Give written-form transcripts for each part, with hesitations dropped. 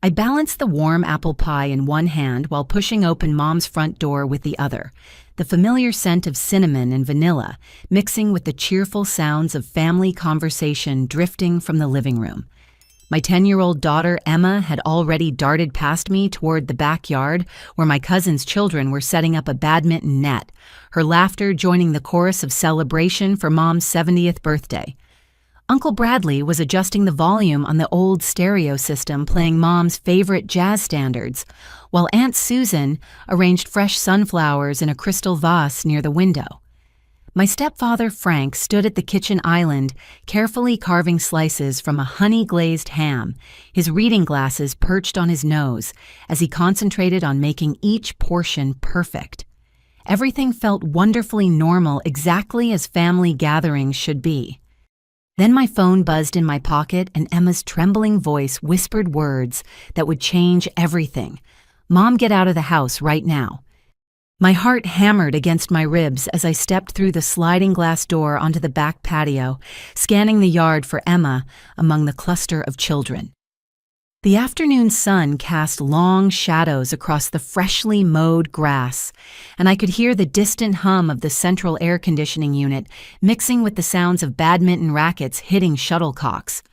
I balanced the warm apple pie in one hand while pushing open Mom's front door with the other, the familiar scent of cinnamon and vanilla mixing with the cheerful sounds of family conversation drifting from the living room. My 10-year-old daughter, Emma, had already darted past me toward the backyard where my cousin's children were setting up a badminton net, her laughter joining the chorus of celebration for Mom's 70th birthday. Uncle Bradley was adjusting the volume on the old stereo system playing Mom's favorite jazz standards, while Aunt Susan arranged fresh sunflowers in a crystal vase near the window. My stepfather, Frank, stood at the kitchen island, carefully carving slices from a honey-glazed ham, his reading glasses perched on his nose, as he concentrated on making each portion perfect. Everything felt wonderfully normal, exactly as family gatherings should be. Then my phone buzzed in my pocket and Emma's trembling voice whispered words that would change everything. "Mom, get out of the house right now." My heart hammered against my ribs as I stepped through the sliding glass door onto the back patio, scanning the yard for Emma among the cluster of children. The afternoon sun cast long shadows across the freshly mowed grass, and I could hear the distant hum of the central air conditioning unit mixing with the sounds of badminton rackets hitting shuttlecocks.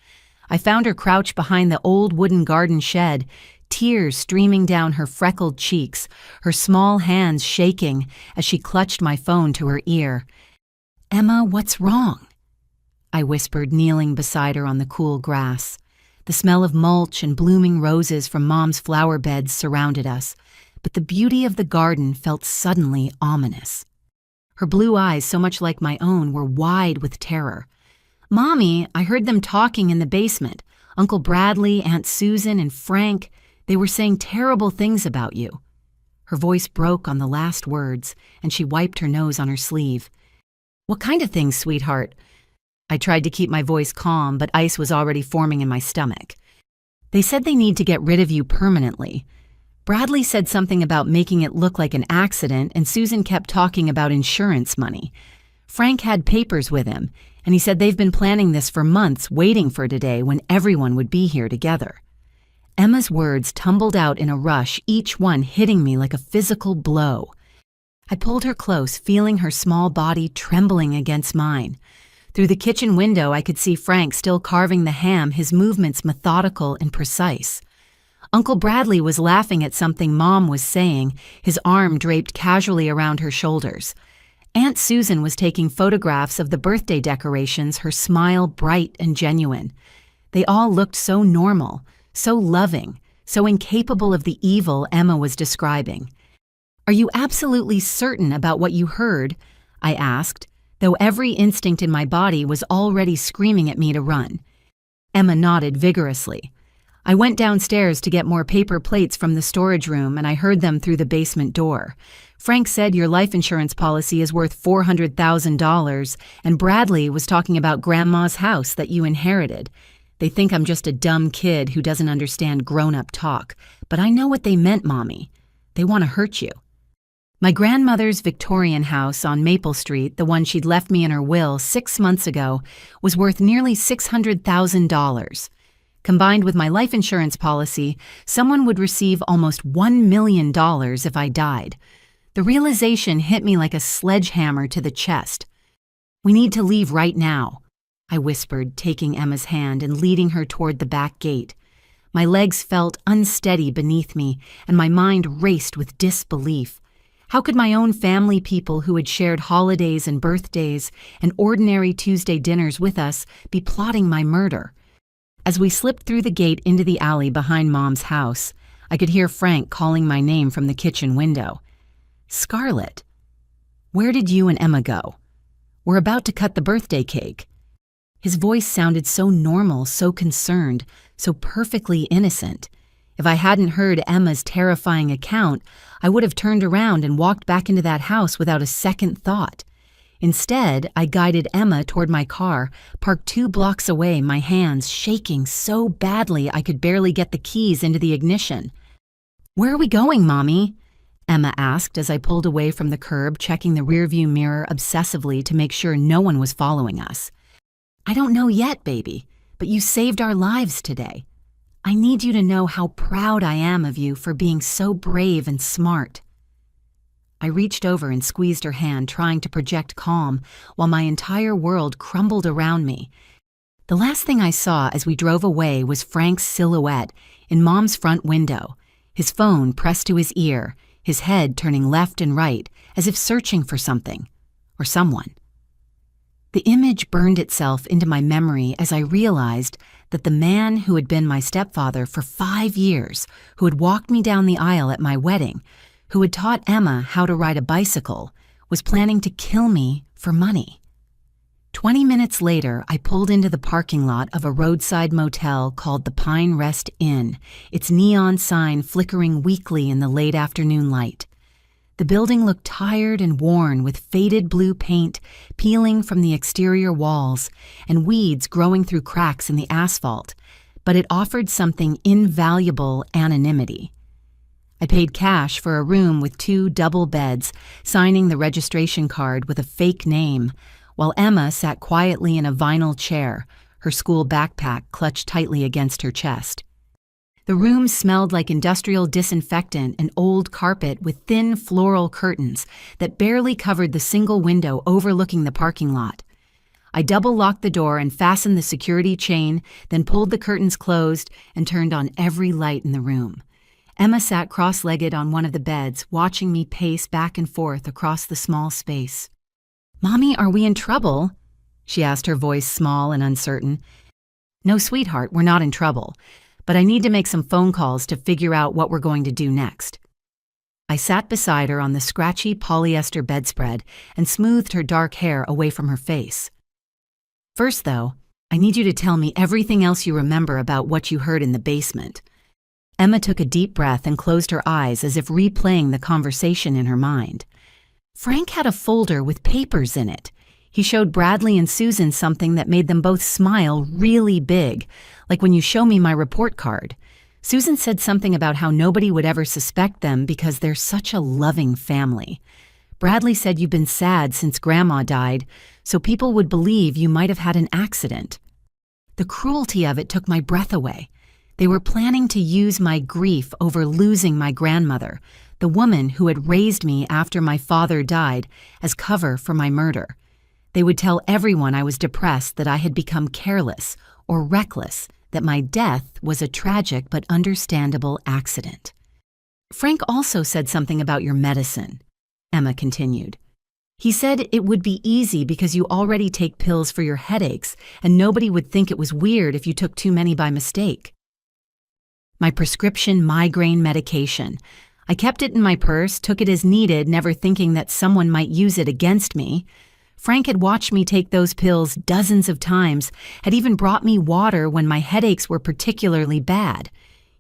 I found her crouched behind the old wooden garden shed, tears streaming down her freckled cheeks, her small hands shaking as she clutched my phone to her ear. "Emma, what's wrong?" I whispered, kneeling beside her on the cool grass. The smell of mulch and blooming roses from Mom's flower beds surrounded us, but the beauty of the garden felt suddenly ominous. Her blue eyes, so much like my own, were wide with terror. "Mommy, I heard them talking in the basement. Uncle Bradley, Aunt Susan, and Frank, they were saying terrible things about you." Her voice broke on the last words, and she wiped her nose on her sleeve. "What kind of things, sweetheart?" I tried to keep my voice calm, but ice was already forming in my stomach. "They said they need to get rid of you permanently. Bradley said something about making it look like an accident, and Susan kept talking about insurance money. Frank had papers with him, and he said they've been planning this for months, waiting for today when everyone would be here together." Emma's words tumbled out in a rush, each one hitting me like a physical blow. I pulled her close, feeling her small body trembling against mine. Through the kitchen window, I could see Frank still carving the ham, his movements methodical and precise. Uncle Bradley was laughing at something Mom was saying, his arm draped casually around her shoulders. Aunt Susan was taking photographs of the birthday decorations, her smile bright and genuine. They all looked so normal, so loving, so incapable of the evil Emma was describing. "Are you absolutely certain about what you heard?" I asked, though every instinct in my body was already screaming at me to run. Emma nodded vigorously. "I went downstairs to get more paper plates from the storage room, and I heard them through the basement door. Frank said your life insurance policy is worth $400,000, and Bradley was talking about Grandma's house that you inherited. They think I'm just a dumb kid who doesn't understand grown-up talk, but I know what they meant, Mommy. They want to hurt you." My grandmother's Victorian house on Maple Street, the one she'd left me in her will 6 months ago, was worth nearly $600,000. Combined with my life insurance policy, someone would receive almost $1 million if I died. The realization hit me like a sledgehammer to the chest. "We need to leave right now," I whispered, taking Emma's hand and leading her toward the back gate. My legs felt unsteady beneath me, and my mind raced with disbelief. How could my own family, people who had shared holidays and birthdays and ordinary Tuesday dinners with us, be plotting my murder? As we slipped through the gate into the alley behind Mom's house, I could hear Frank calling my name from the kitchen window. "Scarlett, where did you and Emma go? We're about to cut the birthday cake." His voice sounded so normal, so concerned, so perfectly innocent. If I hadn't heard Emma's terrifying account, I would have turned around and walked back into that house without a second thought. Instead, I guided Emma toward my car, parked 2 blocks away, my hands shaking so badly I could barely get the keys into the ignition. "Where are we going, Mommy?" Emma asked as I pulled away from the curb, checking the rearview mirror obsessively to make sure no one was following us. "I don't know yet, baby, but you saved our lives today." I need you to know how proud I am of you for being so brave and smart." I reached over and squeezed her hand, trying to project calm, while my entire world crumbled around me. The last thing I saw as we drove away was Frank's silhouette in Mom's front window, his phone pressed to his ear, his head turning left and right, as if searching for something, or someone. The image burned itself into my memory as I realized that the man who had been my stepfather for 5 years, who had walked me down the aisle at my wedding, who had taught Emma how to ride a bicycle, was planning to kill me for money. 20 minutes later, I pulled into the parking lot of a roadside motel called the Pine Rest Inn, its neon sign flickering weakly in the late afternoon light. The building looked tired and worn, with faded blue paint peeling from the exterior walls and weeds growing through cracks in the asphalt, but it offered something invaluable: anonymity. I paid cash for a room with 2 double beds, signing the registration card with a fake name, while Emma sat quietly in a vinyl chair, her school backpack clutched tightly against her chest. The room smelled like industrial disinfectant and old carpet, with thin floral curtains that barely covered the single window overlooking the parking lot. I double-locked the door and fastened the security chain, then pulled the curtains closed and turned on every light in the room. Emma sat cross-legged on one of the beds, watching me pace back and forth across the small space. "Mommy, are we in trouble?" she asked, her voice small and uncertain. "No, sweetheart, we're not in trouble, but I need to make some phone calls to figure out what we're going to do next." I sat beside her on the scratchy polyester bedspread and smoothed her dark hair away from her face. "First, though, I need you to tell me everything else you remember about what you heard in the basement." Emma took a deep breath and closed her eyes as if replaying the conversation in her mind. "Frank had a folder with papers in it. He showed Bradley and Susan something that made them both smile really big, like when you show me my report card. Susan said something about how nobody would ever suspect them because they're such a loving family. Bradley said you've been sad since Grandma died, so people would believe you might have had an accident. The cruelty of it took my breath away. They were planning to use my grief over losing my grandmother, the woman who had raised me after my father died, as cover for my murder. They would tell everyone I was depressed, that I had become careless or reckless, that my death was a tragic but understandable accident. Frank also said something about your medicine," Emma continued. "He said it would be easy because you already take pills for your headaches, and nobody would think it was weird if you took too many by mistake." "My prescription migraine medication. I kept it in my purse, took it as needed, never thinking that someone might use it against me. Frank had watched me take those pills dozens of times, had even brought me water when my headaches were particularly bad.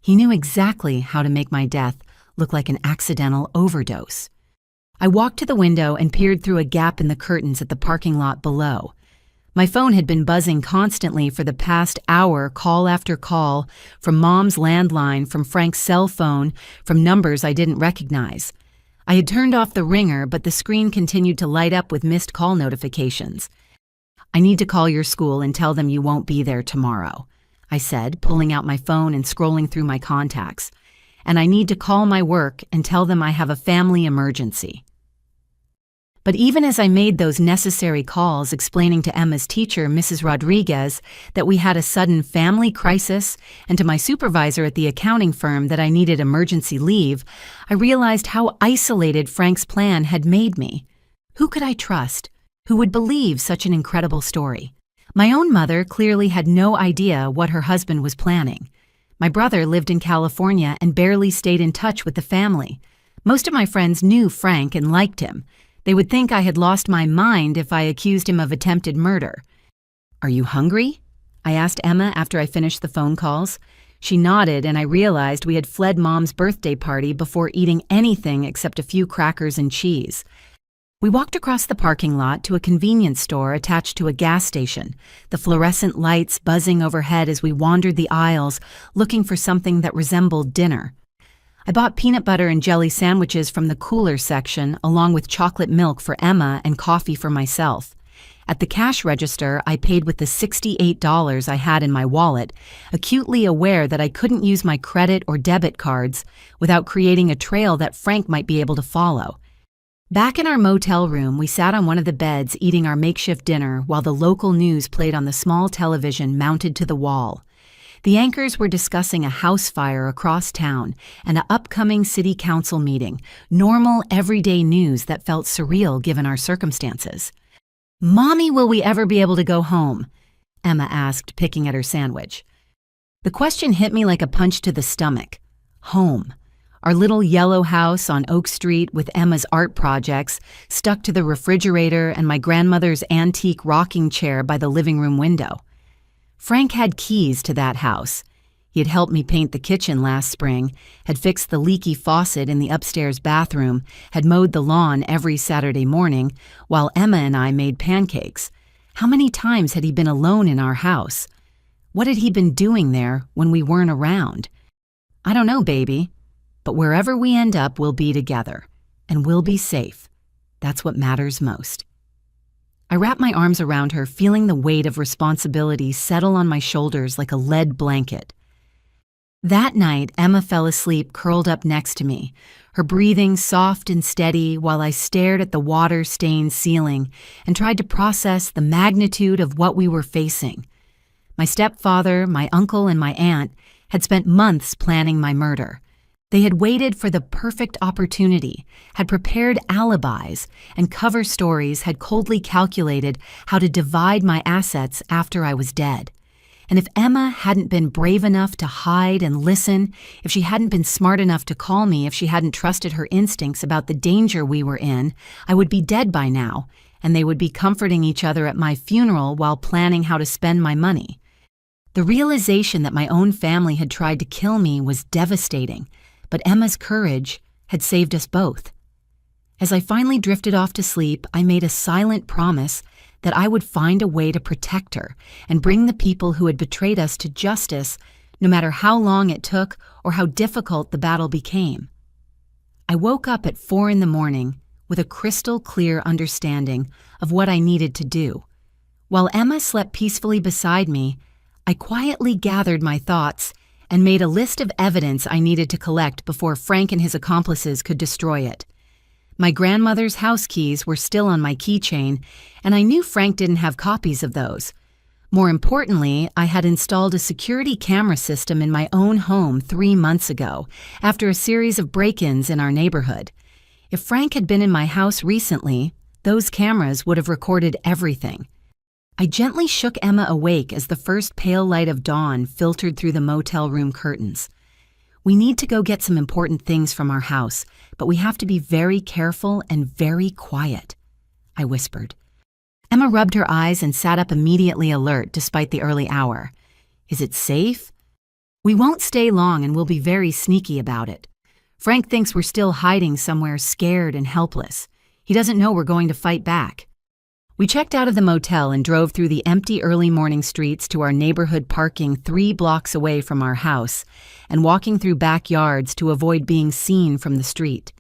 He knew exactly how to make my death look like an accidental overdose." I walked to the window and peered through a gap in the curtains at the parking lot below. My phone had been buzzing constantly for the past hour, call after call, from Mom's landline, from Frank's cell phone, from numbers I didn't recognize. I had turned off the ringer, but the screen continued to light up with missed call notifications. "I need to call your school and tell them you won't be there tomorrow," I said, pulling out my phone and scrolling through my contacts. "And I need to call my work and tell them I have a family emergency." But even as I made those necessary calls, explaining to Emma's teacher, Mrs. Rodriguez, that we had a sudden family crisis, and to my supervisor at the accounting firm that I needed emergency leave, I realized how isolated Frank's plan had made me. Who could I trust? Who would believe such an incredible story? My own mother clearly had no idea what her husband was planning. My brother lived in California and barely stayed in touch with the family. Most of my friends knew Frank and liked him. They would think I had lost my mind if I accused him of attempted murder. "Are you hungry?" I asked Emma after I finished the phone calls. She nodded, and I realized we had fled Mom's birthday party before eating anything except a few crackers and cheese. We walked across the parking lot to a convenience store attached to a gas station, the fluorescent lights buzzing overhead as we wandered the aisles looking for something that resembled dinner. I bought peanut butter and jelly sandwiches from the cooler section, along with chocolate milk for Emma and coffee for myself. At the cash register, I paid with the $68 I had in my wallet, acutely aware that I couldn't use my credit or debit cards without creating a trail that Frank might be able to follow. Back in our motel room, we sat on one of the beds eating our makeshift dinner while the local news played on the small television mounted to the wall. The anchors were discussing a house fire across town and an upcoming city council meeting, normal, everyday news that felt surreal given our circumstances. "Mommy, will we ever be able to go home?" Emma asked, picking at her sandwich. The question hit me like a punch to the stomach. Home. Our little yellow house on Oak Street with Emma's art projects stuck to the refrigerator and my grandmother's antique rocking chair by the living room window. Frank had keys to that house. He had helped me paint the kitchen last spring, had fixed the leaky faucet in the upstairs bathroom, had mowed the lawn every Saturday morning, while Emma and I made pancakes. How many times had he been alone in our house? What had he been doing there when we weren't around? I don't know, baby. But wherever we end up, we'll be together, and we'll be safe. That's what matters most. I wrapped my arms around her, feeling the weight of responsibility settle on my shoulders like a lead blanket. That night, Emma fell asleep curled up next to me, her breathing soft and steady while I stared at the water-stained ceiling and tried to process the magnitude of what we were facing. My stepfather, my uncle, and my aunt had spent months planning my murder. They had waited for the perfect opportunity, had prepared alibis, and cover stories had coldly calculated how to divide my assets after I was dead. And if Emma hadn't been brave enough to hide and listen, if she hadn't been smart enough to call me, if she hadn't trusted her instincts about the danger we were in, I would be dead by now, and they would be comforting each other at my funeral while planning how to spend my money. The realization that my own family had tried to kill me was devastating, but Emma's courage had saved us both. As I finally drifted off to sleep, I made a silent promise that I would find a way to protect her and bring the people who had betrayed us to justice, no matter how long it took or how difficult the battle became. I woke up at 4 a.m. with a crystal clear understanding of what I needed to do. While Emma slept peacefully beside me, I quietly gathered my thoughts and made a list of evidence I needed to collect before Frank and his accomplices could destroy it. My grandmother's house keys were still on my keychain, and I knew Frank didn't have copies of those. More importantly, I had installed a security camera system in my own home 3 months ago, after a series of break-ins in our neighborhood. If Frank had been in my house recently, those cameras would have recorded everything. I gently shook Emma awake as the first pale light of dawn filtered through the motel room curtains. "We need to go get some important things from our house, but we have to be very careful and very quiet," I whispered. Emma rubbed her eyes and sat up immediately alert despite the early hour. "Is it safe?" "We won't stay long and we'll be very sneaky about it. Frank thinks we're still hiding somewhere scared and helpless. He doesn't know we're going to fight back." We checked out of the motel and drove through the empty early morning streets to our neighborhood parking 3 blocks away from our house and walking through backyards to avoid being seen from the street.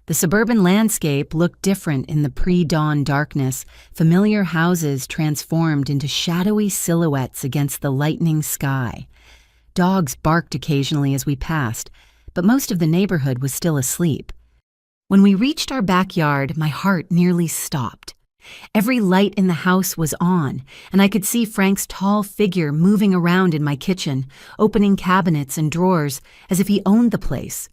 The suburban landscape looked different in the pre-dawn darkness, familiar houses transformed into shadowy silhouettes against the lightening sky. Dogs barked occasionally as we passed, but most of the neighborhood was still asleep. When we reached our backyard, my heart nearly stopped. Every light in the house was on, and I could see Frank's tall figure moving around in my kitchen, opening cabinets and drawers as if he owned the place.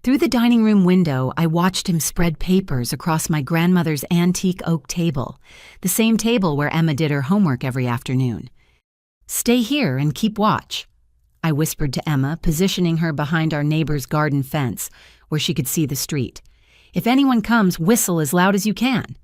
Through the dining room window, I watched him spread papers across my grandmother's antique oak table, the same table where Emma did her homework every afternoon. "Stay here and keep watch," I whispered to Emma, positioning her behind our neighbor's garden fence, where she could see the street. "If anyone comes, whistle as loud as you can."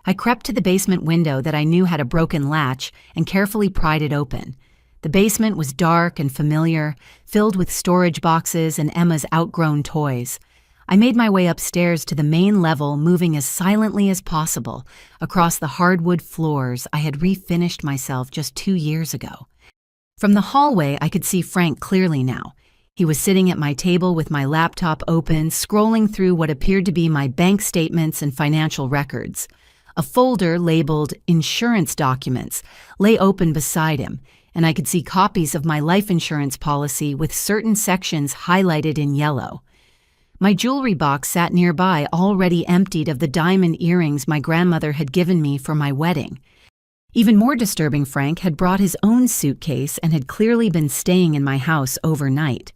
I crept to the basement window that I knew had a broken latch and carefully pried it open. The basement was dark and familiar, filled with storage boxes and Emma's outgrown toys. I made my way upstairs to the main level, moving as silently as possible across the hardwood floors I had refinished myself just 2 years ago. From the hallway, I could see Frank clearly now. He was sitting at my table with my laptop open, scrolling through what appeared to be my bank statements and financial records. A folder labeled Insurance Documents lay open beside him, and I could see copies of my life insurance policy with certain sections highlighted in yellow. My jewelry box sat nearby, already emptied of the diamond earrings my grandmother had given me for my wedding. Even more disturbing, Frank had brought his own suitcase and had clearly been staying in my house overnight.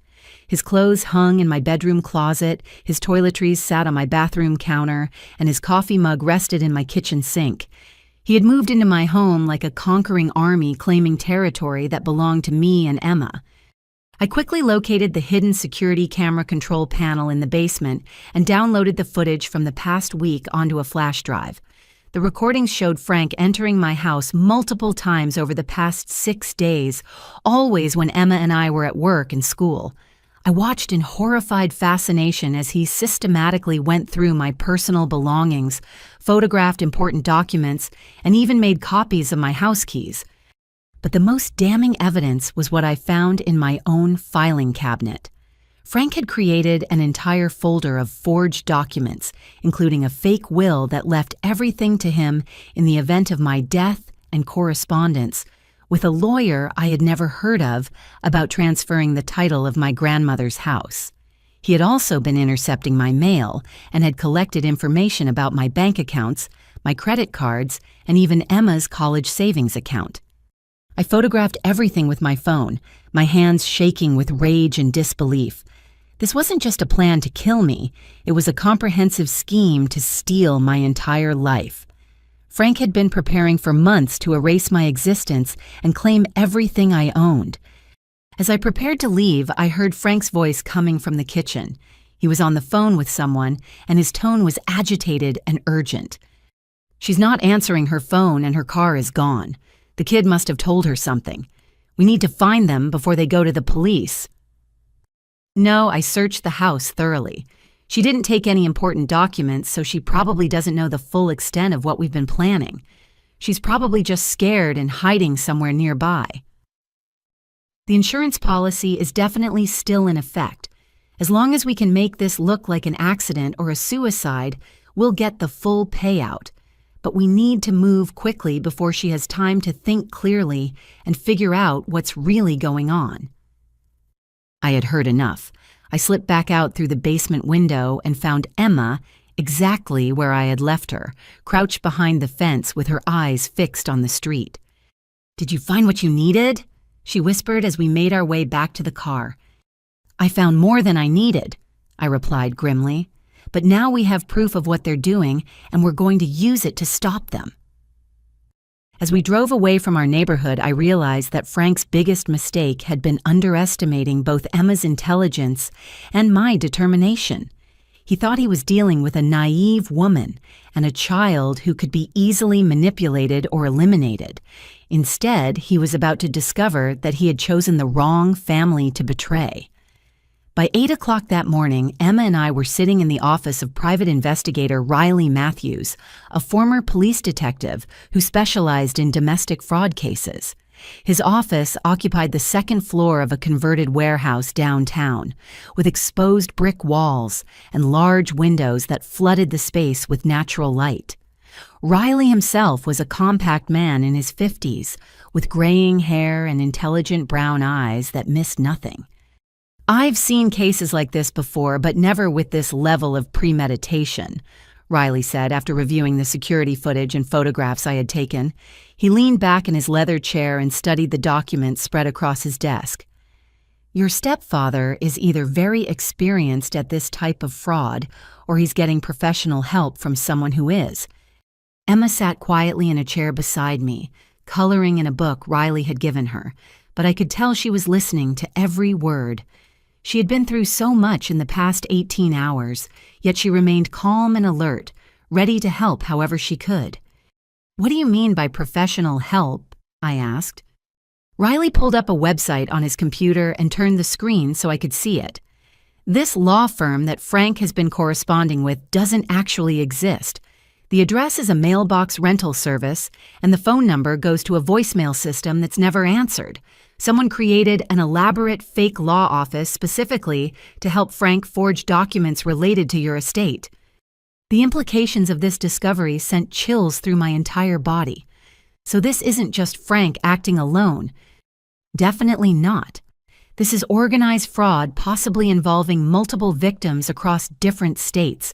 His clothes hung in my bedroom closet, his toiletries sat on my bathroom counter, and his coffee mug rested in my kitchen sink. He had moved into my home like a conquering army claiming territory that belonged to me and Emma. I quickly located the hidden security camera control panel in the basement and downloaded the footage from the past week onto a flash drive. The recordings showed Frank entering my house multiple times over the past 6 days, always when Emma and I were at work and school. I watched in horrified fascination as he systematically went through my personal belongings, photographed important documents, and even made copies of my house keys. But the most damning evidence was what I found in my own filing cabinet. Frank had created an entire folder of forged documents, including a fake will that left everything to him in the event of my death and correspondence with a lawyer I had never heard of about transferring the title of my grandmother's house. He had also been intercepting my mail and had collected information about my bank accounts, my credit cards, and even Emma's college savings account. I photographed everything with my phone, my hands shaking with rage and disbelief. This wasn't just a plan to kill me, it was a comprehensive scheme to steal my entire life. Frank had been preparing for months to erase my existence and claim everything I owned. As I prepared to leave, I heard Frank's voice coming from the kitchen. He was on the phone with someone, and his tone was agitated and urgent. "She's not answering her phone and her car is gone. The kid must have told her something. We need to find them before they go to the police." "No, I searched the house thoroughly. She didn't take any important documents, so she probably doesn't know the full extent of what we've been planning. She's probably just scared and hiding somewhere nearby." The insurance policy is definitely still in effect. As long as we can make this look like an accident or a suicide, we'll get the full payout. But we need to move quickly before she has time to think clearly and figure out what's really going on. I had heard enough. I slipped back out through the basement window and found Emma exactly where I had left her, crouched behind the fence with her eyes fixed on the street. "Did you find what you needed?" she whispered as we made our way back to the car. "I found more than I needed," I replied grimly. "But now we have proof of what they're doing, and we're going to use it to stop them." As we drove away from our neighborhood, I realized that Frank's biggest mistake had been underestimating both Emma's intelligence and my determination. He thought he was dealing with a naive woman and a child who could be easily manipulated or eliminated. Instead, he was about to discover that he had chosen the wrong family to betray. By 8 o'clock that morning, Emma and I were sitting in the office of private investigator Riley Matthews, a former police detective who specialized in domestic fraud cases. His office occupied the second floor of a converted warehouse downtown, with exposed brick walls and large windows that flooded the space with natural light. Riley himself was a compact man in his 50s, with graying hair and intelligent brown eyes that missed nothing. "I've seen cases like this before, but never with this level of premeditation," Riley said after reviewing the security footage and photographs I had taken. He leaned back in his leather chair and studied the documents spread across his desk. "Your stepfather is either very experienced at this type of fraud, or he's getting professional help from someone who is." Emma sat quietly in a chair beside me, coloring in a book Riley had given her, but I could tell she was listening to every word. She had been through so much in the past 18 hours, yet she remained calm and alert, ready to help however she could. "What do you mean by professional help?" I asked. Riley pulled up a website on his computer and turned the screen so I could see it. "This law firm that Frank has been corresponding with doesn't actually exist. The address is a mailbox rental service, and the phone number goes to a voicemail system that's never answered. Someone created an elaborate fake law office specifically to help Frank forge documents related to your estate." The implications of this discovery sent chills through my entire body. So this isn't just Frank acting alone. Definitely not. This is organized fraud, possibly involving multiple victims across different states.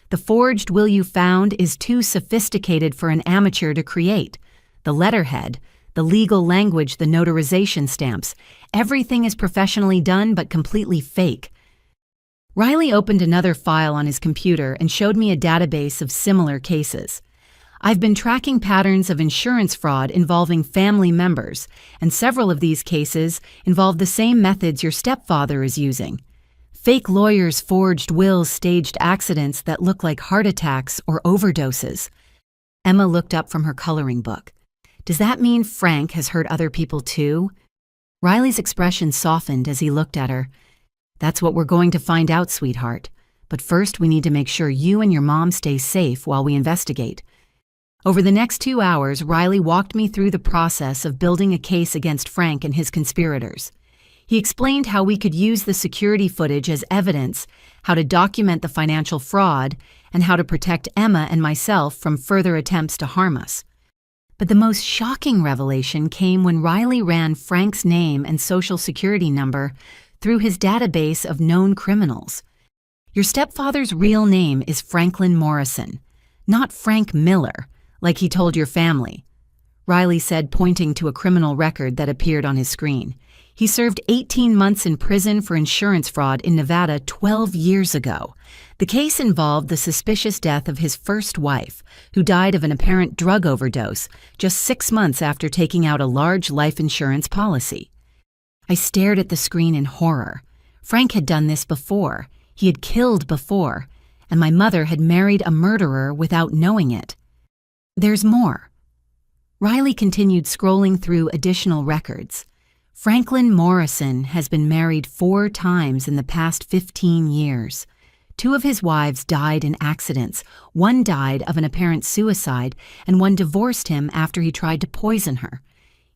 The forged will you found is too sophisticated for an amateur to create. The letterhead, the legal language, the notarization stamps, everything is professionally done but completely fake. Riley opened another file on his computer and showed me a database of similar cases. I've been tracking patterns of insurance fraud involving family members, and several of these cases involve the same methods your stepfather is using. Fake lawyers forged wills, staged accidents that look like heart attacks or overdoses. Emma looked up from her coloring book. Does that mean Frank has hurt other people too? Riley's expression softened as he looked at her. That's what we're going to find out, sweetheart. But first we need to make sure you and your mom stay safe while we investigate. Over the next 2 hours, Riley walked me through the process of building a case against Frank and his conspirators. He explained how we could use the security footage as evidence, how to document the financial fraud, and how to protect Emma and myself from further attempts to harm us. But the most shocking revelation came when Riley ran Frank's name and social security number through his database of known criminals. Your stepfather's real name is Franklin Morrison, not Frank Miller, like he told your family, Riley said, pointing to a criminal record that appeared on his screen. He served 18 months in prison for insurance fraud in Nevada 12 years ago. The case involved the suspicious death of his first wife, who died of an apparent drug overdose just 6 months after taking out a large life insurance policy. I stared at the screen in horror. Frank had done this before. He had killed before, and my mother had married a murderer without knowing it. There's more. Riley continued scrolling through additional records. Franklin Morrison has been married 4 times in the past 15 years. 2 of his wives died in accidents. 1 died of an apparent suicide, and 1 divorced him after he tried to poison her.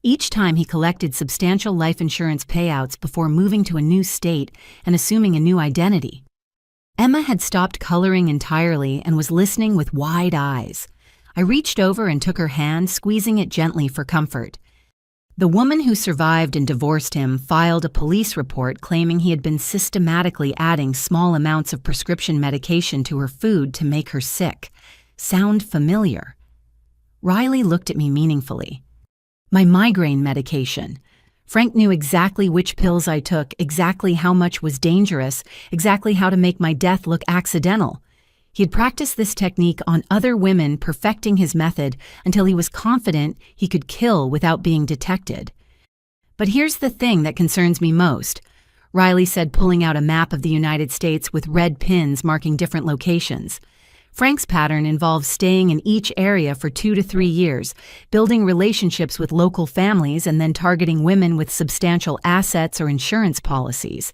Each time he collected substantial life insurance payouts before moving to a new state and assuming a new identity. Emma had stopped coloring entirely and was listening with wide eyes. I reached over and took her hand, squeezing it gently for comfort. The woman who survived and divorced him filed a police report claiming he had been systematically adding small amounts of prescription medication to her food to make her sick. Sound familiar? Riley looked at me meaningfully. My migraine medication. Frank knew exactly which pills I took, exactly how much was dangerous, exactly how to make my death look accidental. He had practiced this technique on other women, perfecting his method until he was confident he could kill without being detected. But here's the thing that concerns me most, Riley said, pulling out a map of the United States with red pins marking different locations. Frank's pattern involves staying in each area for 2 to 3 years, building relationships with local families, and then targeting women with substantial assets or insurance policies.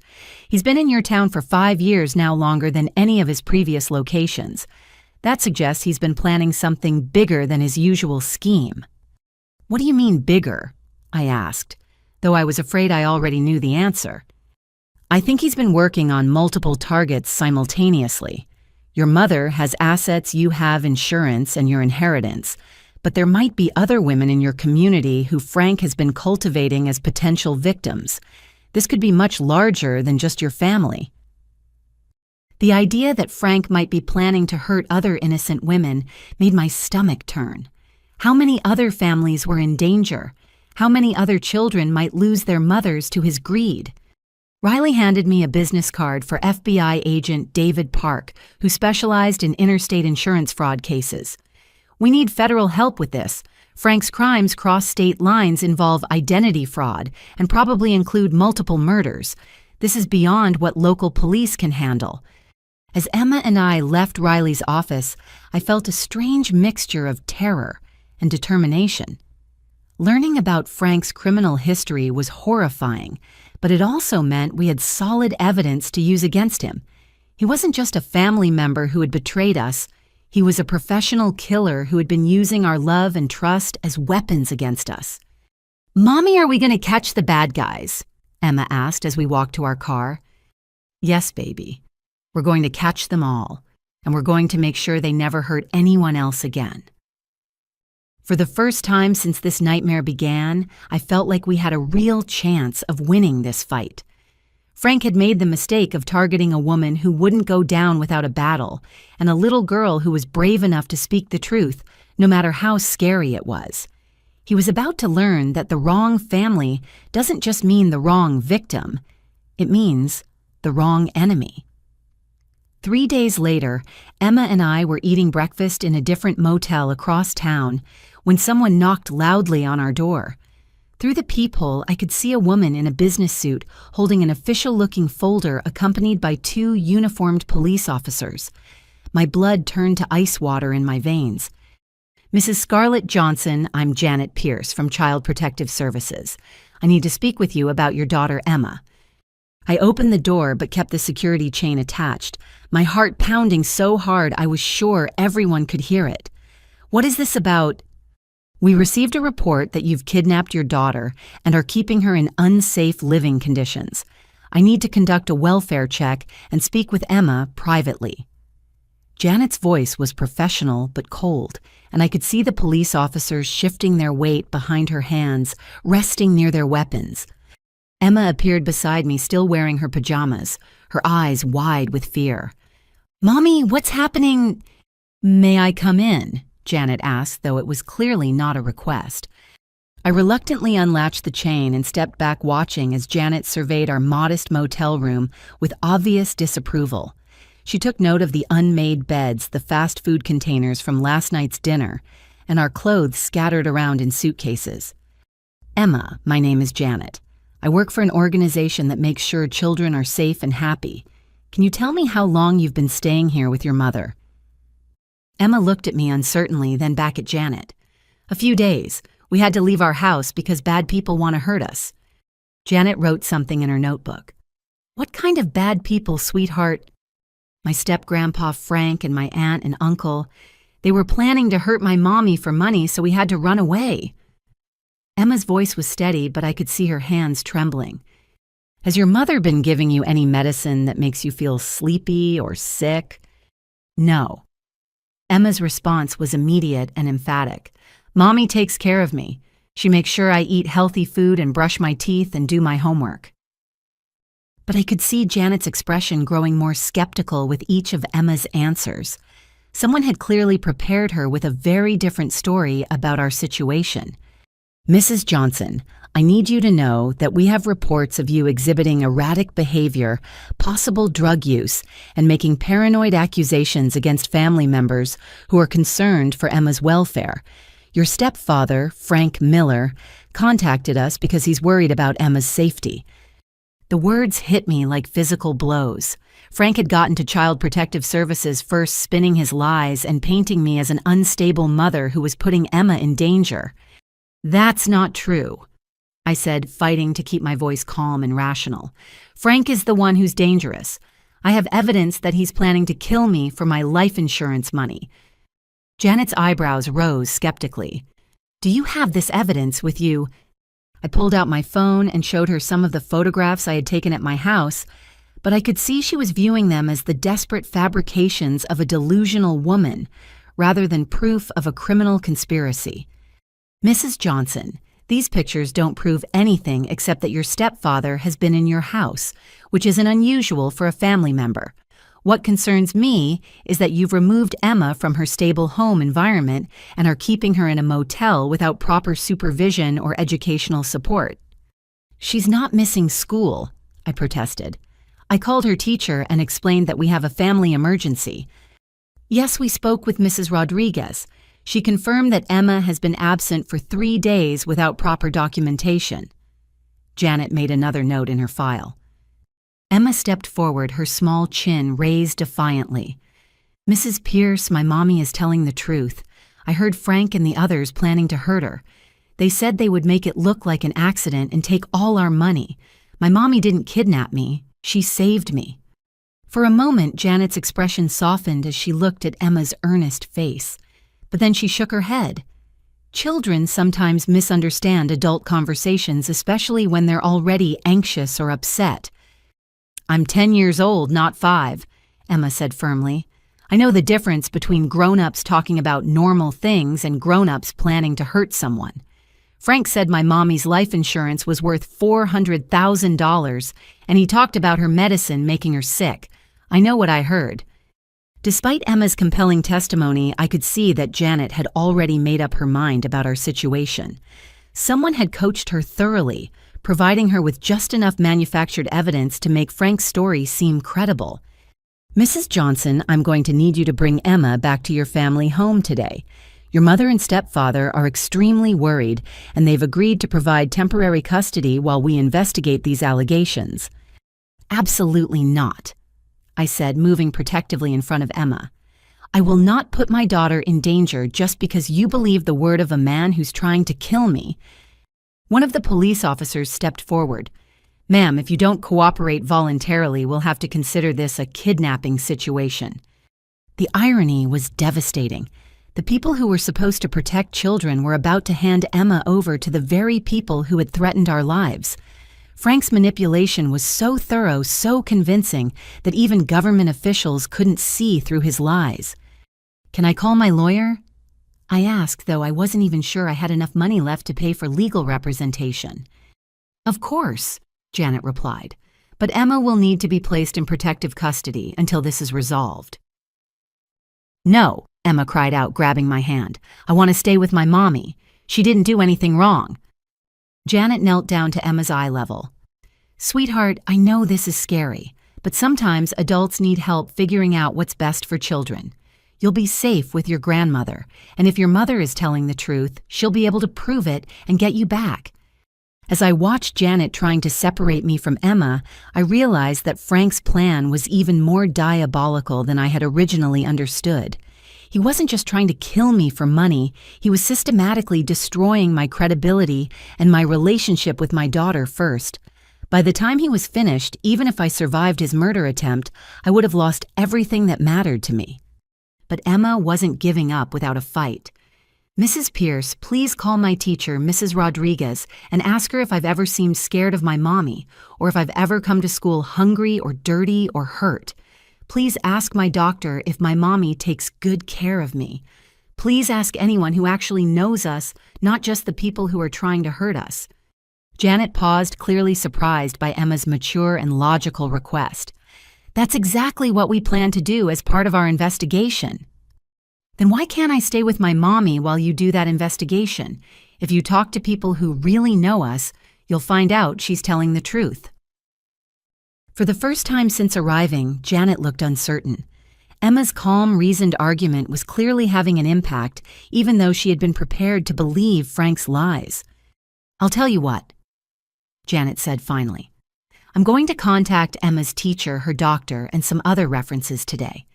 He's been in your town for 5 years now, longer than any of his previous locations. That suggests he's been planning something bigger than his usual scheme. What do you mean bigger? I asked, though I was afraid I already knew the answer. I think he's been working on multiple targets simultaneously. Your mother has assets, you have insurance and your inheritance, but there might be other women in your community who Frank has been cultivating as potential victims. This could be much larger than just your family. The idea that Frank might be planning to hurt other innocent women made my stomach turn. How many other families were in danger? How many other children might lose their mothers to his greed? Riley handed me a business card for FBI agent David Park, who specialized in interstate insurance fraud cases. We need federal help with this. Frank's crimes cross state lines, involve identity fraud, and probably include multiple murders. This is beyond what local police can handle. As Emma and I left Riley's office, I felt a strange mixture of terror and determination. Learning about Frank's criminal history was horrifying, but it also meant we had solid evidence to use against him. He wasn't just a family member who had betrayed us. He was a professional killer who had been using our love and trust as weapons against us. "Mommy, are we going to catch the bad guys?" Emma asked as we walked to our car. "Yes, baby. We're going to catch them all. and we're going to make sure they never hurt anyone else again. For the first time since this nightmare began, I felt like we had a real chance of winning this fight. Frank had made the mistake of targeting a woman who wouldn't go down without a battle, and a little girl who was brave enough to speak the truth, no matter how scary it was. He was about to learn that the wrong family doesn't just mean the wrong victim, it means the wrong enemy. 3 days later, Emma and I were eating breakfast in a different motel across town when someone knocked loudly on our door. Through the peephole, I could see a woman in a business suit holding an official-looking folder accompanied by 2 uniformed police officers. My blood turned to ice water in my veins. "Mrs. Scarlett Johnson, I'm Janet Pierce from Child Protective Services. I need to speak with you about your daughter, Emma." I opened the door but kept the security chain attached, my heart pounding so hard I was sure everyone could hear it. "What is this about?" "We received a report that you've kidnapped your daughter and are keeping her in unsafe living conditions. I need to conduct a welfare check and speak with Emma privately." Janet's voice was professional but cold, and I could see the police officers shifting their weight behind her hands, resting near their weapons. Emma appeared beside me, still wearing her pajamas, her eyes wide with fear. "Mommy, what's happening?" "May I come in?" Janet asked, though it was clearly not a request. I reluctantly unlatched the chain and stepped back, watching as Janet surveyed our modest motel room with obvious disapproval. She took note of the unmade beds, the fast food containers from last night's dinner, and our clothes scattered around in suitcases. "Emma, my name is Janet. I work for an organization that makes sure children are safe and happy. Can you tell me how long you've been staying here with your mother?" Emma looked at me uncertainly, then back at Janet. "A few days. We had to leave our house because bad people want to hurt us." Janet wrote something in her notebook. "What kind of bad people, sweetheart?" "My step-grandpa Frank and my aunt and uncle. They were planning to hurt my mommy for money, so we had to run away." Emma's voice was steady, but I could see her hands trembling. "Has your mother been giving you any medicine that makes you feel sleepy or sick?" "No." Emma's response was immediate and emphatic. "Mommy takes care of me. She makes sure I eat healthy food and brush my teeth and do my homework." But I could see Janet's expression growing more skeptical with each of Emma's answers. Someone had clearly prepared her with a very different story about our situation. "Mrs. Johnson, I need you to know that we have reports of you exhibiting erratic behavior, possible drug use, and making paranoid accusations against family members who are concerned for Emma's welfare. Your stepfather, Frank Miller, contacted us because he's worried about Emma's safety." The words hit me like physical blows. Frank had gotten to Child Protective Services first, spinning his lies and painting me as an unstable mother who was putting Emma in danger. "That's not true," I said, fighting to keep my voice calm and rational. "Frank is the one who's dangerous. I have evidence that he's planning to kill me for my life insurance money." Janet's eyebrows rose skeptically. "Do you have this evidence with you?" I pulled out my phone and showed her some of the photographs I had taken at my house, but I could see she was viewing them as the desperate fabrications of a delusional woman, rather than proof of a criminal conspiracy. "Mrs. Johnson, these pictures don't prove anything except that your stepfather has been in your house, which isn't unusual for a family member. What concerns me is that you've removed Emma from her stable home environment and are keeping her in a motel without proper supervision or educational support." "She's not missing school," I protested. "I called her teacher and explained that we have a family emergency." "Yes, we spoke with Mrs. Rodriguez. She confirmed that Emma has been absent for 3 days without proper documentation." Janet made another note in her file. Emma stepped forward, her small chin raised defiantly. "Mrs. Pierce, my mommy is telling the truth. I heard Frank and the others planning to hurt her. They said they would make it look like an accident and take all our money. My mommy didn't kidnap me. She saved me." For a moment, Janet's expression softened as she looked at Emma's earnest face. But then she shook her head. "Children sometimes misunderstand adult conversations, especially when they're already anxious or upset." "I'm 10 years old, not 5, Emma said firmly. I know the difference between grown-ups talking about normal things and grown-ups planning to hurt someone. Frank said my mommy's life insurance was worth $400,000, and he talked about her medicine making her sick. I know what I heard. Despite Emma's compelling testimony, I could see that Janet had already made up her mind about our situation. Someone had coached her thoroughly, providing her with just enough manufactured evidence to make Frank's story seem credible. Mrs. Johnson, I'm going to need you to bring Emma back to your family home today. Your mother and stepfather are extremely worried, and they've agreed to provide temporary custody while we investigate these allegations. Absolutely not, I said, moving protectively in front of Emma. I will not put my daughter in danger just because you believe the word of a man who's trying to kill me. One of the police officers stepped forward. Ma'am, if you don't cooperate voluntarily, we'll have to consider this a kidnapping situation. The irony was devastating. The people who were supposed to protect children were about to hand Emma over to the very people who had threatened our lives. Frank's manipulation was so thorough, so convincing, that even government officials couldn't see through his lies. Can I call my lawyer? I asked, though I wasn't even sure I had enough money left to pay for legal representation. Of course, Janet replied, but Emma will need to be placed in protective custody until this is resolved. No, Emma cried out, grabbing my hand. I want to stay with my mommy. She didn't do anything wrong. Janet knelt down to Emma's eye level. Sweetheart, I know this is scary, but sometimes adults need help figuring out what's best for children. You'll be safe with your grandmother, and if your mother is telling the truth, she'll be able to prove it and get you back. As I watched Janet trying to separate me from Emma, I realized that Frank's plan was even more diabolical than I had originally understood. He wasn't just trying to kill me for money, he was systematically destroying my credibility and my relationship with my daughter first. By the time he was finished, even if I survived his murder attempt, I would have lost everything that mattered to me. But Emma wasn't giving up without a fight. Mrs. Pierce, please call my teacher, Mrs. Rodriguez, and ask her if I've ever seemed scared of my mommy, or if I've ever come to school hungry or dirty or hurt. Please ask my doctor if my mommy takes good care of me. Please ask anyone who actually knows us, not just the people who are trying to hurt us. Janet paused, clearly surprised by Emma's mature and logical request. That's exactly what we plan to do as part of our investigation. Then why can't I stay with my mommy while you do that investigation? If you talk to people who really know us, you'll find out she's telling the truth. For the first time since arriving, Janet looked uncertain. Emma's calm, reasoned argument was clearly having an impact, even though she had been prepared to believe Frank's lies. I'll tell you what, Janet said finally. I'm going to contact Emma's teacher, her doctor, and some other references today.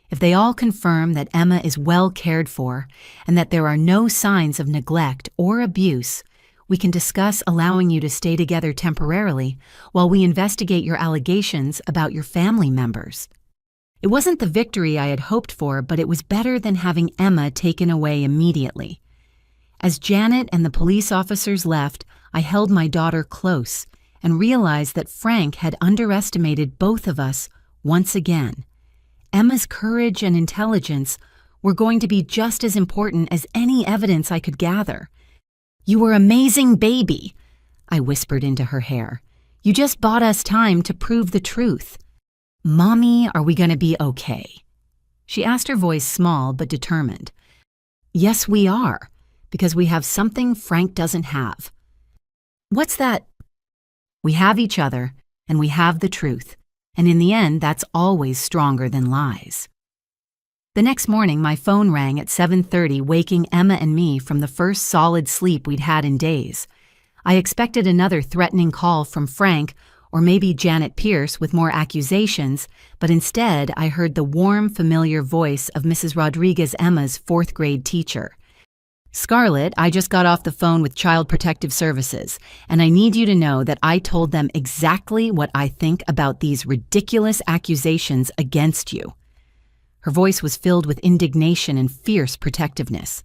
If they all confirm that Emma is well cared for and that there are no signs of neglect or abuse, we can discuss allowing you to stay together temporarily while we investigate your allegations about your family members. It wasn't the victory I had hoped for, but it was better than having Emma taken away immediately. As Janet and the police officers left, I held my daughter close and realized that Frank had underestimated both of us once again. Emma's courage and intelligence were going to be just as important as any evidence I could gather. You were amazing, baby, I whispered into her hair. You just bought us time to prove the truth. Mommy, are we going to be okay? She asked, her voice small but determined. Yes, we are, because we have something Frank doesn't have. What's that? We have each other, and we have the truth. And in the end, that's always stronger than lies. The next morning, my phone rang at 7:30, waking Emma and me from the first solid sleep we'd had in days. I expected another threatening call from Frank, or maybe Janet Pierce with more accusations, but instead I heard the warm, familiar voice of Mrs. Rodriguez, Emma's fourth-grade teacher. Scarlett, I just got off the phone with Child Protective Services, and I need you to know that I told them exactly what I think about these ridiculous accusations against you. Her voice was filled with indignation and fierce protectiveness.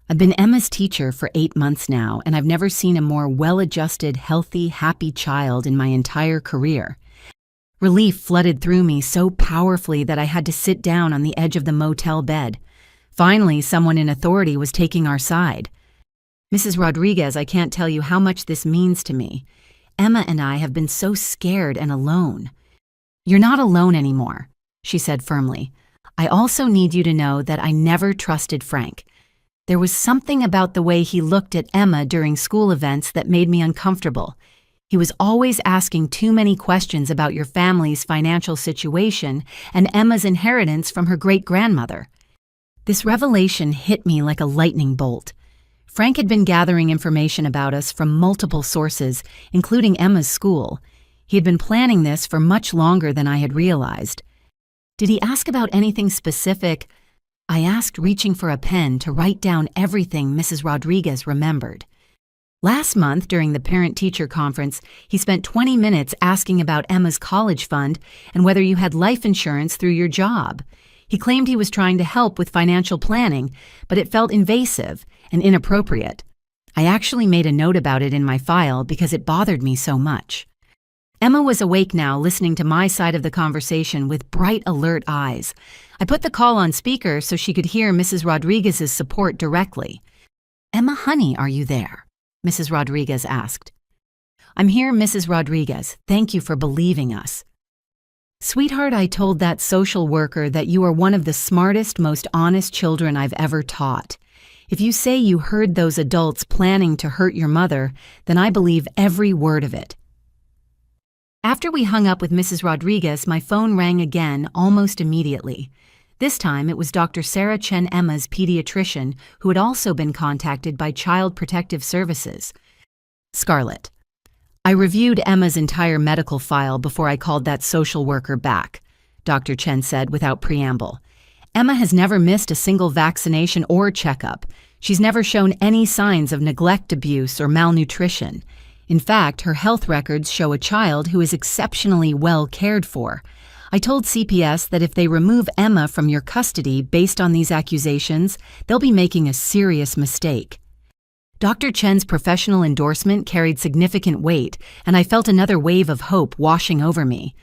I've been Emma's teacher for 8 months now, and I've never seen a more well-adjusted, healthy, happy child in my entire career. Relief flooded through me so powerfully that I had to sit down on the edge of the motel bed. Finally, someone in authority was taking our side. "Mrs. Rodriguez, I can't tell you how much this means to me. Emma and I have been so scared and alone." "You're not alone anymore," she said firmly. "I also need you to know that I never trusted Frank. There was something about the way he looked at Emma during school events that made me uncomfortable. He was always asking too many questions about your family's financial situation and Emma's inheritance from her great-grandmother." This revelation hit me like a lightning bolt. Frank had been gathering information about us from multiple sources, including Emma's school. He had been planning this for much longer than I had realized. "Did he ask about anything specific?" I asked, reaching for a pen to write down everything Mrs. Rodriguez remembered. "Last month, during the parent-teacher conference, he spent 20 minutes asking about Emma's college fund and whether you had life insurance through your job. He claimed he was trying to help with financial planning, but it felt invasive and inappropriate. I actually made a note about it in my file because it bothered me so much." Emma was awake now, listening to my side of the conversation with bright, alert eyes. I put the call on speaker so she could hear Mrs. Rodriguez's support directly. "Emma, honey, are you there?" Mrs. Rodriguez asked. "I'm here, Mrs. Rodriguez. Thank you for believing us." "Sweetheart, I told that social worker that you are one of the smartest, most honest children I've ever taught. If you say you heard those adults planning to hurt your mother, then I believe every word of it." After we hung up with Mrs. Rodriguez, my phone rang again almost immediately. This time it was Dr. Sarah Chen, Emma's pediatrician, who had also been contacted by Child Protective Services. "Scarlett, I reviewed Emma's entire medical file before I called that social worker back," Dr. Chen said without preamble. "Emma has never missed a single vaccination or checkup. She's never shown any signs of neglect, abuse, or malnutrition. In fact, her health records show a child who is exceptionally well cared for. I told CPS that if they remove Emma from your custody based on these accusations, they'll be making a serious mistake." Dr. Chen's professional endorsement carried significant weight, and I felt another wave of hope washing over me.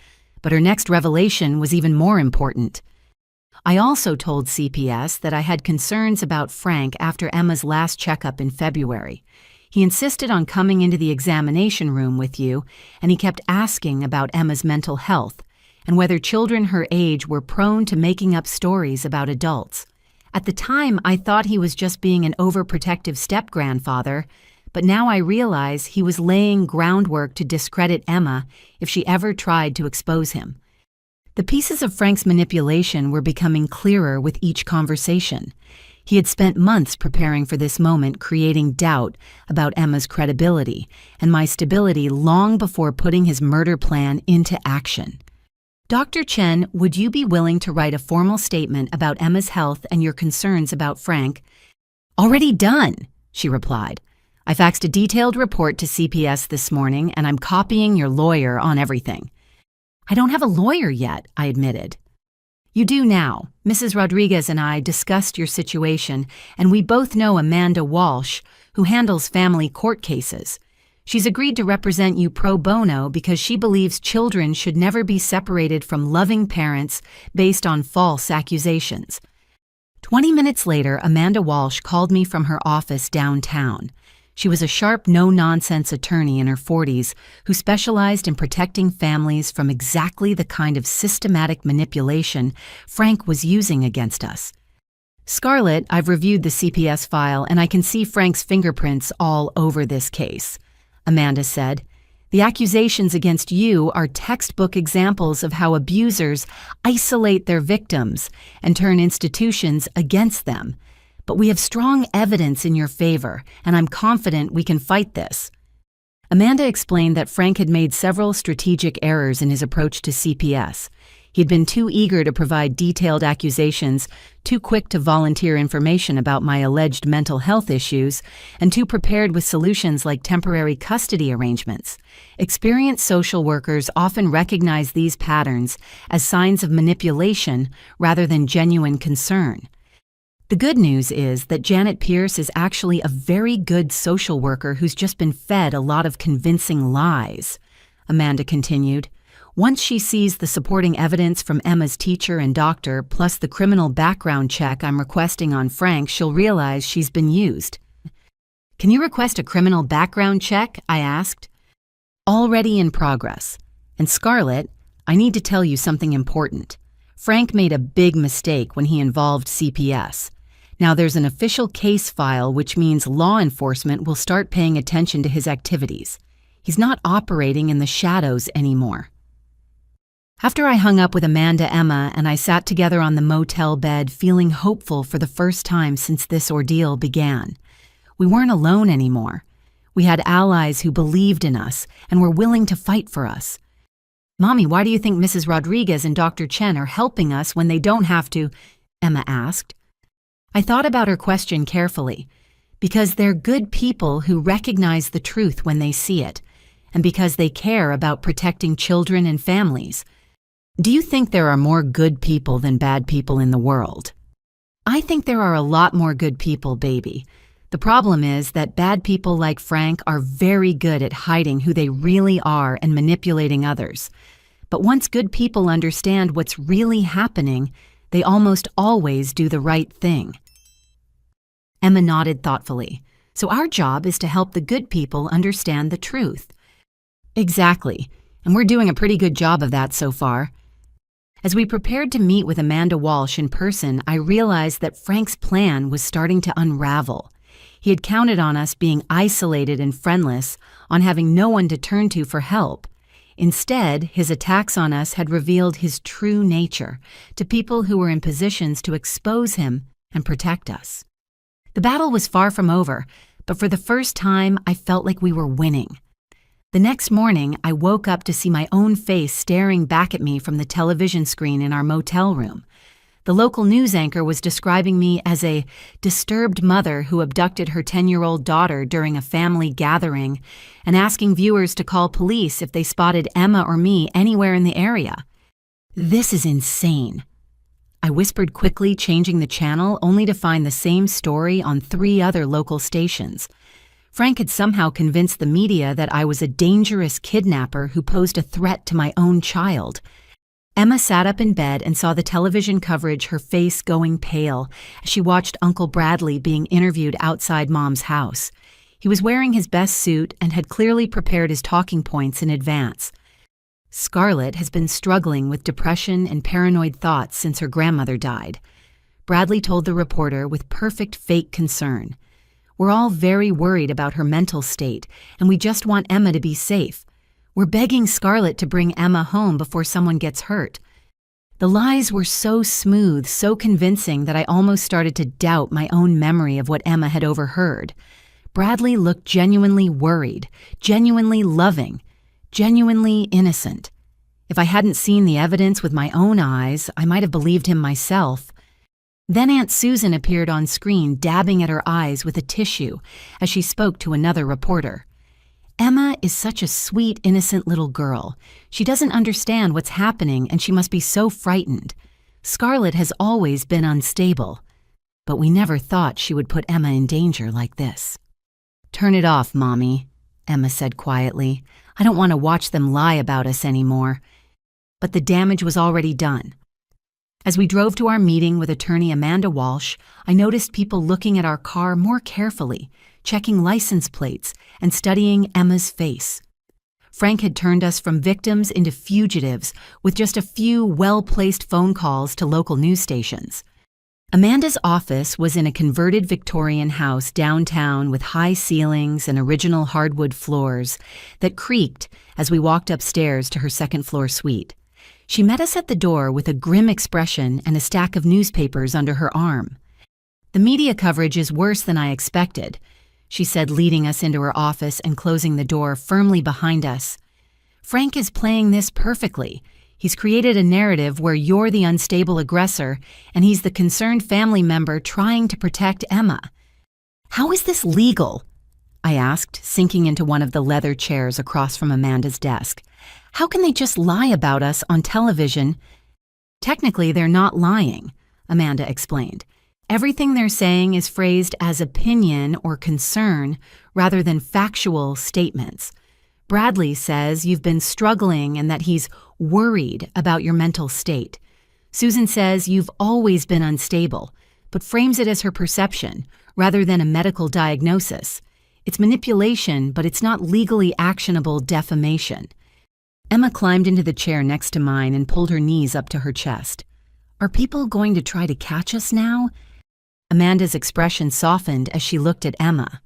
But her next revelation was even more important. I also told CPS that I had concerns about Frank after Emma's last checkup in February. He insisted on coming into the examination room with you, and he kept asking about Emma's mental health and whether children her age were prone to making up stories about adults. At the time, I thought he was just being an overprotective step-grandfather, but now I realize he was laying groundwork to discredit Emma if she ever tried to expose him. The pieces of Frank's manipulation were becoming clearer with each conversation. He had spent months preparing for this moment, creating doubt about Emma's credibility and my stability long before putting his murder plan into action. "Dr. Chen, would you be willing to write a formal statement about Emma's health and your concerns about Frank?" "Already done," she replied. "I faxed a detailed report to CPS this morning, and I'm copying your lawyer on everything." "I don't have a lawyer yet," I admitted. "You do now. Mrs. Rodriguez and I discussed your situation, and we both know Amanda Walsh, who handles family court cases. She's agreed to represent you pro bono because she believes children should never be separated from loving parents based on false accusations." 20 minutes later, Amanda Walsh called me from her office downtown. She was a sharp, no-nonsense attorney in her 40s who specialized in protecting families from exactly the kind of systematic manipulation Frank was using against us. "Scarlett, I've reviewed the CPS file and I can see Frank's fingerprints all over this case," Amanda said. "The accusations against you are textbook examples of how abusers isolate their victims and turn institutions against them. But we have strong evidence in your favor, and I'm confident we can fight this." Amanda explained that Frank had made several strategic errors in his approach to CPS. He'd been too eager to provide detailed accusations, too quick to volunteer information about my alleged mental health issues, and too prepared with solutions like temporary custody arrangements. Experienced social workers often recognize these patterns as signs of manipulation rather than genuine concern. The good news is that Janet Pierce is actually a very good social worker who's just been fed a lot of convincing lies, Amanda continued. Once she sees the supporting evidence from Emma's teacher and doctor, plus the criminal background check I'm requesting on Frank, she'll realize she's been used. "Can you request a criminal background check?" I asked. "Already in progress. And Scarlett, I need to tell you something important. Frank made a big mistake when he involved CPS. Now there's an official case file, which means law enforcement will start paying attention to his activities. He's not operating in the shadows anymore." After I hung up with Amanda, Emma and I sat together on the motel bed, feeling hopeful for the first time since this ordeal began. We weren't alone anymore. We had allies who believed in us and were willing to fight for us. "Mommy, why do you think Mrs. Rodriguez and Dr. Chen are helping us when they don't have to?" Emma asked. I thought about her question carefully. Because they're good people who recognize the truth when they see it, and because they care about protecting children and families. "Do you think there are more good people than bad people in the world?" "I think there are a lot more good people, baby. The problem is that bad people like Frank are very good at hiding who they really are and manipulating others. But once good people understand what's really happening, they almost always do the right thing." Emma nodded thoughtfully. "So our job is to help the good people understand the truth." "Exactly, and we're doing a pretty good job of that so far." As we prepared to meet with Amanda Walsh in person, I realized that Frank's plan was starting to unravel. He had counted on us being isolated and friendless, on having no one to turn to for help. Instead, his attacks on us had revealed his true nature to people who were in positions to expose him and protect us. The battle was far from over, but for the first time, I felt like we were winning. The next morning, I woke up to see my own face staring back at me from the television screen in our motel room. The local news anchor was describing me as a disturbed mother who abducted her 10-year-old daughter during a family gathering and asking viewers to call police if they spotted Emma or me anywhere in the area. "This is insane." I whispered quickly, changing the channel, only to find the same story on 3 other local stations. Frank had somehow convinced the media that I was a dangerous kidnapper who posed a threat to my own child. Emma sat up in bed and saw the television coverage, her face going pale, as she watched Uncle Bradley being interviewed outside Mom's house. He was wearing his best suit and had clearly prepared his talking points in advance. "Scarlett has been struggling with depression and paranoid thoughts since her grandmother died," Bradley told the reporter with perfect fake concern. "We're all very worried about her mental state, and we just want Emma to be safe. We're begging Scarlett to bring Emma home before someone gets hurt." The lies were so smooth, so convincing that I almost started to doubt my own memory of what Emma had overheard. Bradley looked genuinely worried, genuinely loving, genuinely innocent. If I hadn't seen the evidence with my own eyes, I might have believed him myself. Then Aunt Susan appeared on screen, dabbing at her eyes with a tissue as she spoke to another reporter. "Emma is such a sweet, innocent little girl. She doesn't understand what's happening and she must be so frightened. Scarlett has always been unstable, but we never thought she would put Emma in danger like this." "Turn it off, Mommy," Emma said quietly. "I don't want to watch them lie about us anymore." But the damage was already done. As we drove to our meeting with attorney Amanda Walsh, I noticed people looking at our car more carefully, checking license plates and studying Emma's face. Frank had turned us from victims into fugitives with just a few well-placed phone calls to local news stations. Amanda's office was in a converted Victorian house downtown with high ceilings and original hardwood floors that creaked as we walked upstairs to her second-floor suite. She met us at the door with a grim expression and a stack of newspapers under her arm. "The media coverage is worse than I expected," she said, leading us into her office and closing the door firmly behind us. "Frank is playing this perfectly. He's created a narrative where you're the unstable aggressor and he's the concerned family member trying to protect Emma." "How is this legal?" I asked, sinking into one of the leather chairs across from Amanda's desk. "How can they just lie about us on television?" "Technically, they're not lying," Amanda explained. "Everything they're saying is phrased as opinion or concern rather than factual statements. Bradley says you've been struggling and that he's worried about your mental state. Susan says you've always been unstable, but frames it as her perception rather than a medical diagnosis. It's manipulation, but it's not legally actionable defamation. Emma climbed into the chair next to mine and pulled her knees up to her chest. Are people going to try to catch us now? Amanda's expression softened as she looked at Emma.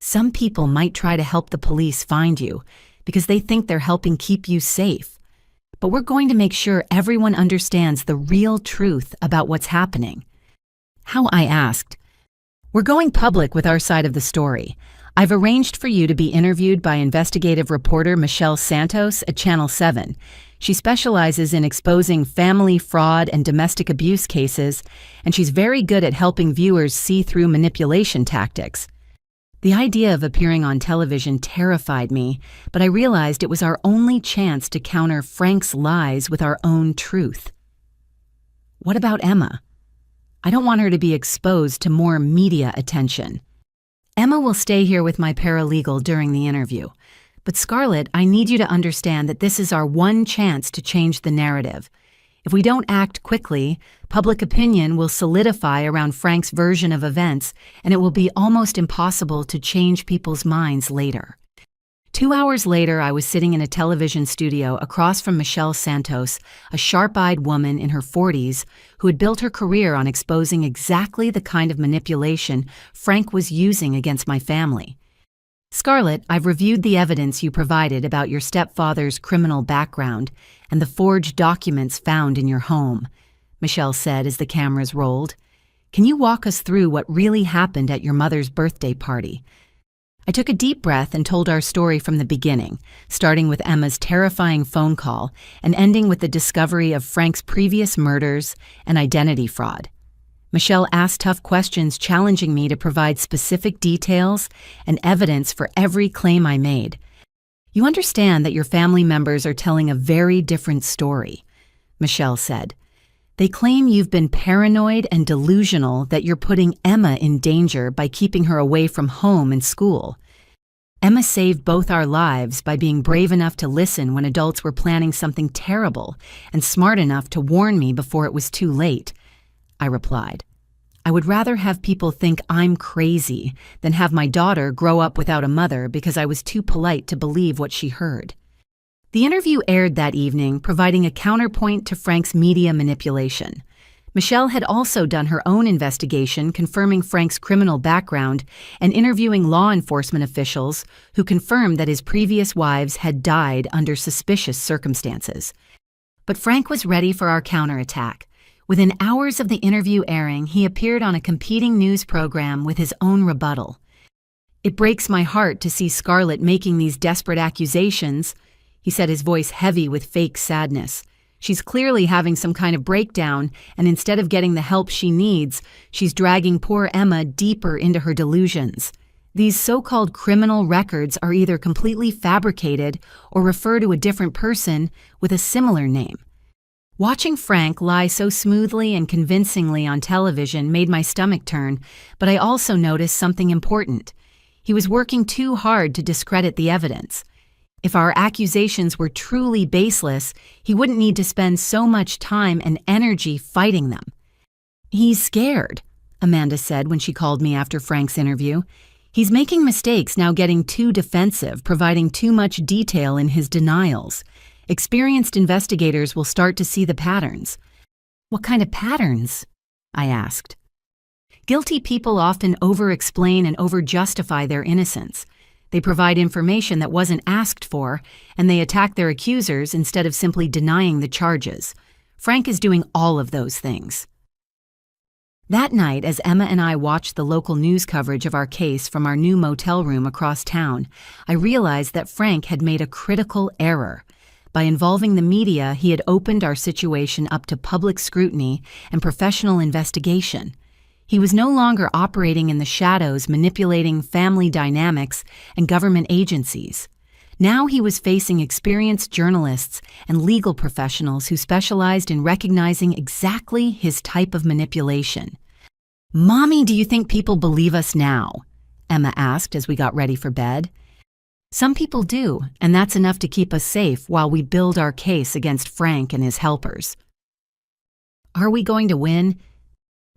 Some people might try to help the police find you because they think they're helping keep you safe. But we're going to make sure everyone understands the real truth about what's happening. How? I asked. We're going public with our side of the story. I've arranged for you to be interviewed by investigative reporter Michelle Santos at Channel 7. She specializes in exposing family fraud and domestic abuse cases, and she's very good at helping viewers see through manipulation tactics. The idea of appearing on television terrified me, but I realized it was our only chance to counter Frank's lies with our own truth. What about Emma? I don't want her to be exposed to more media attention. Emma will stay here with my paralegal during the interview. But Scarlett, I need you to understand that this is our one chance to change the narrative. If we don't act quickly, public opinion will solidify around Frank's version of events, and it will be almost impossible to change people's minds later. 2 hours later, I was sitting in a television studio across from Michelle Santos, a sharp-eyed woman in her 40s who had built her career on exposing exactly the kind of manipulation Frank was using against my family. Scarlett, I've reviewed the evidence you provided about your stepfather's criminal background and the forged documents found in your home, Michelle said as the cameras rolled. Can you walk us through what really happened at your mother's birthday party? I took a deep breath and told our story from the beginning, starting with Emma's terrifying phone call and ending with the discovery of Frank's previous murders and identity fraud. Michelle asked tough questions, challenging me to provide specific details and evidence for every claim I made. You understand that your family members are telling a very different story, Michelle said. They claim you've been paranoid and delusional, that you're putting Emma in danger by keeping her away from home and school. Emma saved both our lives by being brave enough to listen when adults were planning something terrible and smart enough to warn me before it was too late, I replied. I would rather have people think I'm crazy than have my daughter grow up without a mother because I was too polite to believe what she heard. The interview aired that evening, providing a counterpoint to Frank's media manipulation. Michelle had also done her own investigation, confirming Frank's criminal background and interviewing law enforcement officials who confirmed that his previous wives had died under suspicious circumstances. But Frank was ready for our counterattack. Within hours of the interview airing, he appeared on a competing news program with his own rebuttal. It breaks my heart to see Scarlett making these desperate accusations, he said, his voice heavy with fake sadness. She's clearly having some kind of breakdown, and instead of getting the help she needs, she's dragging poor Emma deeper into her delusions. These so-called criminal records are either completely fabricated or refer to a different person with a similar name. Watching Frank lie so smoothly and convincingly on television made my stomach turn, but I also noticed something important. He was working too hard to discredit the evidence. If our accusations were truly baseless, he wouldn't need to spend so much time and energy fighting them. He's scared, Amanda said when she called me after Frank's interview. He's making mistakes now, getting too defensive, providing too much detail in his denials. Experienced investigators will start to see the patterns. What kind of patterns? I asked. Guilty people often over-explain and over-justify their innocence. They provide information that wasn't asked for, and they attack their accusers instead of simply denying the charges. Frank is doing all of those things. That night, as Emma and I watched the local news coverage of our case from our new motel room across town, I realized that Frank had made a critical error. By involving the media, he had opened our situation up to public scrutiny and professional investigation. He was no longer operating in the shadows, manipulating family dynamics and government agencies. Now he was facing experienced journalists and legal professionals who specialized in recognizing exactly his type of manipulation. "Mommy, do you think people believe us now?" Emma asked as we got ready for bed. Some people do, and that's enough to keep us safe while we build our case against Frank and his helpers. Are we going to win?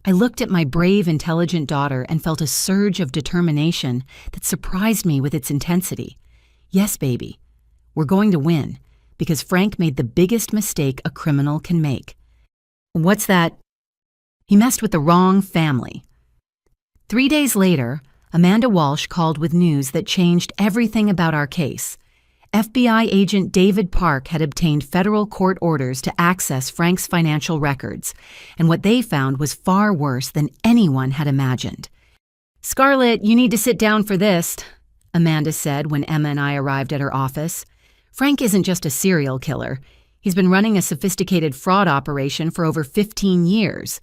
I looked at my brave, intelligent daughter and felt a surge of determination that surprised me with its intensity. Yes, baby, we're going to win, because Frank made the biggest mistake a criminal can make. What's that? He messed with the wrong family. 3 days later, Amanda Walsh called with news that changed everything about our case. FBI agent David Park had obtained federal court orders to access Frank's financial records, and what they found was far worse than anyone had imagined. "Scarlett, you need to sit down for this," Amanda said when Emma and I arrived at her office. "Frank isn't just a serial killer. He's been running a sophisticated fraud operation for over 15 years.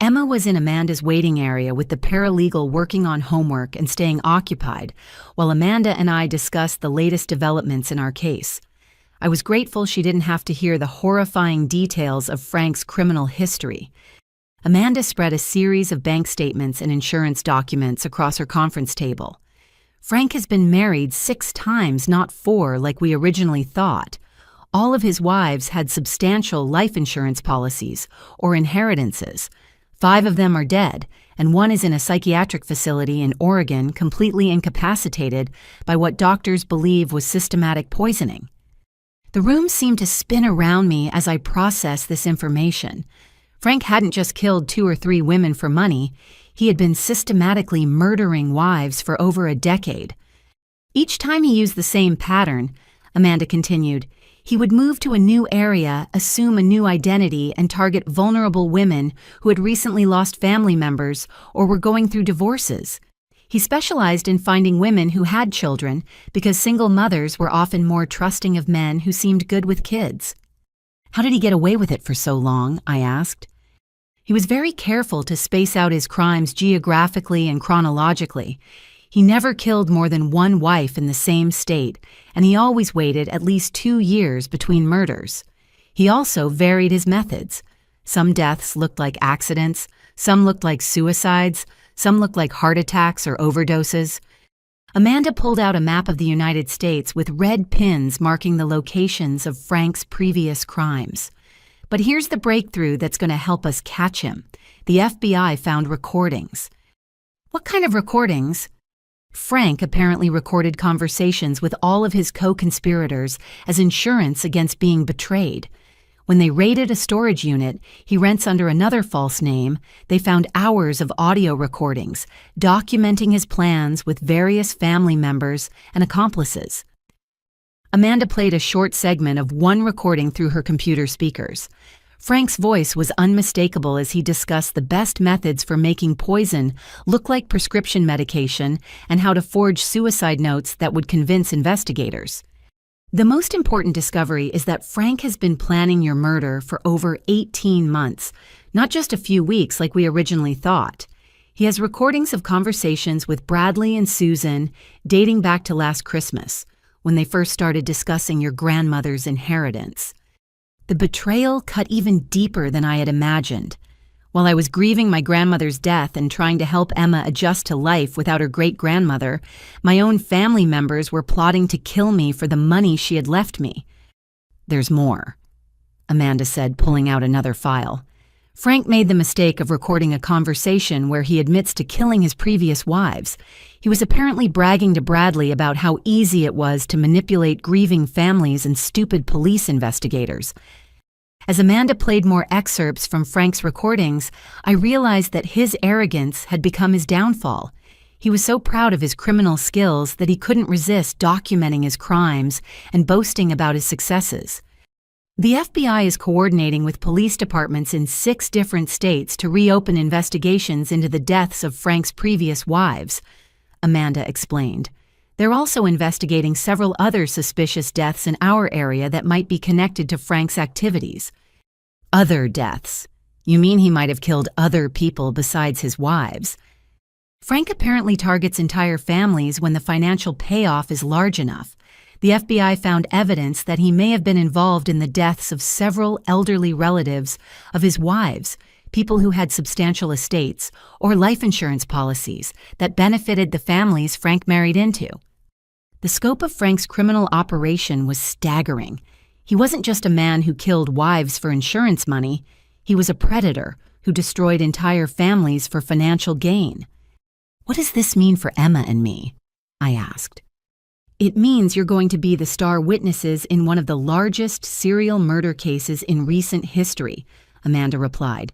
Emma was in Amanda's waiting area with the paralegal working on homework and staying occupied, while Amanda and I discussed the latest developments in our case. I was grateful she didn't have to hear the horrifying details of Frank's criminal history. Amanda spread a series of bank statements and insurance documents across her conference table. Frank has been married 6 times, not 4, like we originally thought. All of his wives had substantial life insurance policies or inheritances. 5 of them are dead, and 1 is in a psychiatric facility in Oregon completely incapacitated by what doctors believe was systematic poisoning. The room seemed to spin around me as I processed this information. Frank hadn't just killed 2 or 3 women for money. He had been systematically murdering wives for over a decade. Each time he used the same pattern, Amanda continued, he would move to a new area, assume a new identity, and target vulnerable women who had recently lost family members or were going through divorces. He specialized in finding women who had children because single mothers were often more trusting of men who seemed good with kids. "How did he get away with it for so long?" I asked. He was very careful to space out his crimes geographically and chronologically. He never killed more than 1 wife in the same state, and he always waited at least 2 years between murders. He also varied his methods. Some deaths looked like accidents, some looked like suicides, some looked like heart attacks or overdoses. Amanda pulled out a map of the United States with red pins marking the locations of Frank's previous crimes. But here's the breakthrough that's going to help us catch him. The FBI found recordings. What kind of recordings? Frank apparently recorded conversations with all of his co-conspirators as insurance against being betrayed. When they raided a storage unit he rents under another false name, they found hours of audio recordings documenting his plans with various family members and accomplices. Amanda played a short segment of one recording through her computer speakers. Frank's voice was unmistakable as he discussed the best methods for making poison look like prescription medication and how to forge suicide notes that would convince investigators. The most important discovery is that Frank has been planning your murder for over 18 months, not just a few weeks like we originally thought. He has recordings of conversations with Bradley and Susan dating back to last Christmas, when they first started discussing your grandmother's inheritance. The betrayal cut even deeper than I had imagined. While I was grieving my grandmother's death and trying to help Emma adjust to life without her great-grandmother, my own family members were plotting to kill me for the money she had left me. "There's more," Amanda said, pulling out another file. Frank made the mistake of recording a conversation where he admits to killing his previous wives. He was apparently bragging to Bradley about how easy it was to manipulate grieving families and stupid police investigators. As Amanda played more excerpts from Frank's recordings, I realized that his arrogance had become his downfall. He was so proud of his criminal skills that he couldn't resist documenting his crimes and boasting about his successes. The FBI is coordinating with police departments in 6 different states to reopen investigations into the deaths of Frank's previous wives, Amanda explained. They're also investigating several other suspicious deaths in our area that might be connected to Frank's activities. Other deaths? You mean he might have killed other people besides his wives? Frank apparently targets entire families when the financial payoff is large enough. The FBI found evidence that he may have been involved in the deaths of several elderly relatives of his wives, people who had substantial estates or life insurance policies that benefited the families Frank married into. The scope of Frank's criminal operation was staggering. He wasn't just a man who killed wives for insurance money. He was a predator who destroyed entire families for financial gain. "What does this mean for Emma and me?" I asked. "It means you're going to be the star witnesses in one of the largest serial murder cases in recent history," Amanda replied.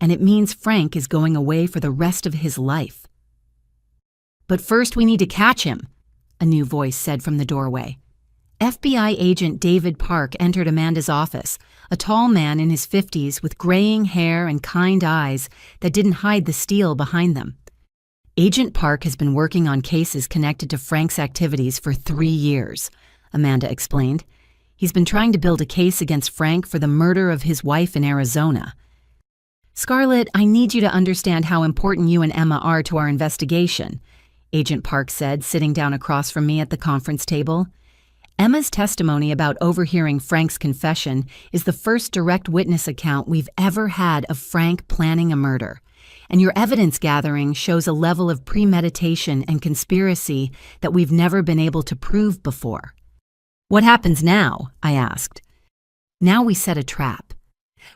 "And it means Frank is going away for the rest of his life." "But first we need to catch him," a new voice said from the doorway. FBI agent David Park entered Amanda's office, a tall man in his 50s with graying hair and kind eyes that didn't hide the steel behind them. "Agent Park has been working on cases connected to Frank's activities for 3 years," Amanda explained. "He's been trying to build a case against Frank for the murder of his wife in Arizona." "Scarlett, I need you to understand how important you and Emma are to our investigation," Agent Park said, sitting down across from me at the conference table. "Emma's testimony about overhearing Frank's confession is the first direct witness account we've ever had of Frank planning a murder. And your evidence gathering shows a level of premeditation and conspiracy that we've never been able to prove before." "What happens now?" I asked. "Now we set a trap.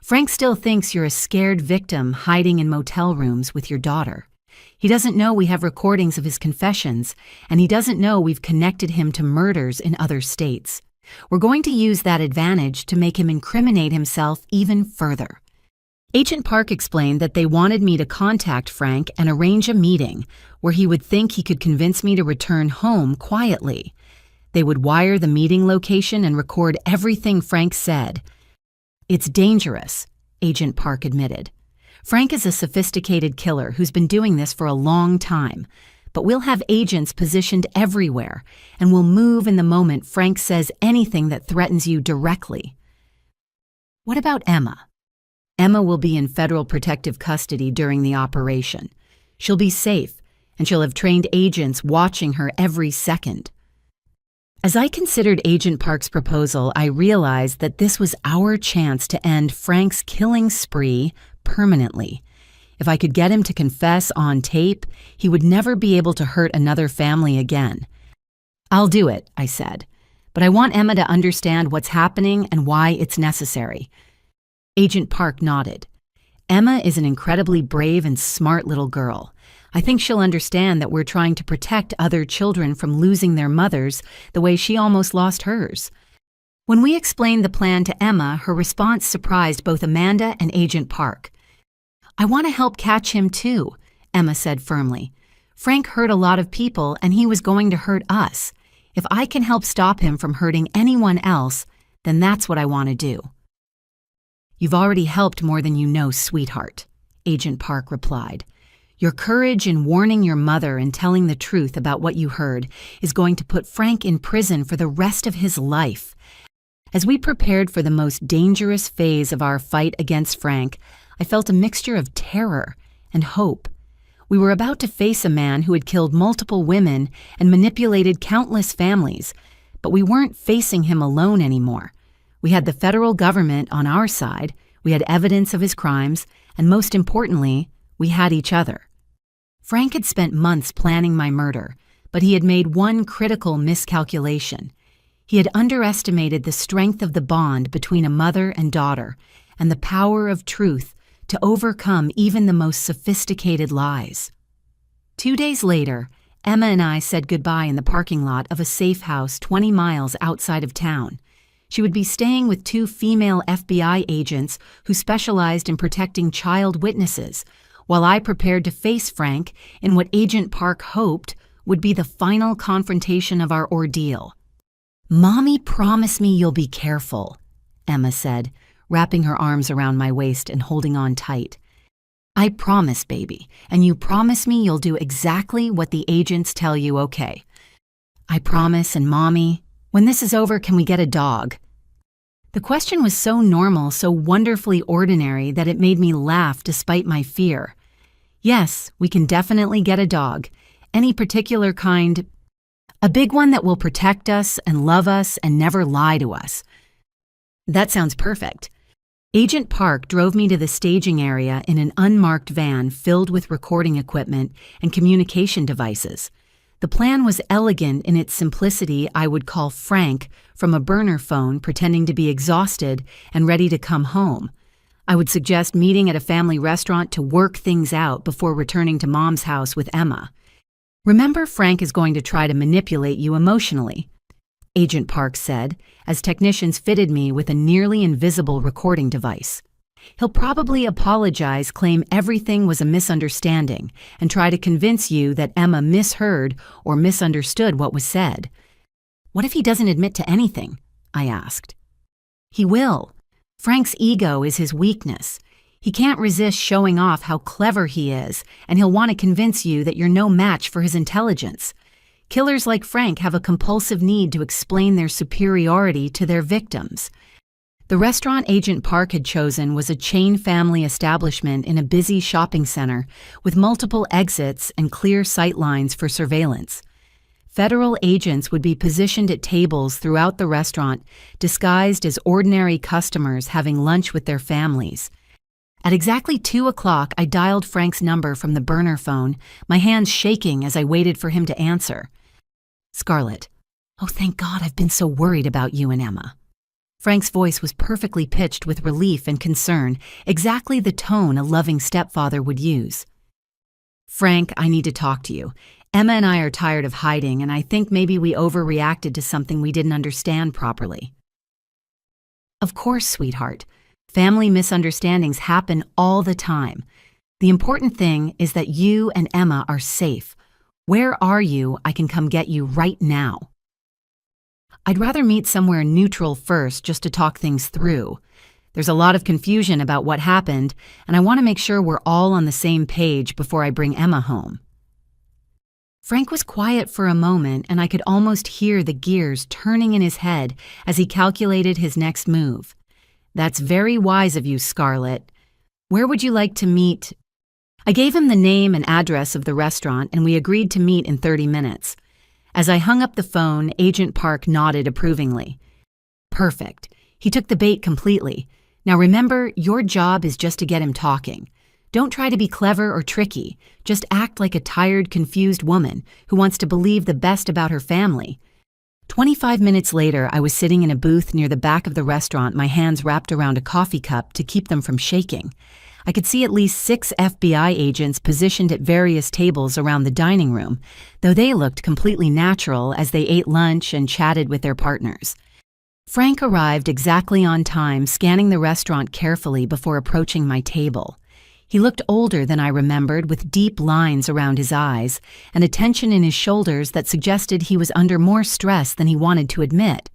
Frank still thinks you're a scared victim hiding in motel rooms with your daughter. He doesn't know we have recordings of his confessions, and he doesn't know we've connected him to murders in other states. We're going to use that advantage to make him incriminate himself even further." Agent Park explained that they wanted me to contact Frank and arrange a meeting where he would think he could convince me to return home quietly. They would wire the meeting location and record everything Frank said. "It's dangerous," Agent Park admitted. "Frank is a sophisticated killer who's been doing this for a long time, but we'll have agents positioned everywhere, and we'll move in the moment Frank says anything that threatens you directly." "What about Emma?" "Emma will be in federal protective custody during the operation. She'll be safe, and she'll have trained agents watching her every second." As I considered Agent Park's proposal, I realized that this was our chance to end Frank's killing spree permanently. If I could get him to confess on tape, he would never be able to hurt another family again. "I'll do it," I said, "but I want Emma to understand what's happening and why it's necessary." Agent Park nodded. "Emma is an incredibly brave and smart little girl. I think she'll understand that we're trying to protect other children from losing their mothers the way she almost lost hers." When we explained the plan to Emma, her response surprised both Amanda and Agent Park. "I want to help catch him too," Emma said firmly. "Frank hurt a lot of people and he was going to hurt us. If I can help stop him from hurting anyone else, then that's what I want to do." "You've already helped more than you know, sweetheart," Agent Park replied. "Your courage in warning your mother and telling the truth about what you heard is going to put Frank in prison for the rest of his life." As we prepared for the most dangerous phase of our fight against Frank, I felt a mixture of terror and hope. We were about to face a man who had killed multiple women and manipulated countless families, but we weren't facing him alone anymore. We had the federal government on our side, we had evidence of his crimes, and most importantly, we had each other. Frank had spent months planning my murder, but he had made one critical miscalculation. He had underestimated the strength of the bond between a mother and daughter and the power of truth to overcome even the most sophisticated lies. 2 days later, Emma and I said goodbye in the parking lot of a safe house 20 miles outside of town. She would be staying with 2 female FBI agents who specialized in protecting child witnesses, while I prepared to face Frank in what Agent Park hoped would be the final confrontation of our ordeal. "Mommy, promise me you'll be careful," Emma said, wrapping her arms around my waist and holding on tight. "I promise, baby, and you promise me you'll do exactly what the agents tell you, okay?" "I promise, and Mommy, when this is over, can we get a dog?" The question was so normal, so wonderfully ordinary that it made me laugh despite my fear. "Yes, we can definitely get a dog. Any particular kind? A big one that will protect us and love us and never lie to us." "That sounds perfect." Agent Park drove me to the staging area in an unmarked van filled with recording equipment and communication devices. The plan was elegant in its simplicity. I would call Frank from a burner phone, pretending to be exhausted and ready to come home. I would suggest meeting at a family restaurant to work things out before returning to Mom's house with Emma. Remember, Frank is going to try to manipulate you emotionally, Agent Park said, as technicians fitted me with a nearly invisible recording device. He'll probably apologize, claim everything was a misunderstanding, and try to convince you that Emma misheard or misunderstood what was said. What if he doesn't admit to anything? I asked. He will. Frank's ego is his weakness. He can't resist showing off how clever he is, and he'll want to convince you that you're no match for his intelligence. Killers like Frank have a compulsive need to explain their superiority to their victims. The restaurant Agent Park had chosen was a chain family establishment in a busy shopping center with multiple exits and clear sight lines for surveillance. Federal agents would be positioned at tables throughout the restaurant, disguised as ordinary customers having lunch with their families. At exactly 2 o'clock, I dialed Frank's number from the burner phone, my hands shaking as I waited for him to answer. Scarlett. Oh, thank God, I've been so worried about you and Emma. Frank's voice was perfectly pitched with relief and concern, exactly the tone a loving stepfather would use. Frank, I need to talk to you. Emma and I are tired of hiding, and I think maybe we overreacted to something we didn't understand properly. Of course, sweetheart. Family misunderstandings happen all the time. The important thing is that you and Emma are safe. Where are you? I can come get you right now. I'd rather meet somewhere neutral first just to talk things through. There's a lot of confusion about what happened, and I want to make sure we're all on the same page before I bring Emma home. Frank was quiet for a moment, and I could almost hear the gears turning in his head as he calculated his next move. That's very wise of you, Scarlett. Where would you like to meet? I gave him the name and address of the restaurant, and we agreed to meet in 30 minutes. As I hung up the phone, Agent Park nodded approvingly. Perfect. He took the bait completely. Now remember, your job is just to get him talking. Don't try to be clever or tricky. Just act like a tired, confused woman who wants to believe the best about her family. 25 minutes later, I was sitting in a booth near the back of the restaurant, my hands wrapped around a coffee cup to keep them from shaking. I could see at least 6 FBI agents positioned at various tables around the dining room, though they looked completely natural as they ate lunch and chatted with their partners. Frank arrived exactly on time, scanning the restaurant carefully before approaching my table. He looked older than I remembered, with deep lines around his eyes and a tension in his shoulders that suggested he was under more stress than he wanted to admit.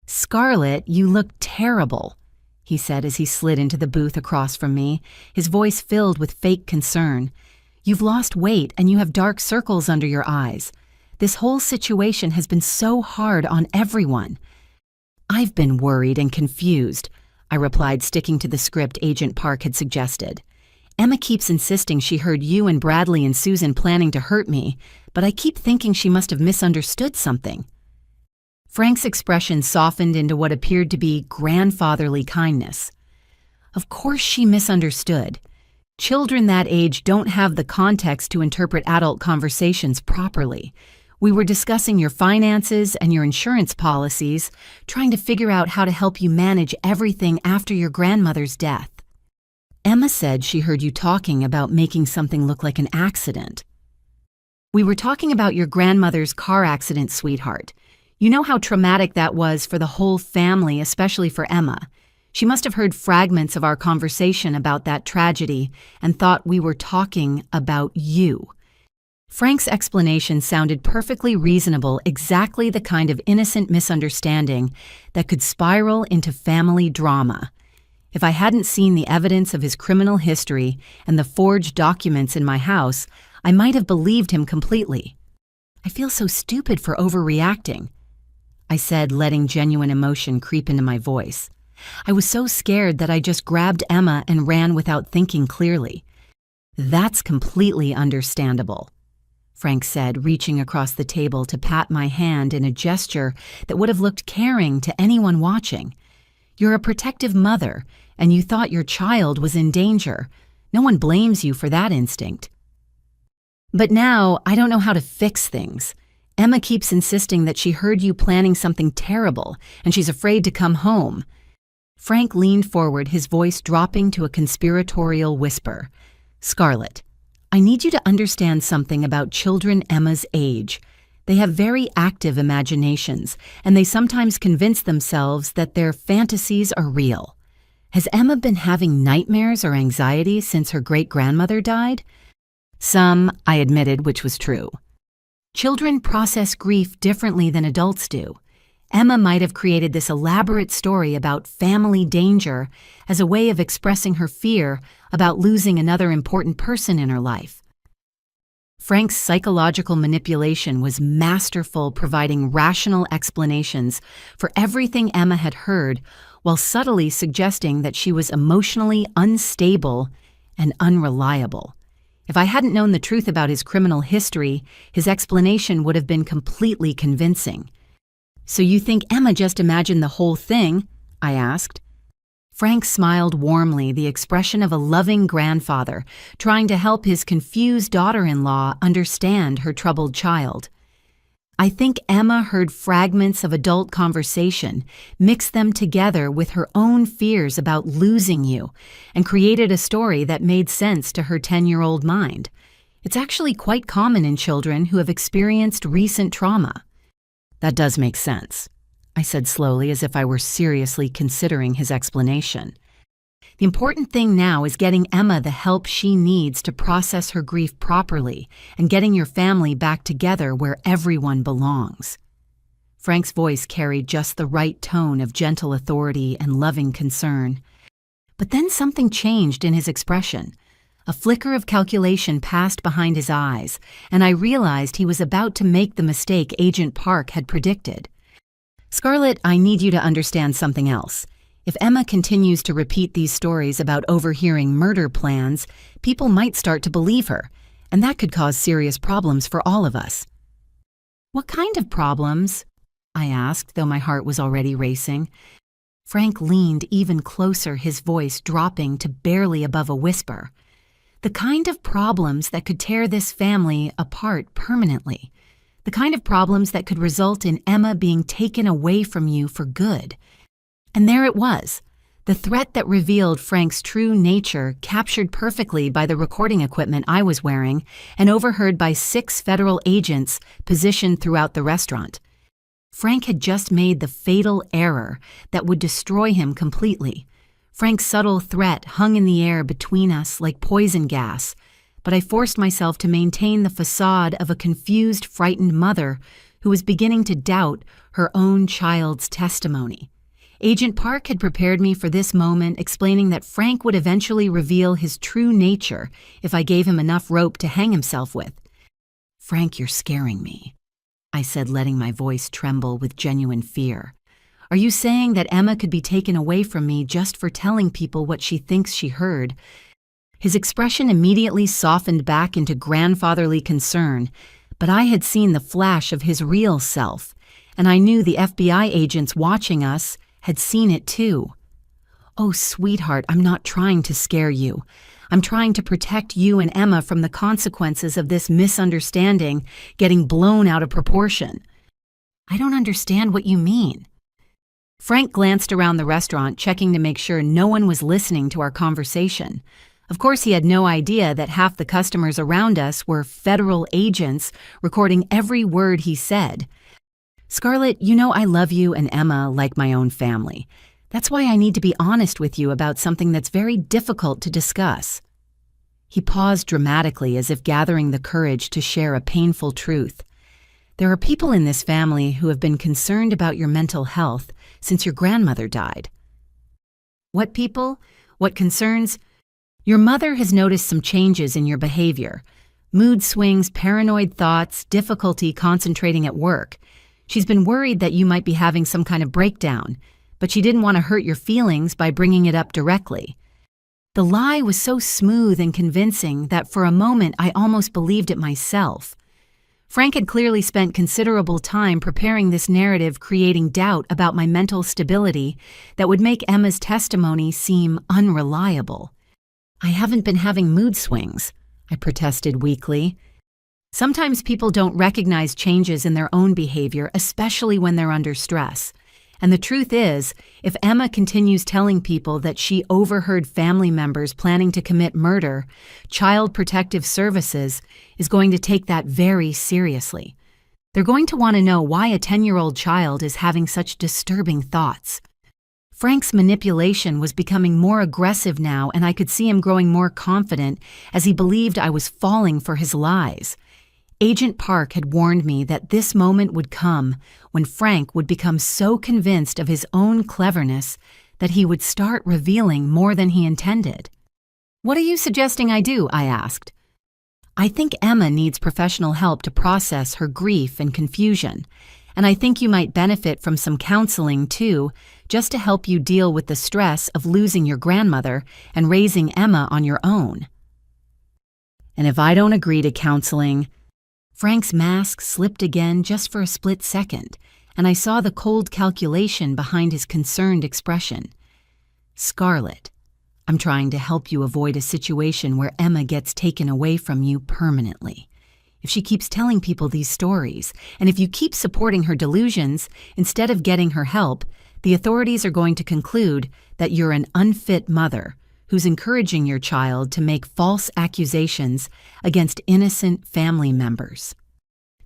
"Scarlett, you look terrible," he said as he slid into the booth across from me, his voice filled with fake concern. "You've lost weight and you have dark circles under your eyes. This whole situation has been so hard on everyone." "I've been worried and confused," I replied, sticking to the script Agent Park had suggested. "Emma keeps insisting she heard you and Bradley and Susan planning to hurt me, but I keep thinking she must have misunderstood something." Frank's expression softened into what appeared to be grandfatherly kindness. "Of course she misunderstood. Children that age don't have the context to interpret adult conversations properly. We were discussing your finances and your insurance policies, trying to figure out how to help you manage everything after your grandmother's death. Emma said she heard you talking about making something look like an accident." "We were talking about your grandmother's car accident, sweetheart. You know how traumatic that was for the whole family, especially for Emma. She must have heard fragments of our conversation about that tragedy and thought we were talking about you." Frank's explanation sounded perfectly reasonable, exactly the kind of innocent misunderstanding that could spiral into family drama. If I hadn't seen the evidence of his criminal history and the forged documents in my house, I might have believed him completely. "I feel so stupid for overreacting," I said, letting genuine emotion creep into my voice. "I was so scared that I just grabbed Emma and ran without thinking clearly." "That's completely understandable," Frank said, reaching across the table to pat my hand in a gesture that would have looked caring to anyone watching. "You're a protective mother, and you thought your child was in danger. No one blames you for that instinct." But now I don't know how to fix things. Emma keeps insisting that she heard you planning something terrible and she's afraid to come home." Frank leaned forward, his voice dropping to a conspiratorial whisper. "Scarlett, I need you to understand something about children Emma's age. They have very active imaginations, and they sometimes convince themselves that their fantasies are real. Has Emma been having nightmares or anxiety since her great-grandmother died?" "Some," I admitted, which was true. "Children process grief differently than adults do. Emma might have created this elaborate story about family danger as a way of expressing her fear about losing another important person in her life." Frank's psychological manipulation was masterful, providing rational explanations for everything Emma had heard while subtly suggesting that she was emotionally unstable and unreliable. If I hadn't known the truth about his criminal history, his explanation would have been completely convincing. "So you think Emma just imagined the whole thing?" I asked. Frank smiled warmly, the expression of a loving grandfather trying to help his confused daughter-in-law understand her troubled child. "I think Emma heard fragments of adult conversation, mixed them together with her own fears about losing you, and created a story that made sense to her 10-year-old mind. It's actually quite common in children who have experienced recent trauma." "That does make sense," I said slowly, as if I were seriously considering his explanation. "The important thing now is getting Emma the help she needs to process her grief properly and getting your family back together where everyone belongs." Frank's voice carried just the right tone of gentle authority and loving concern. But then something changed in his expression. A flicker of calculation passed behind his eyes, and I realized he was about to make the mistake Agent Park had predicted. "Scarlett, I need you to understand something else. If Emma continues to repeat these stories about overhearing murder plans, people might start to believe her, and that could cause serious problems for all of us." "What kind of problems?" I asked, though my heart was already racing. Frank leaned even closer, his voice dropping to barely above a whisper. "The kind of problems that could tear this family apart permanently. The kind of problems that could result in Emma being taken away from you for good." And there it was, the threat that revealed Frank's true nature, captured perfectly by the recording equipment I was wearing and overheard by 6 federal agents positioned throughout the restaurant. Frank had just made the fatal error that would destroy him completely. Frank's subtle threat hung in the air between us like poison gas, but I forced myself to maintain the facade of a confused, frightened mother who was beginning to doubt her own child's testimony. Agent Park had prepared me for this moment, explaining that Frank would eventually reveal his true nature if I gave him enough rope to hang himself with. "Frank, you're scaring me," I said, letting my voice tremble with genuine fear. "Are you saying that Emma could be taken away from me just for telling people what she thinks she heard?" His expression immediately softened back into grandfatherly concern, but I had seen the flash of his real self, and I knew the FBI agents watching us had seen it too. "Oh, sweetheart, I'm not trying to scare you. I'm trying to protect you and Emma from the consequences of this misunderstanding getting blown out of proportion." "I don't understand what you mean." Frank glanced around the restaurant, checking to make sure no one was listening to our conversation. Of course, he had no idea that half the customers around us were federal agents recording every word he said. "Scarlett, you know I love you and Emma like my own family. That's why I need to be honest with you about something that's very difficult to discuss." He paused dramatically, as if gathering the courage to share a painful truth. "There are people in this family who have been concerned about your mental health since your grandmother died." "What people? What concerns?" "Your mother has noticed some changes in your behavior. Mood swings, paranoid thoughts, difficulty concentrating at work. She's been worried that you might be having some kind of breakdown, but she didn't want to hurt your feelings by bringing it up directly." The lie was so smooth and convincing that for a moment I almost believed it myself. Frank had clearly spent considerable time preparing this narrative, creating doubt about my mental stability that would make Emma's testimony seem unreliable. "I haven't been having mood swings," I protested weakly. Sometimes people don't recognize changes in their own behavior, especially when they're under stress. And the truth is, if Emma continues telling people that she overheard family members planning to commit murder, Child Protective Services is going to take that very seriously. They're going to want to know why a 10-year-old child is having such disturbing thoughts. Frank's manipulation was becoming more aggressive now, and I could see him growing more confident as he believed I was falling for his lies. Agent Park had warned me that this moment would come when Frank would become so convinced of his own cleverness that he would start revealing more than he intended. "What are you suggesting I do?" I asked. "I think Emma needs professional help to process her grief and confusion, and I think you might benefit from some counseling too, just to help you deal with the stress of losing your grandmother and raising Emma on your own." "And if I don't agree to counseling?" Frank's mask slipped again just for a split second, and I saw the cold calculation behind his concerned expression. "Scarlett, I'm trying to help you avoid a situation where Emma gets taken away from you permanently. If she keeps telling people these stories, and if you keep supporting her delusions instead of getting her help, the authorities are going to conclude that you're an unfit mother who's encouraging your child to make false accusations against innocent family members."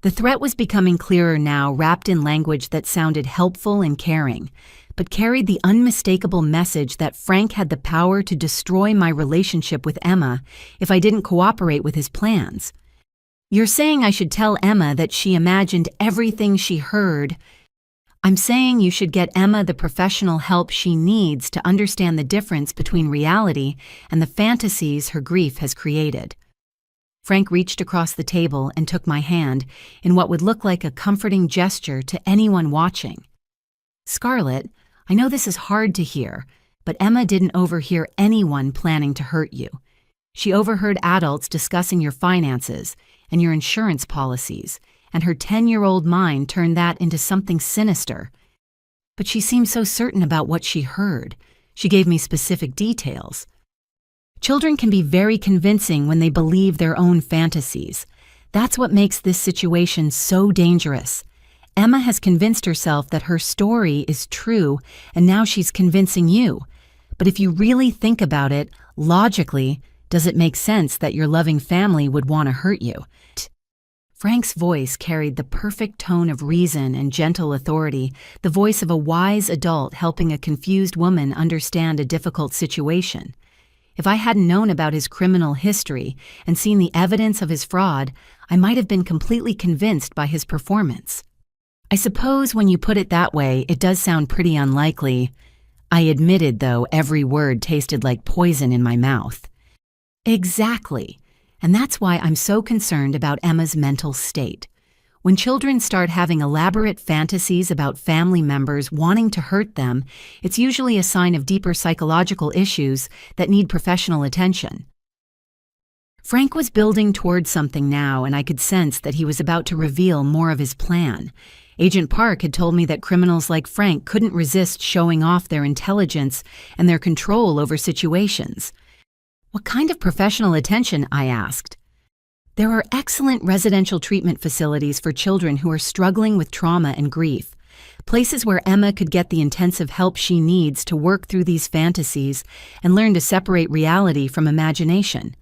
The threat was becoming clearer now, wrapped in language that sounded helpful and caring, but carried the unmistakable message that Frank had the power to destroy my relationship with Emma if I didn't cooperate with his plans. "You're saying I should tell Emma that she imagined everything she heard." "I'm saying you should get Emma the professional help she needs to understand the difference between reality and the fantasies her grief has created." Frank reached across the table and took my hand in what would look like a comforting gesture to anyone watching. "Scarlett, I know this is hard to hear, but Emma didn't overhear anyone planning to hurt you. She overheard adults discussing your finances and your insurance policies, and her 10-year-old mind turned that into something sinister. But she seemed so certain about what she heard. She gave me specific details. Children can be very convincing when they believe their own fantasies. That's what makes this situation so dangerous. Emma has convinced herself that her story is true, and now she's convincing you. But if you really think about it, logically, does it make sense that your loving family would want to hurt you?" Frank's voice carried the perfect tone of reason and gentle authority, the voice of a wise adult helping a confused woman understand a difficult situation. If I hadn't known about his criminal history and seen the evidence of his fraud, I might have been completely convinced by his performance. "I suppose when you put it that way, it does sound pretty unlikely." I admitted, though every word tasted like poison in my mouth. "Exactly. And that's why I'm so concerned about Emma's mental state. When children start having elaborate fantasies about family members wanting to hurt them, it's usually a sign of deeper psychological issues that need professional attention." Frank was building towards something now, and I could sense that he was about to reveal more of his plan. Agent Park had told me that criminals like Frank couldn't resist showing off their intelligence and their control over situations. "What kind of professional attention?" I asked. "There are excellent residential treatment facilities for children who are struggling with trauma and grief, places where Emma could get the intensive help she needs to work through these fantasies and learn to separate reality from imagination."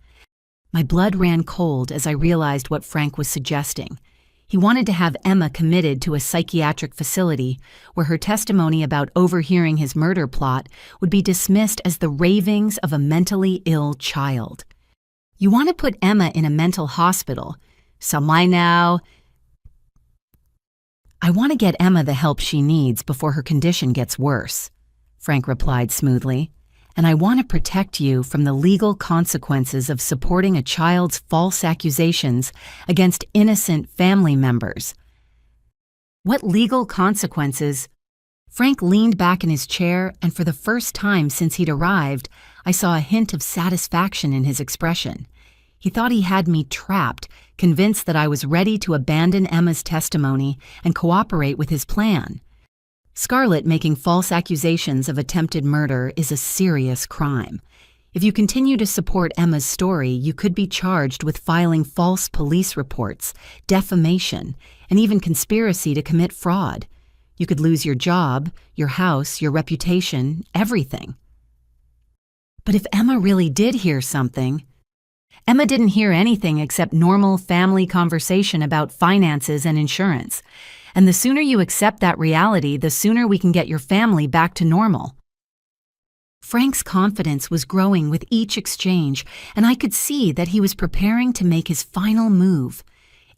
My blood ran cold as I realized what Frank was suggesting. He wanted to have Emma committed to a psychiatric facility where her testimony about overhearing his murder plot would be dismissed as the ravings of a mentally ill child. "You want to put Emma in a mental hospital. Samai now." "I want to get Emma the help she needs before her condition gets worse," Frank replied smoothly. "And I want to protect you from the legal consequences of supporting a child's false accusations against innocent family members." "What legal consequences?" Frank leaned back in his chair, and for the first time since he'd arrived, I saw a hint of satisfaction in his expression. He thought he had me trapped, convinced that I was ready to abandon Emma's testimony and cooperate with his plan. Scarlett making false accusations of attempted murder is a serious crime. If you continue to support Emma's story, you could be charged with filing false police reports, defamation, and even conspiracy to commit fraud. You could lose your job, your house, your reputation, everything. But if Emma really did hear something, Emma didn't hear anything except normal family conversation about finances and insurance. And the sooner you accept that reality, the sooner we can get your family back to normal. Frank's confidence was growing with each exchange, and I could see that he was preparing to make his final move.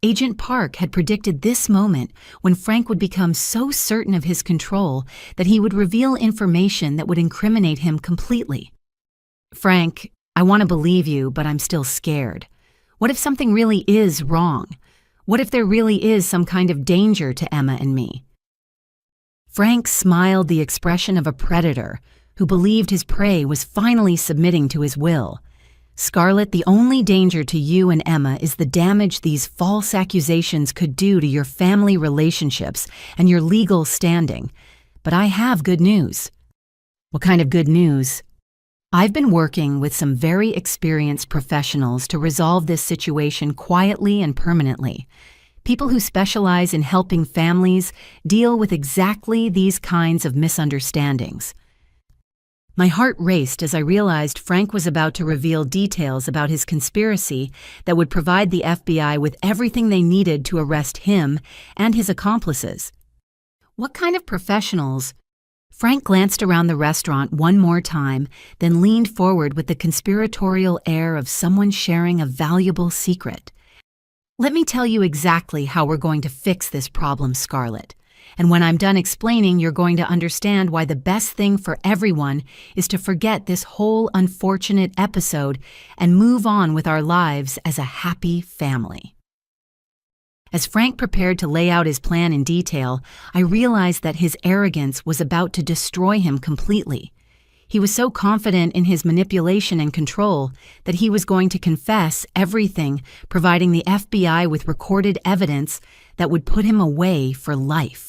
Agent Park had predicted this moment when Frank would become so certain of his control that he would reveal information that would incriminate him completely. "Frank, I want to believe you, but I'm still scared. What if something really is wrong? What if there really is some kind of danger to Emma and me?" Frank smiled the expression of a predator who believed his prey was finally submitting to his will. "Scarlett, the only danger to you and Emma is the damage these false accusations could do to your family relationships and your legal standing. But I have good news." "What kind of good news?" "I've been working with some very experienced professionals to resolve this situation quietly and permanently. People who specialize in helping families deal with exactly these kinds of misunderstandings." My heart raced as I realized Frank was about to reveal details about his conspiracy that would provide the FBI with everything they needed to arrest him and his accomplices. "What kind of professionals?" Frank glanced around the restaurant one more time, then leaned forward with the conspiratorial air of someone sharing a valuable secret. "Let me tell you exactly how we're going to fix this problem, Scarlett. And when I'm done explaining, you're going to understand why the best thing for everyone is to forget this whole unfortunate episode and move on with our lives as a happy family." As Frank prepared to lay out his plan in detail, I realized that his arrogance was about to destroy him completely. He was so confident in his manipulation and control that he was going to confess everything, providing the FBI with recorded evidence that would put him away for life.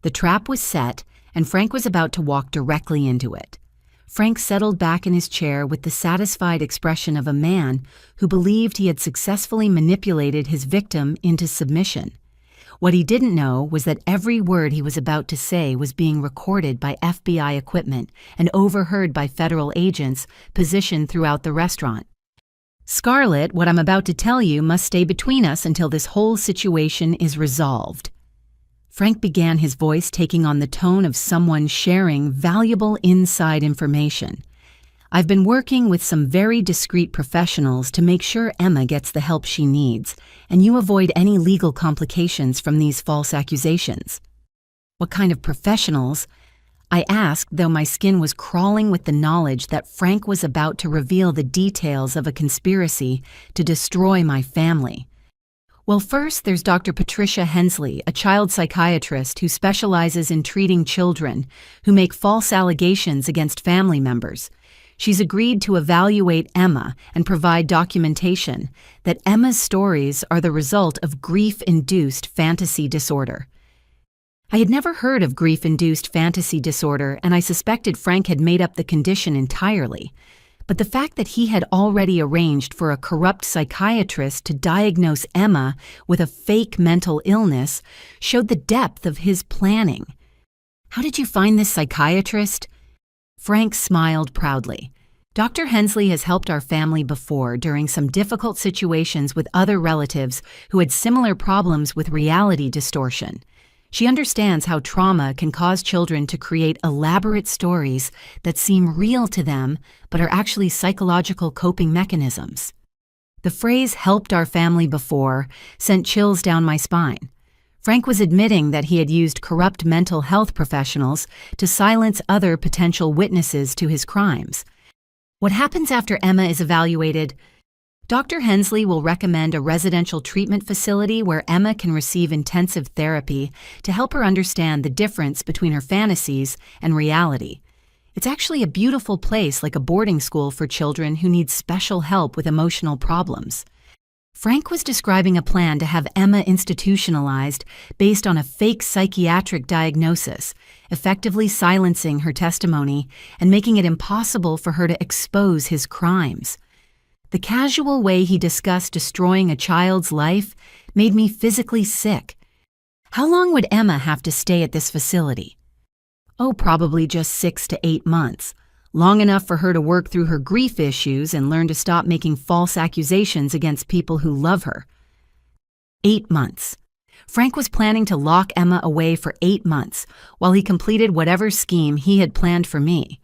The trap was set, and Frank was about to walk directly into it. Frank settled back in his chair with the satisfied expression of a man who believed he had successfully manipulated his victim into submission. What he didn't know was that every word he was about to say was being recorded by FBI equipment and overheard by federal agents positioned throughout the restaurant. "Scarlett, what I'm about to tell you must stay between us until this whole situation is resolved." Frank began, his voice taking on the tone of someone sharing valuable inside information. "I've been working with some very discreet professionals to make sure Emma gets the help she needs, and you avoid any legal complications from these false accusations." "What kind of professionals?" I asked, though my skin was crawling with the knowledge that Frank was about to reveal the details of a conspiracy to destroy my family. "Well, first, there's Dr. Patricia Hensley, a child psychiatrist who specializes in treating children who make false allegations against family members. She's agreed to evaluate Emma and provide documentation that Emma's stories are the result of grief-induced fantasy disorder." I had never heard of grief-induced fantasy disorder, and I suspected Frank had made up the condition entirely. But the fact that he had already arranged for a corrupt psychiatrist to diagnose Emma with a fake mental illness showed the depth of his planning. "How did you find this psychiatrist?" Frank smiled proudly. "Dr. Hensley has helped our family before during some difficult situations with other relatives who had similar problems with reality distortion. She understands how trauma can cause children to create elaborate stories that seem real to them but are actually psychological coping mechanisms." The phrase "helped our family before" sent chills down my spine. Frank was admitting that he had used corrupt mental health professionals to silence other potential witnesses to his crimes. "What happens after Emma is evaluated?" "Dr. Hensley will recommend a residential treatment facility where Emma can receive intensive therapy to help her understand the difference between her fantasies and reality. It's actually a beautiful place, like a boarding school for children who need special help with emotional problems." Frank was describing a plan to have Emma institutionalized based on a fake psychiatric diagnosis, effectively silencing her testimony and making it impossible for her to expose his crimes. The casual way he discussed destroying a child's life made me physically sick. How long would Emma have to stay at this facility? Oh, probably just 6 to 8 months. Long enough for her to work through her grief issues and learn to stop making false accusations against people who love her. 8 months. Frank was planning to lock Emma away for 8 months while he completed whatever scheme he had planned for me.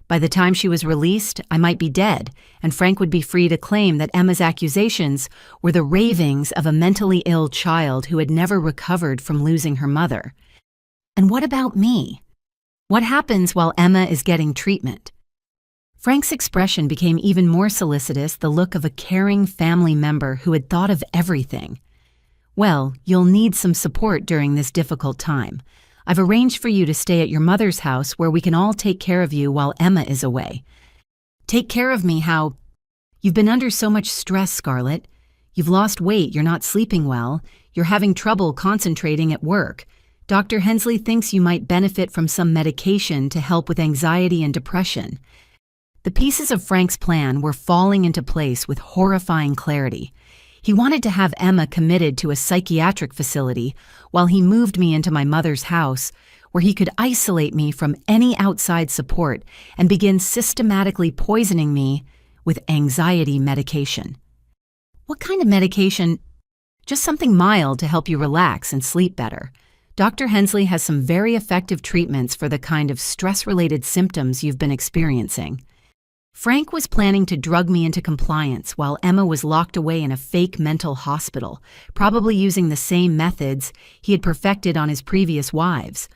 By the time she was released, I might be dead, and Frank would be free to claim that Emma's accusations were the ravings of a mentally ill child who had never recovered from losing her mother. And what about me? What happens while Emma is getting treatment? Frank's expression became even more solicitous, the look of a caring family member who had thought of everything. Well, you'll need some support during this difficult time. I've arranged for you to stay at your mother's house where we can all take care of you while Emma is away. Take care of me how? You've been under so much stress, Scarlett. You've lost weight, you're not sleeping well, you're having trouble concentrating at work. Dr. Hensley thinks you might benefit from some medication to help with anxiety and depression. The pieces of Frank's plan were falling into place with horrifying clarity. He wanted to have Emma committed to a psychiatric facility while he moved me into my mother's house, where he could isolate me from any outside support and begin systematically poisoning me with anxiety medication. What kind of medication? Just something mild to help you relax and sleep better. Dr. Hensley has some very effective treatments for the kind of stress-related symptoms you've been experiencing. Frank was planning to drug me into compliance while Emma was locked away in a fake mental hospital, probably using the same methods he had perfected on his previous wives.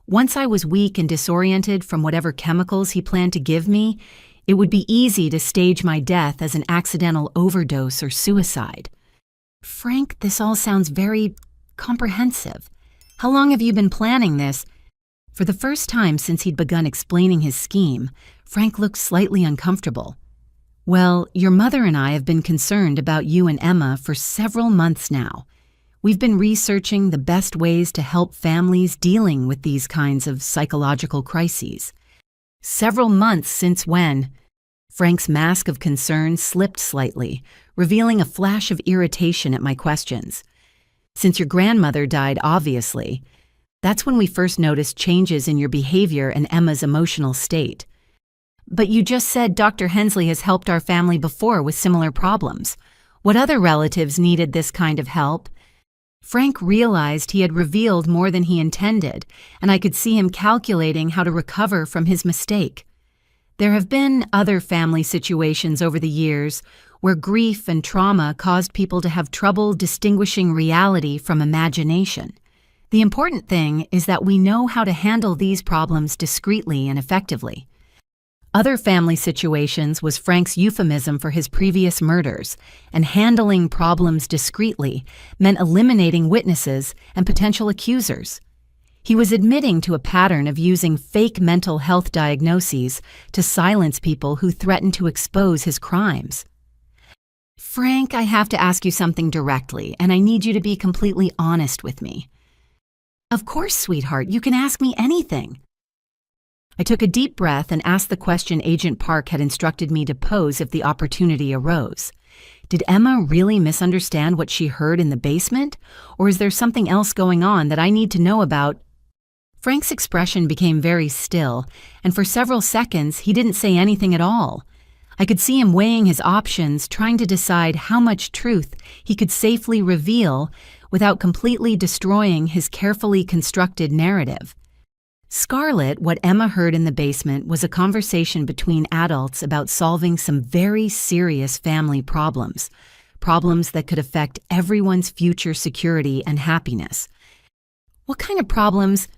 Once I was weak and disoriented from whatever chemicals he planned to give me, it would be easy to stage my death as an accidental overdose or suicide. Frank, this all sounds very comprehensive. How long have you been planning this? For the first time since he'd begun explaining his scheme, Frank looked slightly uncomfortable. Well, your mother and I have been concerned about you and Emma for several months now. We've been researching the best ways to help families dealing with these kinds of psychological crises. Several months since when? Frank's mask of concern slipped slightly, revealing a flash of irritation at my questions. Since your grandmother died, obviously. That's when we first noticed changes in your behavior and Emma's emotional state. But you just said Dr. Hensley has helped our family before with similar problems. What other relatives needed this kind of help? Frank realized he had revealed more than he intended, and I could see him calculating how to recover from his mistake. There have been other family situations over the years where grief and trauma caused people to have trouble distinguishing reality from imagination. The important thing is that we know how to handle these problems discreetly and effectively. Other family situations was Frank's euphemism for his previous murders, and handling problems discreetly meant eliminating witnesses and potential accusers. He was admitting to a pattern of using fake mental health diagnoses to silence people who threatened to expose his crimes. Frank, I have to ask you something directly, and I need you to be completely honest with me. Of course, sweetheart, you can ask me anything. I took a deep breath and asked the question Agent Park had instructed me to pose if the opportunity arose. Did Emma really misunderstand what she heard in the basement, or is there something else going on that I need to know about? Frank's expression became very still, and for several seconds he didn't say anything at all. I could see him weighing his options, trying to decide how much truth he could safely reveal without completely destroying his carefully constructed narrative. Scarlett, what Emma heard in the basement was a conversation between adults about solving some very serious family problems that could affect everyone's future security and happiness. What kind of problems?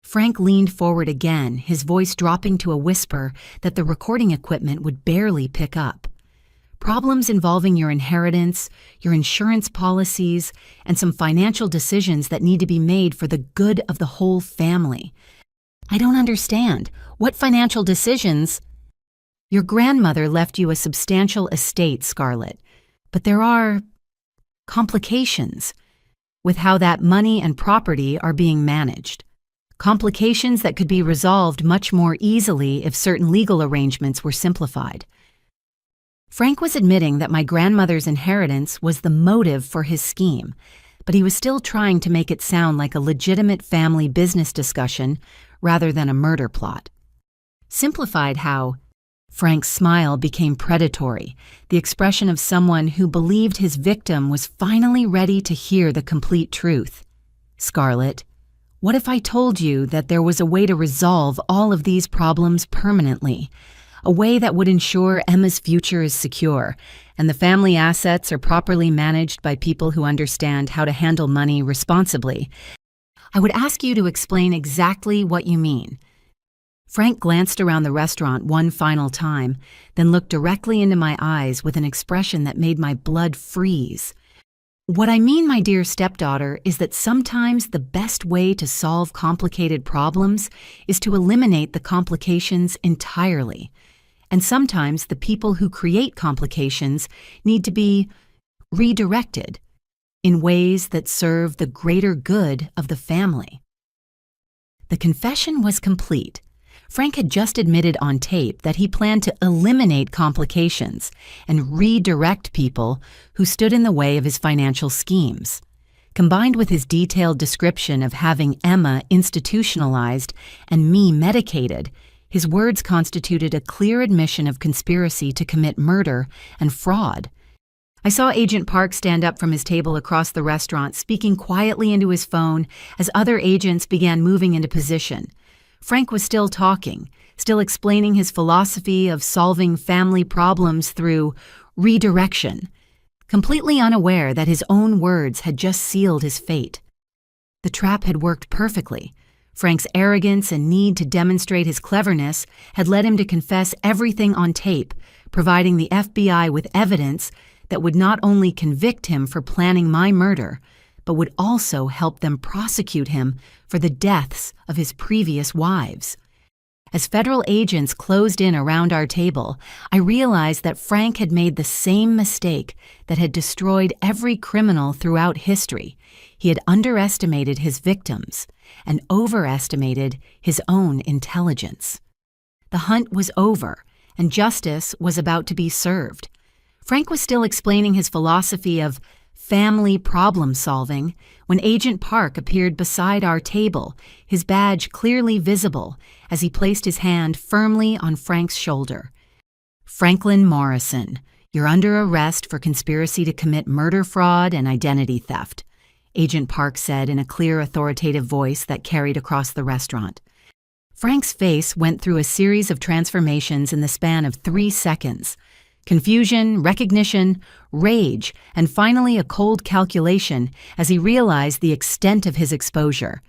Frank leaned forward again, his voice dropping to a whisper that the recording equipment would barely pick up. Problems involving your inheritance, your insurance policies, and some financial decisions that need to be made for the good of the whole family. I don't understand. What financial decisions? Your grandmother left you a substantial estate, Scarlett. But there are complications with how that money and property are being managed. Complications that could be resolved much more easily if certain legal arrangements were simplified. Frank was admitting that my grandmother's inheritance was the motive for his scheme, but he was still trying to make it sound like a legitimate family business discussion rather than a murder plot. Simplified how Frank's smile became predatory, the expression of someone who believed his victim was finally ready to hear the complete truth. Scarlett, what if I told you that there was a way to resolve all of these problems permanently? A way that would ensure Emma's future is secure, and the family assets are properly managed by people who understand how to handle money responsibly. I would ask you to explain exactly what you mean. Frank glanced around the restaurant one final time, then looked directly into my eyes with an expression that made my blood freeze. What I mean, my dear stepdaughter, is that sometimes the best way to solve complicated problems is to eliminate the complications entirely. And sometimes the people who create complications need to be redirected in ways that serve the greater good of the family. The confession was complete. Frank had just admitted on tape that he planned to eliminate complications and redirect people who stood in the way of his financial schemes. Combined with his detailed description of having Emma institutionalized and me medicated, his words constituted a clear admission of conspiracy to commit murder and fraud. I saw Agent Park stand up from his table across the restaurant, speaking quietly into his phone as other agents began moving into position. Frank was still talking, still explaining his philosophy of solving family problems through redirection, completely unaware that his own words had just sealed his fate. The trap had worked perfectly. Frank's arrogance and need to demonstrate his cleverness had led him to confess everything on tape, providing the FBI with evidence that would not only convict him for planning my murder, but would also help them prosecute him for the deaths of his previous wives. As federal agents closed in around our table, I realized that Frank had made the same mistake that had destroyed every criminal throughout history. He had underestimated his victims and overestimated his own intelligence. The hunt was over, and justice was about to be served. Frank was still explaining his philosophy of family problem solving when Agent Park appeared beside our table, his badge clearly visible as he placed his hand firmly on Frank's shoulder. Franklin Morrison, you're under arrest for conspiracy to commit murder, fraud, and identity theft, Agent Park said in a clear, authoritative voice that carried across the restaurant. Frank's face went through a series of transformations in the span of 3 seconds. Confusion, recognition, rage, and finally a cold calculation as he realized the extent of his exposure.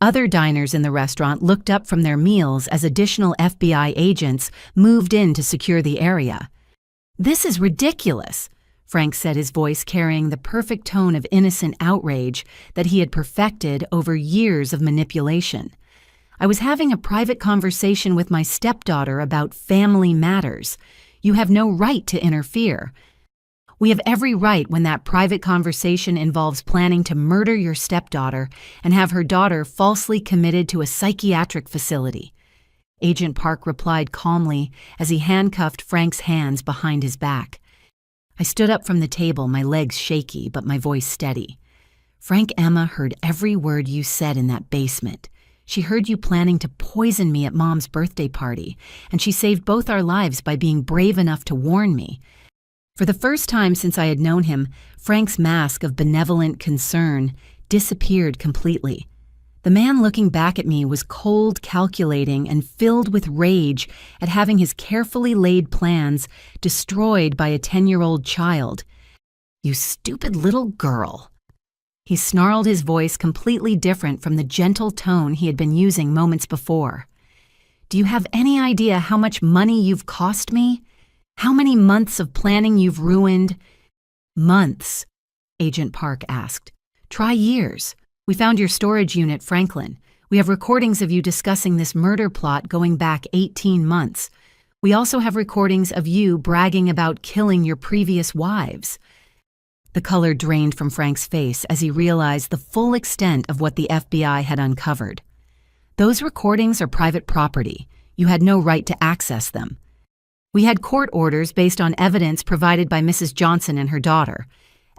Other diners in the restaurant looked up from their meals as additional FBI agents moved in to secure the area. "This is ridiculous," Frank said, his voice carrying the perfect tone of innocent outrage that he had perfected over years of manipulation. "I was having a private conversation with my stepdaughter about family matters. You have no right to interfere. We have every right when that private conversation involves planning to murder your stepdaughter and have her daughter falsely committed to a psychiatric facility." Agent Park replied calmly as he handcuffed Frank's hands behind his back. I stood up from the table, my legs shaky but my voice steady. "Frank, Emma heard every word you said in that basement. She heard you planning to poison me at Mom's birthday party, and she saved both our lives by being brave enough to warn me." For the first time since I had known him, Frank's mask of benevolent concern disappeared completely. The man looking back at me was cold, calculating, and filled with rage at having his carefully laid plans destroyed by a 10-year-old child. "You stupid little girl." He snarled, his voice completely different from the gentle tone he had been using moments before. "Do you have any idea how much money you've cost me? How many months of planning you've ruined?" "Months?" Agent Park asked. "Try years. We found your storage unit, Franklin. We have recordings of you discussing this murder plot going back 18 months. We also have recordings of you bragging about killing your previous wives." The color drained from Frank's face as he realized the full extent of what the FBI had uncovered. "Those recordings are private property. You had no right to access them. We had court orders based on evidence provided by Mrs. Johnson and her daughter,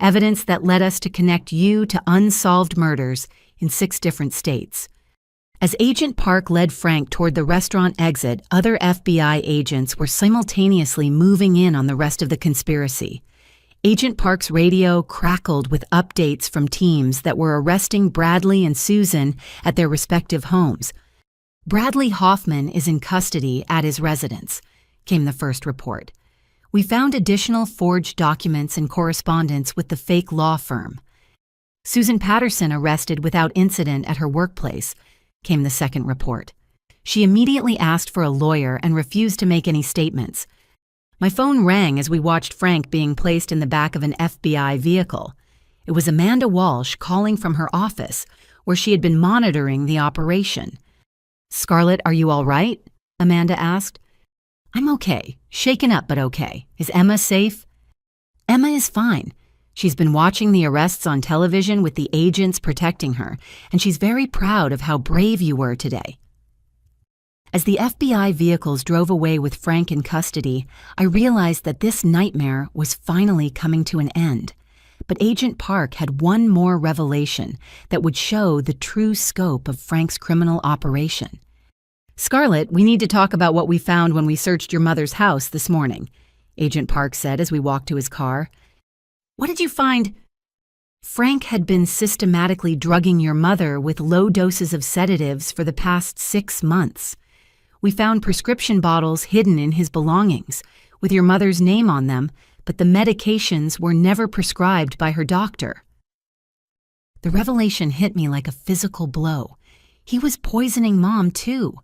evidence that led us to connect you to unsolved murders in 6 different states." As Agent Park led Frank toward the restaurant exit, other FBI agents were simultaneously moving in on the rest of the conspiracy. Agent Park's radio crackled with updates from teams that were arresting Bradley and Susan at their respective homes. "Bradley Hoffman is in custody at his residence," came the first report. "We found additional forged documents and correspondence with the fake law firm." "Susan Patterson arrested without incident at her workplace," came the second report. "She immediately asked for a lawyer and refused to make any statements. My phone rang as we watched Frank being placed in the back of an FBI vehicle. It was Amanda Walsh calling from her office, where she had been monitoring the operation. "Scarlett, are you all right?" Amanda asked. "I'm okay. Shaken up, but okay. Is Emma safe?" "Emma is fine. She's been watching the arrests on television with the agents protecting her, and she's very proud of how brave you were today." As the FBI vehicles drove away with Frank in custody, I realized that this nightmare was finally coming to an end. But Agent Park had one more revelation that would show the true scope of Frank's criminal operation. "Scarlett, we need to talk about what we found when we searched your mother's house this morning," Agent Park said as we walked to his car. "What did you find?" "Frank had been systematically drugging your mother with low doses of sedatives for the past 6 months. We found prescription bottles hidden in his belongings, with your mother's name on them, but the medications were never prescribed by her doctor." The revelation hit me like a physical blow. He was poisoning Mom, too.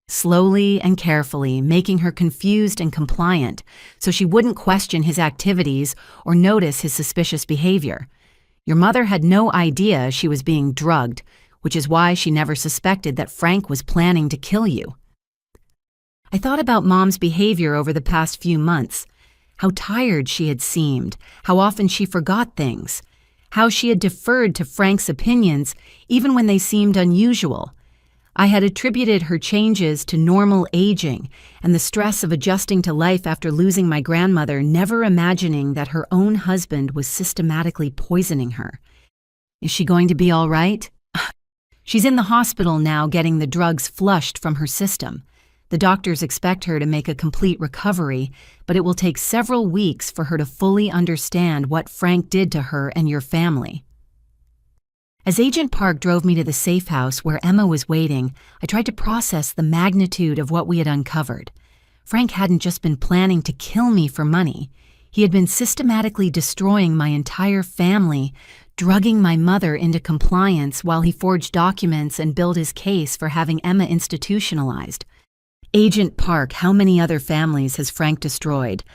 Slowly and carefully, making her confused and compliant so she wouldn't question his activities or notice his suspicious behavior. Your mother had no idea she was being drugged, which is why she never suspected that Frank was planning to kill you. I thought about Mom's behavior over the past few months, how tired she had seemed, how often she forgot things, how she had deferred to Frank's opinions even when they seemed unusual. I had attributed her changes to normal aging and the stress of adjusting to life after losing my grandmother, never imagining that her own husband was systematically poisoning her. Is she going to be all right? She's in the hospital now getting the drugs flushed from her system. The doctors expect her to make a complete recovery, but it will take several weeks for her to fully understand what Frank did to her and your family. As Agent Park drove me to the safe house where Emma was waiting, I tried to process the magnitude of what we had uncovered. Frank hadn't just been planning to kill me for money. He had been systematically destroying my entire family, drugging my mother into compliance while he forged documents and built his case for having Emma institutionalized. Agent Park, how many other families has Frank destroyed?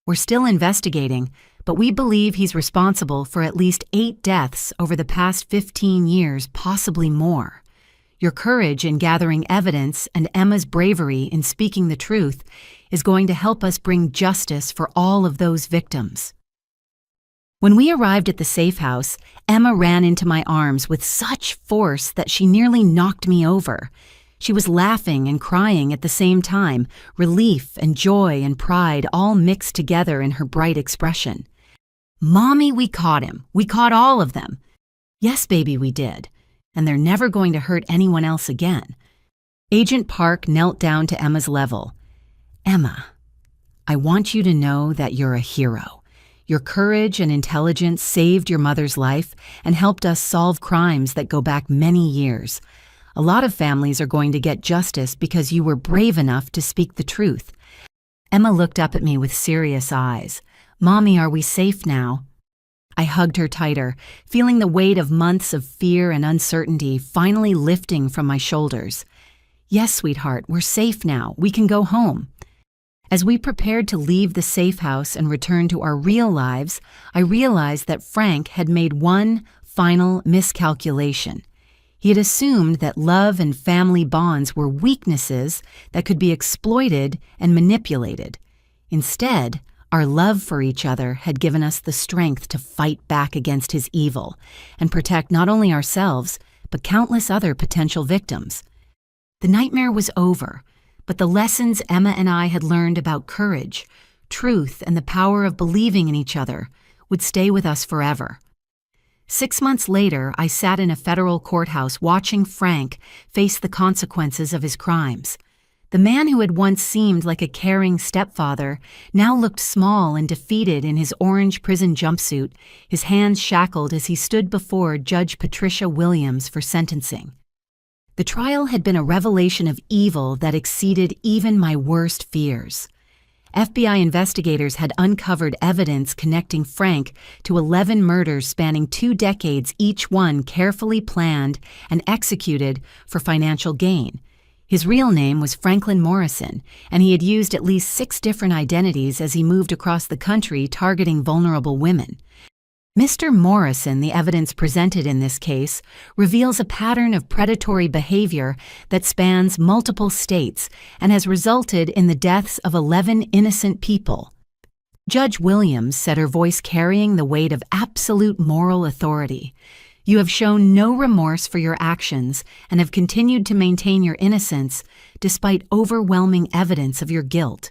We're still investigating, but we believe he's responsible for at least 8 deaths over the past 15 years, possibly more. Your courage in gathering evidence and Emma's bravery in speaking the truth is going to help us bring justice for all of those victims. When we arrived at the safe house, Emma ran into my arms with such force that she nearly knocked me over. She was laughing and crying at the same time, relief and joy and pride all mixed together in her bright expression. "Mommy, we caught him. We caught all of them." "Yes, baby, we did. And they're never going to hurt anyone else again." Agent Park knelt down to Emma's level. "Emma, I want you to know that you're a hero. Your courage and intelligence saved your mother's life and helped us solve crimes that go back many years. A lot of families are going to get justice because you were brave enough to speak the truth." Emma looked up at me with serious eyes. "Mommy, are we safe now?" I hugged her tighter, feeling the weight of months of fear and uncertainty finally lifting from my shoulders. "Yes, sweetheart, we're safe now. We can go home." As we prepared to leave the safe house and return to our real lives, I realized that Frank had made one final miscalculation. He had assumed that love and family bonds were weaknesses that could be exploited and manipulated. Instead, Our love for each other had given us the strength to fight back against his evil and protect not only ourselves, but countless other potential victims. The nightmare was over, but the lessons Emma and I had learned about courage, truth, and the power of believing in each other would stay with us forever. 6 months later, I sat in a federal courthouse watching Frank face the consequences of his crimes. The man who had once seemed like a caring stepfather now looked small and defeated in his orange prison jumpsuit, his hands shackled as he stood before Judge Patricia Williams for sentencing. The trial had been a revelation of evil that exceeded even my worst fears. FBI investigators had uncovered evidence connecting Frank to 11 murders spanning 2 decades, each one carefully planned and executed for financial gain. His real name was Franklin Morrison, and he had used at least 6 different identities as he moved across the country targeting vulnerable women. Mr. Morrison, the evidence presented in this case, reveals a pattern of predatory behavior that spans multiple states and has resulted in the deaths of 11 innocent people. Judge Williams said, her voice carrying the weight of absolute moral authority, "You have shown no remorse for your actions and have continued to maintain your innocence despite overwhelming evidence of your guilt."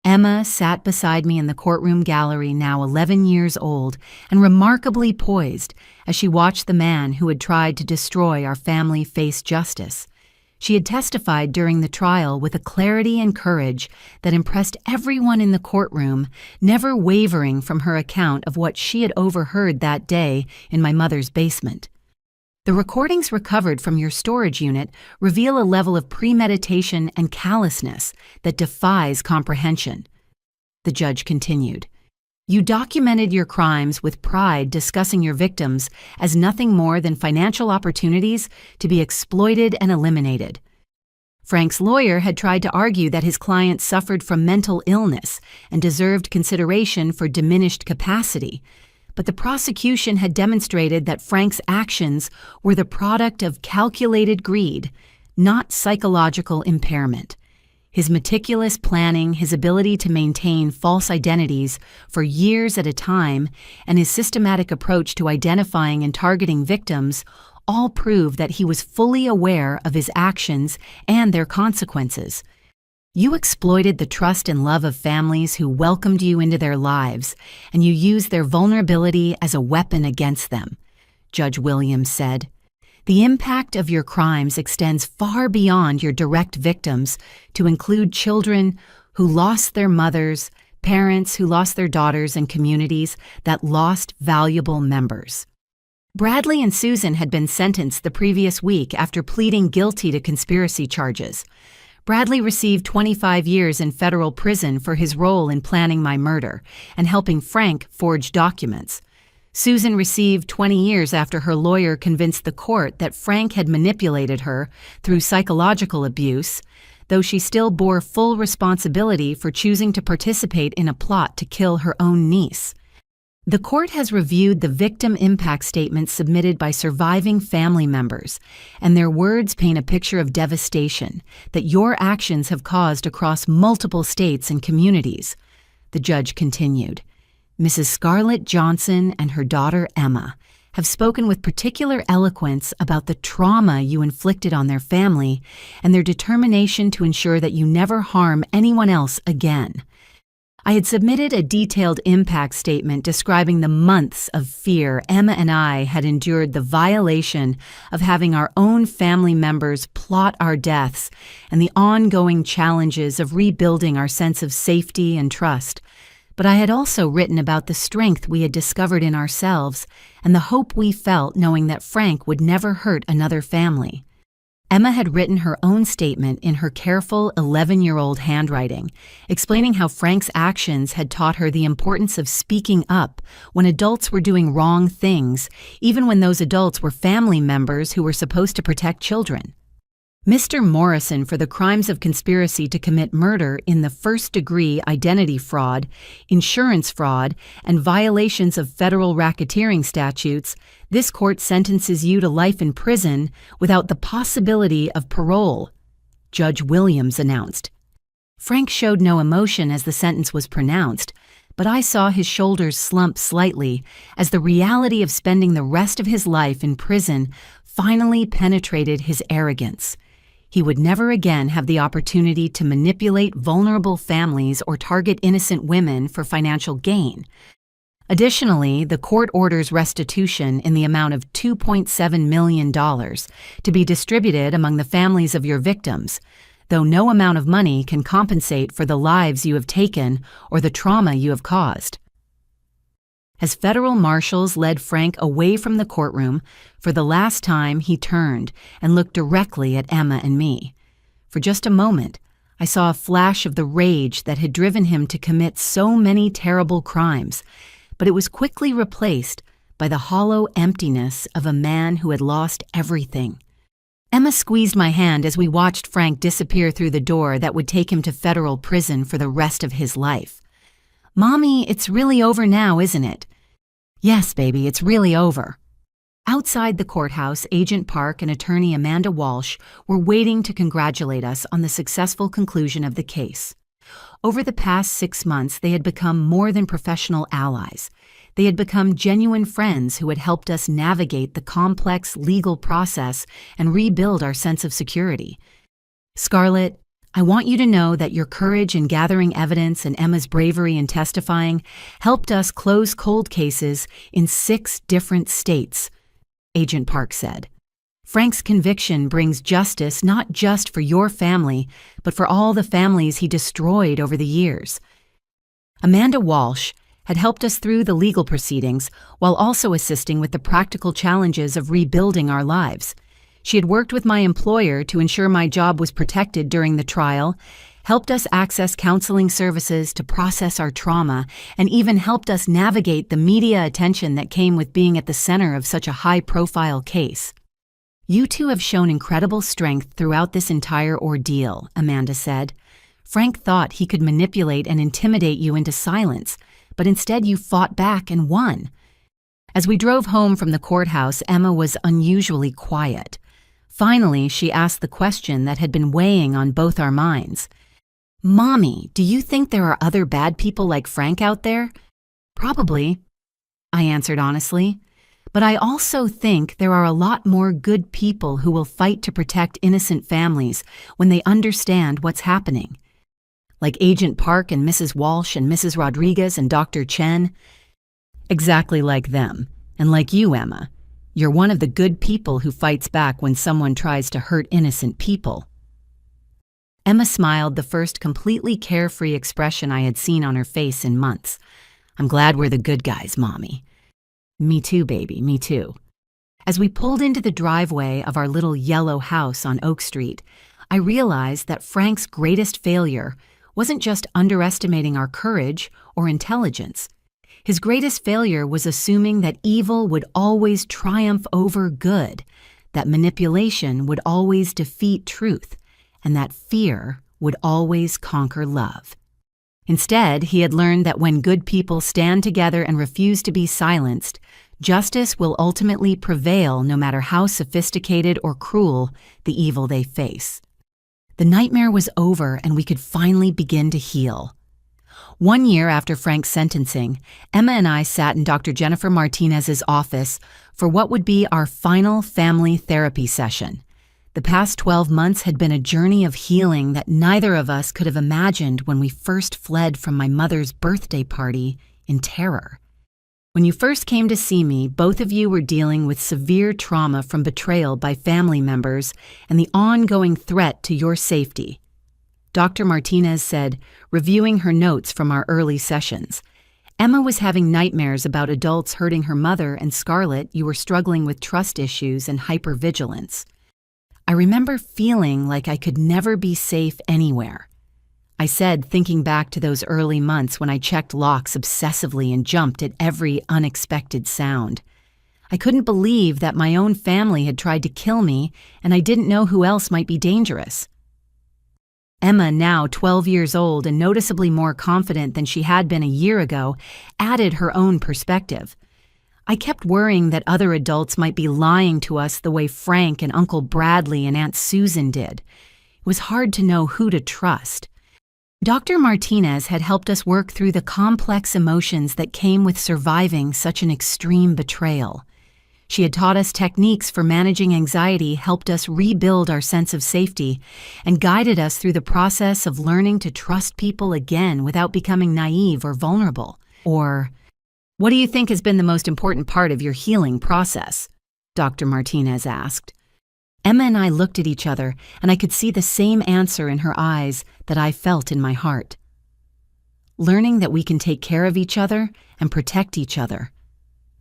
Emma sat beside me in the courtroom gallery, now 11 years old, and remarkably poised as she watched the man who had tried to destroy our family face justice. She had testified during the trial with a clarity and courage that impressed everyone in the courtroom, never wavering from her account of what she had overheard that day in my mother's basement. "The recordings recovered from your storage unit reveal a level of premeditation and callousness that defies comprehension," the judge continued. "You documented your crimes with pride, discussing your victims as nothing more than financial opportunities to be exploited and eliminated." Frank's lawyer had tried to argue that his client suffered from mental illness and deserved consideration for diminished capacity, but the prosecution had demonstrated that Frank's actions were the product of calculated greed, not psychological impairment. His meticulous planning, his ability to maintain false identities for years at a time, and his systematic approach to identifying and targeting victims all prove that he was fully aware of his actions and their consequences. "You exploited the trust and love of families who welcomed you into their lives, and you used their vulnerability as a weapon against them," Judge Williams said. "The impact of your crimes extends far beyond your direct victims to include children who lost their mothers, parents who lost their daughters, and communities that lost valuable members." Bradley and Susan had been sentenced the previous week after pleading guilty to conspiracy charges. Bradley received 25 years in federal prison for his role in planning my murder and helping Frank forge documents. Susan received 20 years after her lawyer convinced the court that Frank had manipulated her through psychological abuse, though she still bore full responsibility for choosing to participate in a plot to kill her own niece. The court has reviewed the victim impact statements submitted by surviving family members, and their words paint a picture of devastation that your actions have caused across multiple states and communities. The judge continued. "Mrs. Scarlett Johnson and her daughter Emma have spoken with particular eloquence about the trauma you inflicted on their family and their determination to ensure that you never harm anyone else again. I had submitted a detailed impact statement describing the months of fear Emma and I had endured, the violation of having our own family members plot our deaths, and the ongoing challenges of rebuilding our sense of safety and trust. But I had also written about the strength we had discovered in ourselves and the hope we felt knowing that Frank would never hurt another family." Emma had written her own statement in her careful 11-year-old handwriting, explaining how Frank's actions had taught her the importance of speaking up when adults were doing wrong things, even when those adults were family members who were supposed to protect children. Mr. Morrison, for the crimes of conspiracy to commit murder in the first-degree identity fraud, insurance fraud, and violations of federal racketeering statutes, this court sentences you to life in prison without the possibility of parole, Judge Williams announced. Frank showed no emotion as the sentence was pronounced, but I saw his shoulders slump slightly as the reality of spending the rest of his life in prison finally penetrated his arrogance. He would never again have the opportunity to manipulate vulnerable families or target innocent women for financial gain. Additionally, the court orders restitution in the amount of $2.7 million to be distributed among the families of your victims, though no amount of money can compensate for the lives you have taken or the trauma you have caused. As federal marshals led Frank away from the courtroom, for the last time he turned and looked directly at Emma and me. For just a moment, I saw a flash of the rage that had driven him to commit so many terrible crimes, but it was quickly replaced by the hollow emptiness of a man who had lost everything. Emma squeezed my hand as we watched Frank disappear through the door that would take him to federal prison for the rest of his life. "Mommy, it's really over now, isn't it?" "Yes, baby, it's really over." Outside the courthouse, Agent Park and attorney Amanda Walsh were waiting to congratulate us on the successful conclusion of the case. Over the past 6 months, they had become more than professional allies. They had become genuine friends who had helped us navigate the complex legal process and rebuild our sense of security. "Scarlett, I want you to know that your courage in gathering evidence and Emma's bravery in testifying helped us close cold cases in 6 different states," Agent Park said. "Frank's conviction brings justice not just for your family, but for all the families he destroyed over the years." Amanda Walsh had helped us through the legal proceedings while also assisting with the practical challenges of rebuilding our lives. She had worked with my employer to ensure my job was protected during the trial, helped us access counseling services to process our trauma, and even helped us navigate the media attention that came with being at the center of such a high-profile case. "You two have shown incredible strength throughout this entire ordeal," Amanda said. "Frank thought he could manipulate and intimidate you into silence, but instead you fought back and won." As we drove home from the courthouse, Emma was unusually quiet. Finally, she asked the question that had been weighing on both our minds. "Mommy, do you think there are other bad people like Frank out there?" "Probably," I answered honestly. "But I also think there are a lot more good people who will fight to protect innocent families when they understand what's happening. Like Agent Park and Mrs. Walsh and Mrs. Rodriguez and Dr. Chen. Exactly like them, and like you, Emma. You're one of the good people who fights back when someone tries to hurt innocent people." Emma smiled, the first completely carefree expression I had seen on her face in months. "I'm glad we're the good guys, Mommy." "Me too, baby, me too." As we pulled into the driveway of our little yellow house on Oak Street, I realized that Frank's greatest failure wasn't just underestimating our courage or intelligence. His greatest failure was assuming that evil would always triumph over good, that manipulation would always defeat truth, and that fear would always conquer love. Instead, he had learned that when good people stand together and refuse to be silenced, justice will ultimately prevail no matter how sophisticated or cruel the evil they face. The nightmare was over and we could finally begin to heal. 1 year after Frank's sentencing, Emma and I sat in Dr. Jennifer Martinez's office for what would be our final family therapy session. The past 12 months had been a journey of healing that neither of us could have imagined when we first fled from my mother's birthday party in terror. When you first came to see me, both of you were dealing with severe trauma from betrayal by family members and the ongoing threat to your safety. Dr. Martinez said, reviewing her notes from our early sessions. Emma was having nightmares about adults hurting her mother, and Scarlett, you were struggling with trust issues and hypervigilance. I remember feeling like I could never be safe anywhere. I said, thinking back to those early months when I checked locks obsessively and jumped at every unexpected sound. I couldn't believe that my own family had tried to kill me, and I didn't know who else might be dangerous. Emma, now 12 years old and noticeably more confident than she had been a year ago, added her own perspective. I kept worrying that other adults might be lying to us the way Frank and Uncle Bradley and Aunt Susan did. It was hard to know who to trust. Dr. Martinez had helped us work through the complex emotions that came with surviving such an extreme betrayal. She had taught us techniques for managing anxiety, helped us rebuild our sense of safety, and guided us through the process of learning to trust people again without becoming naive or vulnerable. Or, what do you think has been the most important part of your healing process? Dr. Martinez asked. Emma and I looked at each other, and I could see the same answer in her eyes that I felt in my heart. Learning that we can take care of each other and protect each other,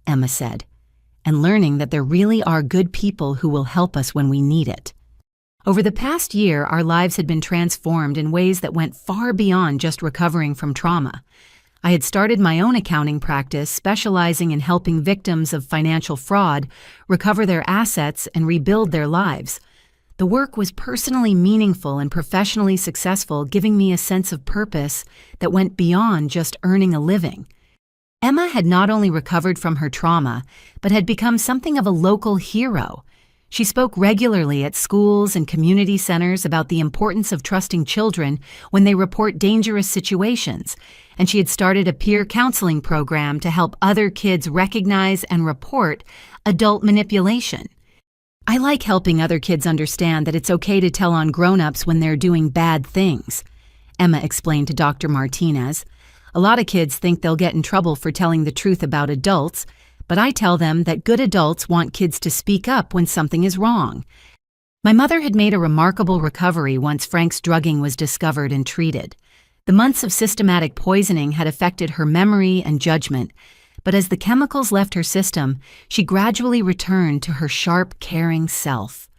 Emma said, and learning that there really are good people who will help us when we need it. Over the past year, our lives had been transformed in ways that went far beyond just recovering from trauma. I had started my own accounting practice, specializing in helping victims of financial fraud recover their assets and rebuild their lives. The work was personally meaningful and professionally successful, giving me a sense of purpose that went beyond just earning a living. Emma had not only recovered from her trauma, but had become something of a local hero. She spoke regularly at schools and community centers about the importance of trusting children when they report dangerous situations, and she had started a peer counseling program to help other kids recognize and report adult manipulation. I like helping other kids understand that it's okay to tell on grown-ups when they're doing bad things, Emma explained to Dr. Martinez. A lot of kids think they'll get in trouble for telling the truth about adults, but I tell them that good adults want kids to speak up when something is wrong. My mother had made a remarkable recovery once Frank's drugging was discovered and treated. The months of systematic poisoning had affected her memory and judgment, but as the chemicals left her system, she gradually returned to her sharp, caring self.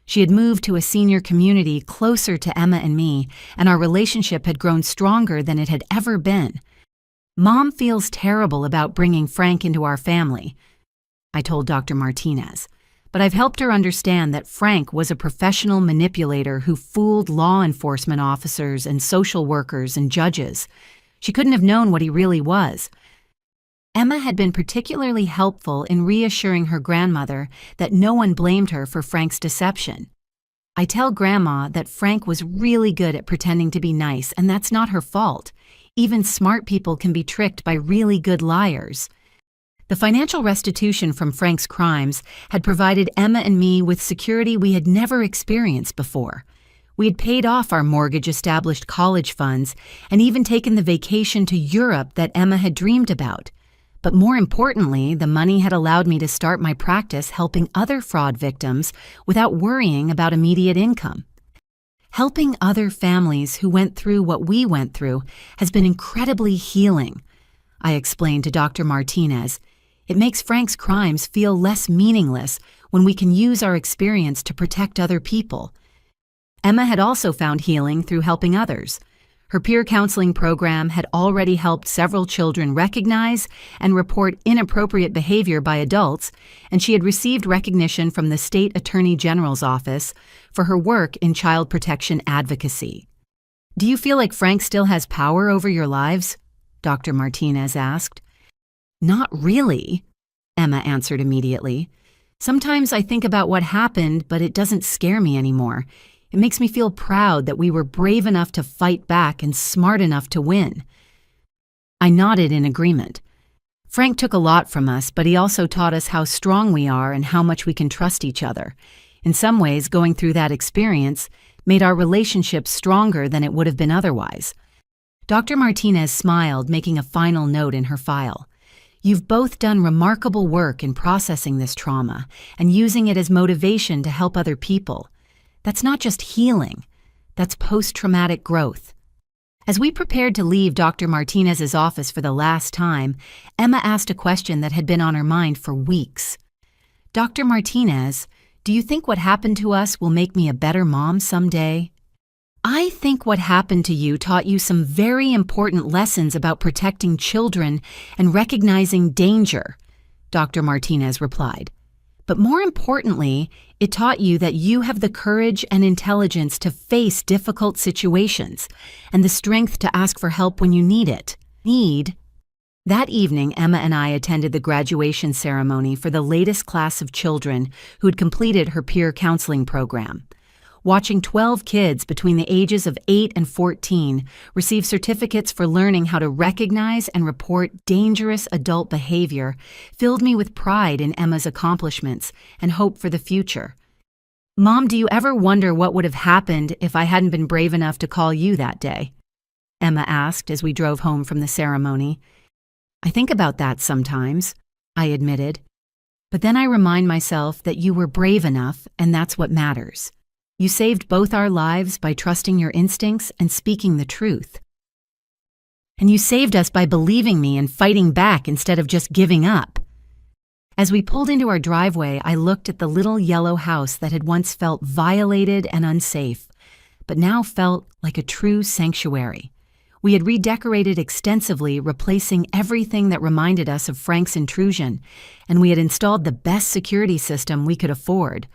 She had moved to a senior community closer to Emma and me, and our relationship had grown stronger than it had ever been. Mom feels terrible about bringing Frank into our family, I told Dr. Martinez, but I've helped her understand that Frank was a professional manipulator who fooled law enforcement officers and social workers and judges. She couldn't have known what he really was. Emma had been particularly helpful in reassuring her grandmother that no one blamed her for Frank's deception. I tell Grandma that Frank was really good at pretending to be nice, and that's not her fault. Even smart people can be tricked by really good liars. The financial restitution from Frank's crimes had provided Emma and me with security we had never experienced before. We had paid off our mortgage-established college funds and even taken the vacation to Europe that Emma had dreamed about. But more importantly, the money had allowed me to start my practice helping other fraud victims without worrying about immediate income. Helping other families who went through what we went through has been incredibly healing, I explained to Dr. Martinez. It makes Frank's crimes feel less meaningless when we can use our experience to protect other people. Emma had also found healing through helping others. Her peer counseling program had already helped several children recognize and report inappropriate behavior by adults, and she had received recognition from the State Attorney General's office for her work in child protection advocacy. Do you feel like Frank still has power over your lives? Dr. Martinez asked. Not really, Emma answered immediately. Sometimes I think about what happened, but it doesn't scare me anymore. It makes me feel proud that we were brave enough to fight back and smart enough to win. I nodded in agreement. Frank took a lot from us, but he also taught us how strong we are and how much we can trust each other. In some ways, going through that experience made our relationship stronger than it would have been otherwise. Dr. Martinez smiled, making a final note in her file. You've both done remarkable work in processing this trauma and using it as motivation to help other people. That's not just healing, that's post-traumatic growth. As we prepared to leave Dr. Martinez's office for the last time, Emma asked a question that had been on her mind for weeks. Dr. Martinez, do you think what happened to us will make me a better mom someday? I think what happened to you taught you some very important lessons about protecting children and recognizing danger, Dr. Martinez replied. But more importantly, it taught you that you have the courage and intelligence to face difficult situations and the strength to ask for help when you need it. That evening, Emma and I attended the graduation ceremony for the latest class of children who had completed her peer counseling program. watching 12 kids between the ages of 8 and 14 receive certificates for learning how to recognize and report dangerous adult behavior filled me with pride in Emma's accomplishments and hope for the future. "Mom, do you ever wonder what would have happened if I hadn't been brave enough to call you that day?" Emma asked as we drove home from the ceremony. "I think about that sometimes," I admitted. "But then I remind myself that you were brave enough, and that's what matters. You saved both our lives by trusting your instincts and speaking the truth. And you saved us by believing me and fighting back instead of just giving up." As we pulled into our driveway, I looked at the little yellow house that had once felt violated and unsafe, but now felt like a true sanctuary. We had redecorated extensively, replacing everything that reminded us of Frank's intrusion, and we had installed the best security system we could afford.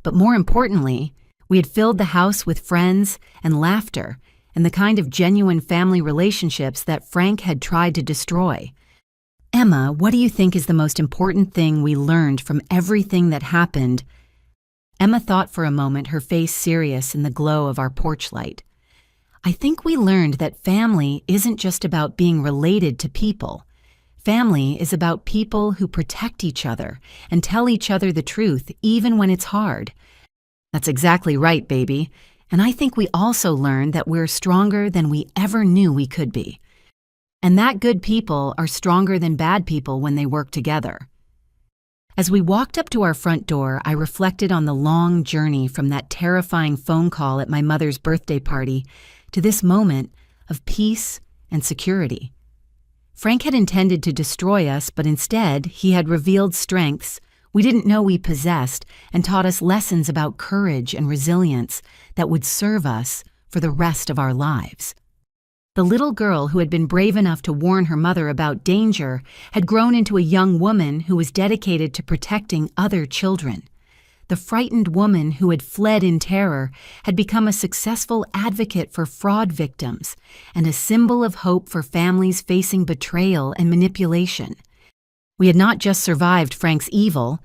But more importantly, we had filled the house with friends and laughter and the kind of genuine family relationships that Frank had tried to destroy. "Emma, what do you think is the most important thing we learned from everything that happened?" Emma thought for a moment, her face serious in the glow of our porch light. "I think we learned that family isn't just about being related to people. Family is about people who protect each other and tell each other the truth even when it's hard." "That's exactly right, baby. And I think we also learned that we're stronger than we ever knew we could be. And that good people are stronger than bad people when they work together." As we walked up to our front door, I reflected on the long journey from that terrifying phone call at my mother's birthday party to this moment of peace and security. Frank had intended to destroy us, but instead he had revealed strengths we didn't know we possessed and taught us lessons about courage and resilience that would serve us for the rest of our lives. The little girl who had been brave enough to warn her mother about danger had grown into a young woman who was dedicated to protecting other children. The frightened woman who had fled in terror had become a successful advocate for fraud victims and a symbol of hope for families facing betrayal and manipulation. We had not just survived Frank's evil,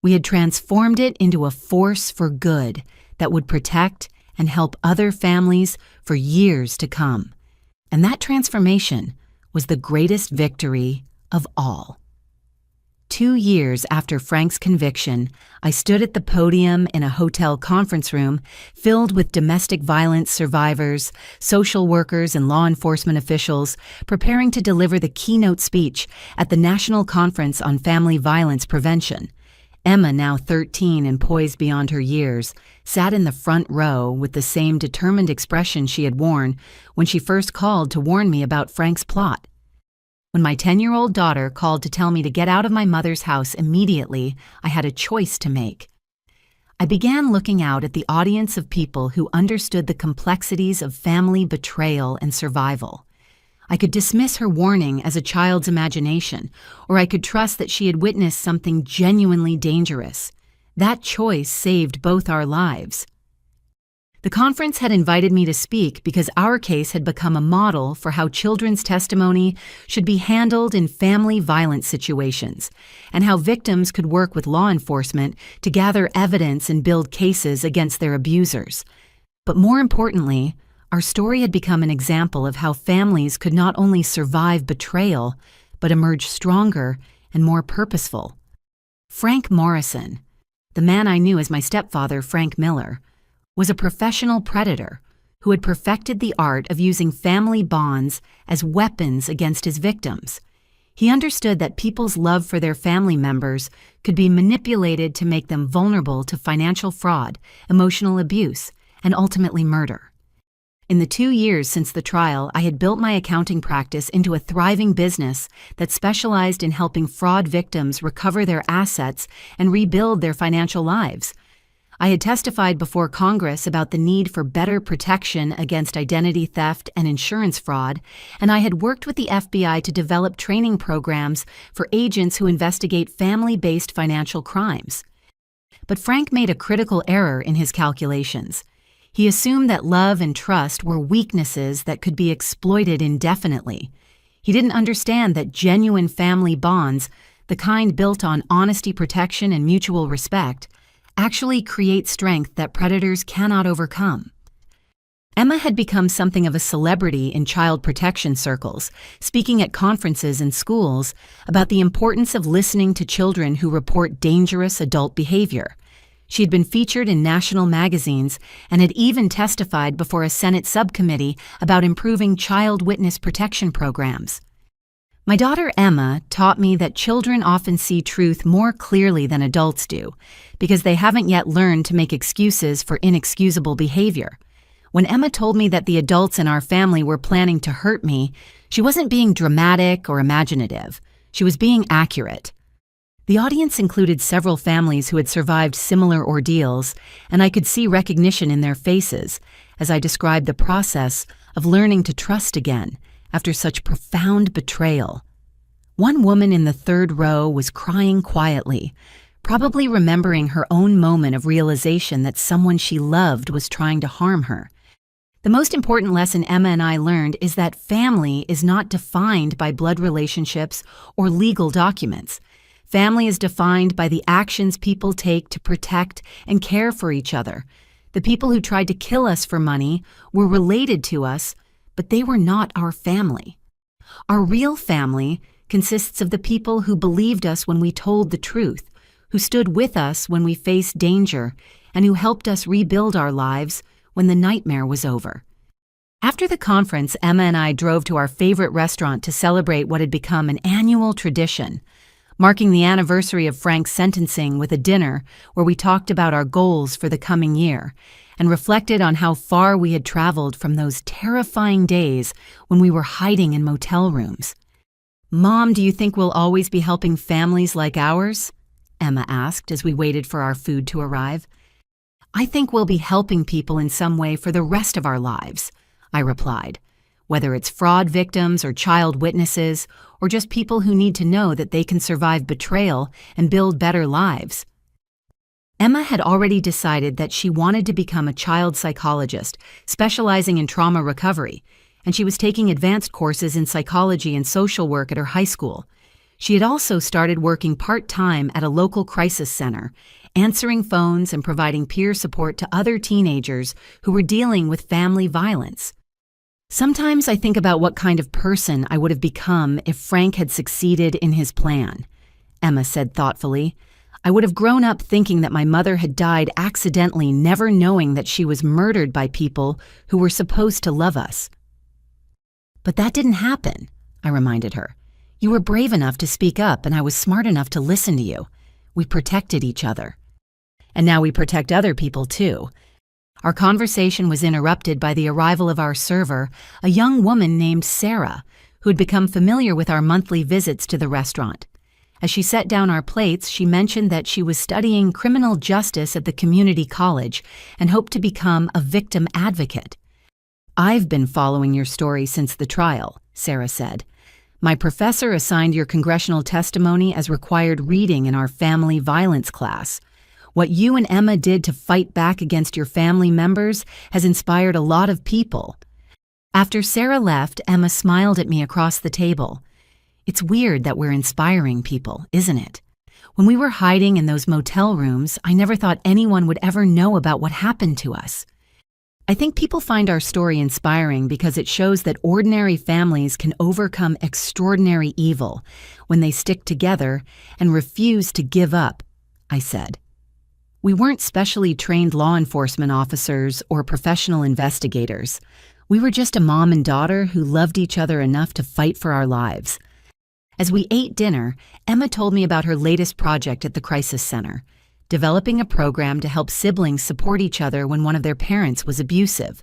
we had transformed it into a force for good that would protect and help other families for years to come. And that transformation was the greatest victory of all. 2 years after Frank's conviction, I stood at the podium in a hotel conference room filled with domestic violence survivors, social workers, and law enforcement officials preparing to deliver the keynote speech at the National Conference on Family Violence Prevention. Emma, now 13 and poised beyond her years, sat in the front row with the same determined expression she had worn when she first called to warn me about Frank's plot. When my 10-year-old daughter called to tell me to get out of my mother's house immediately, I had a choice to make. I began looking out at the audience of people who understood the complexities of family betrayal and survival. I could dismiss her warning as a child's imagination, or I could trust that she had witnessed something genuinely dangerous. That choice saved both our lives. The conference had invited me to speak because our case had become a model for how children's testimony should be handled in family violence situations, and how victims could work with law enforcement to gather evidence and build cases against their abusers. But more importantly, our story had become an example of how families could not only survive betrayal, but emerge stronger and more purposeful. Frank Morrison, the man I knew as my stepfather, Frank Miller, was a professional predator who had perfected the art of using family bonds as weapons against his victims. He understood that people's love for their family members could be manipulated to make them vulnerable to financial fraud, emotional abuse, and ultimately murder. In the 2 years since the trial, I had built my accounting practice into a thriving business that specialized in helping fraud victims recover their assets and rebuild their financial lives. I had testified before Congress about the need for better protection against identity theft and insurance fraud, and I had worked with the FBI to develop training programs for agents who investigate family-based financial crimes. But Frank made a critical error in his calculations. He assumed that love and trust were weaknesses that could be exploited indefinitely. He didn't understand that genuine family bonds, the kind built on honesty, protection, and mutual respect, actually create strength that predators cannot overcome. Emma had become something of a celebrity in child protection circles, speaking at conferences and schools about the importance of listening to children who report dangerous adult behavior. She had been featured in national magazines and had even testified before a Senate subcommittee about improving child witness protection programs. My daughter Emma taught me that children often see truth more clearly than adults do, because they haven't yet learned to make excuses for inexcusable behavior. When Emma told me that the adults in our family were planning to hurt me, she wasn't being dramatic or imaginative. She was being accurate. The audience included several families who had survived similar ordeals, and I could see recognition in their faces as I described the process of learning to trust again after such profound betrayal. One woman in the third row was crying quietly, probably remembering her own moment of realization that someone she loved was trying to harm her. The most important lesson Emma and I learned is that family is not defined by blood relationships or legal documents. Family is defined by the actions people take to protect and care for each other. The people who tried to kill us for money were related to us, but they were not our family. Our real family consists of the people who believed us when we told the truth, who stood with us when we faced danger, and who helped us rebuild our lives when the nightmare was over. After the conference, Emma and I drove to our favorite restaurant to celebrate what had become an annual tradition, marking the anniversary of Frank's sentencing with a dinner where we talked about our goals for the coming year and reflected on how far we had traveled from those terrifying days when we were hiding in motel rooms. "Mom, do you think we'll always be helping families like ours?" Emma asked as we waited for our food to arrive. "I think we'll be helping people in some way for the rest of our lives," I replied, "whether it's fraud victims or child witnesses or just people who need to know that they can survive betrayal and build better lives." Emma had already decided that she wanted to become a child psychologist, specializing in trauma recovery, and she was taking advanced courses in psychology and social work at her high school. She had also started working part-time at a local crisis center, answering phones and providing peer support to other teenagers who were dealing with family violence. "Sometimes I think about what kind of person I would have become if Frank had succeeded in his plan," Emma said thoughtfully. "I would have grown up thinking that my mother had died accidentally, never knowing that she was murdered by people who were supposed to love us." "But that didn't happen," I reminded her. "You were brave enough to speak up, and I was smart enough to listen to you. We protected each other. And now we protect other people too." Our conversation was interrupted by the arrival of our server, a young woman named Sarah, who had become familiar with our monthly visits to the restaurant. As she set down our plates, she mentioned that she was studying criminal justice at the community college and hoped to become a victim advocate. "I've been following your story since the trial," Sarah said. "My professor assigned your congressional testimony as required reading in our family violence class. What you and Emma did to fight back against your family members has inspired a lot of people." After Sarah left, Emma smiled at me across the table. "It's weird that we're inspiring people, isn't it? When we were hiding in those motel rooms, I never thought anyone would ever know about what happened to us. I think people find our story inspiring because it shows that ordinary families can overcome extraordinary evil when they stick together and refuse to give up," I said. "We weren't specially trained law enforcement officers or professional investigators. We were just a mom and daughter who loved each other enough to fight for our lives." As we ate dinner, Emma told me about her latest project at the crisis center, developing a program to help siblings support each other when one of their parents was abusive.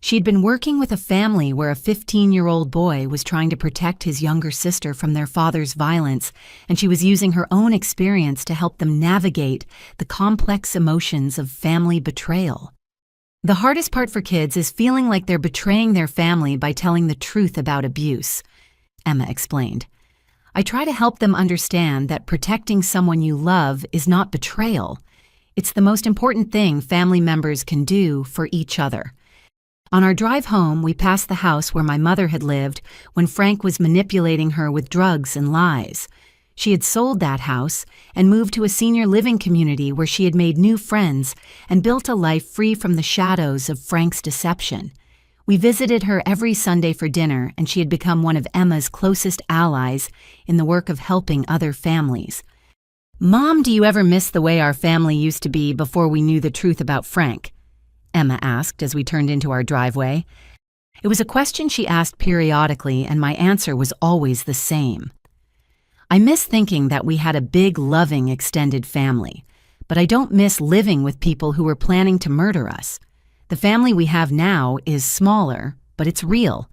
She'd been working with a family where a 15-year-old boy was trying to protect his younger sister from their father's violence, and she was using her own experience to help them navigate the complex emotions of family betrayal. "The hardest part for kids is feeling like they're betraying their family by telling the truth about abuse," Emma explained. "I try to help them understand that protecting someone you love is not betrayal. It's the most important thing family members can do for each other." On our drive home, we passed the house where my mother had lived when Frank was manipulating her with drugs and lies. She had sold that house and moved to a senior living community where she had made new friends and built a life free from the shadows of Frank's deception. We visited her every Sunday for dinner, and she had become one of Emma's closest allies in the work of helping other families. "Mom, do you ever miss the way our family used to be before we knew the truth about Frank?" Emma asked as we turned into our driveway. It was a question she asked periodically, and my answer was always the same. I miss thinking that we had a big, loving, extended family, but I don't miss living with people who were planning to murder us. The family we have now is smaller, but it's real.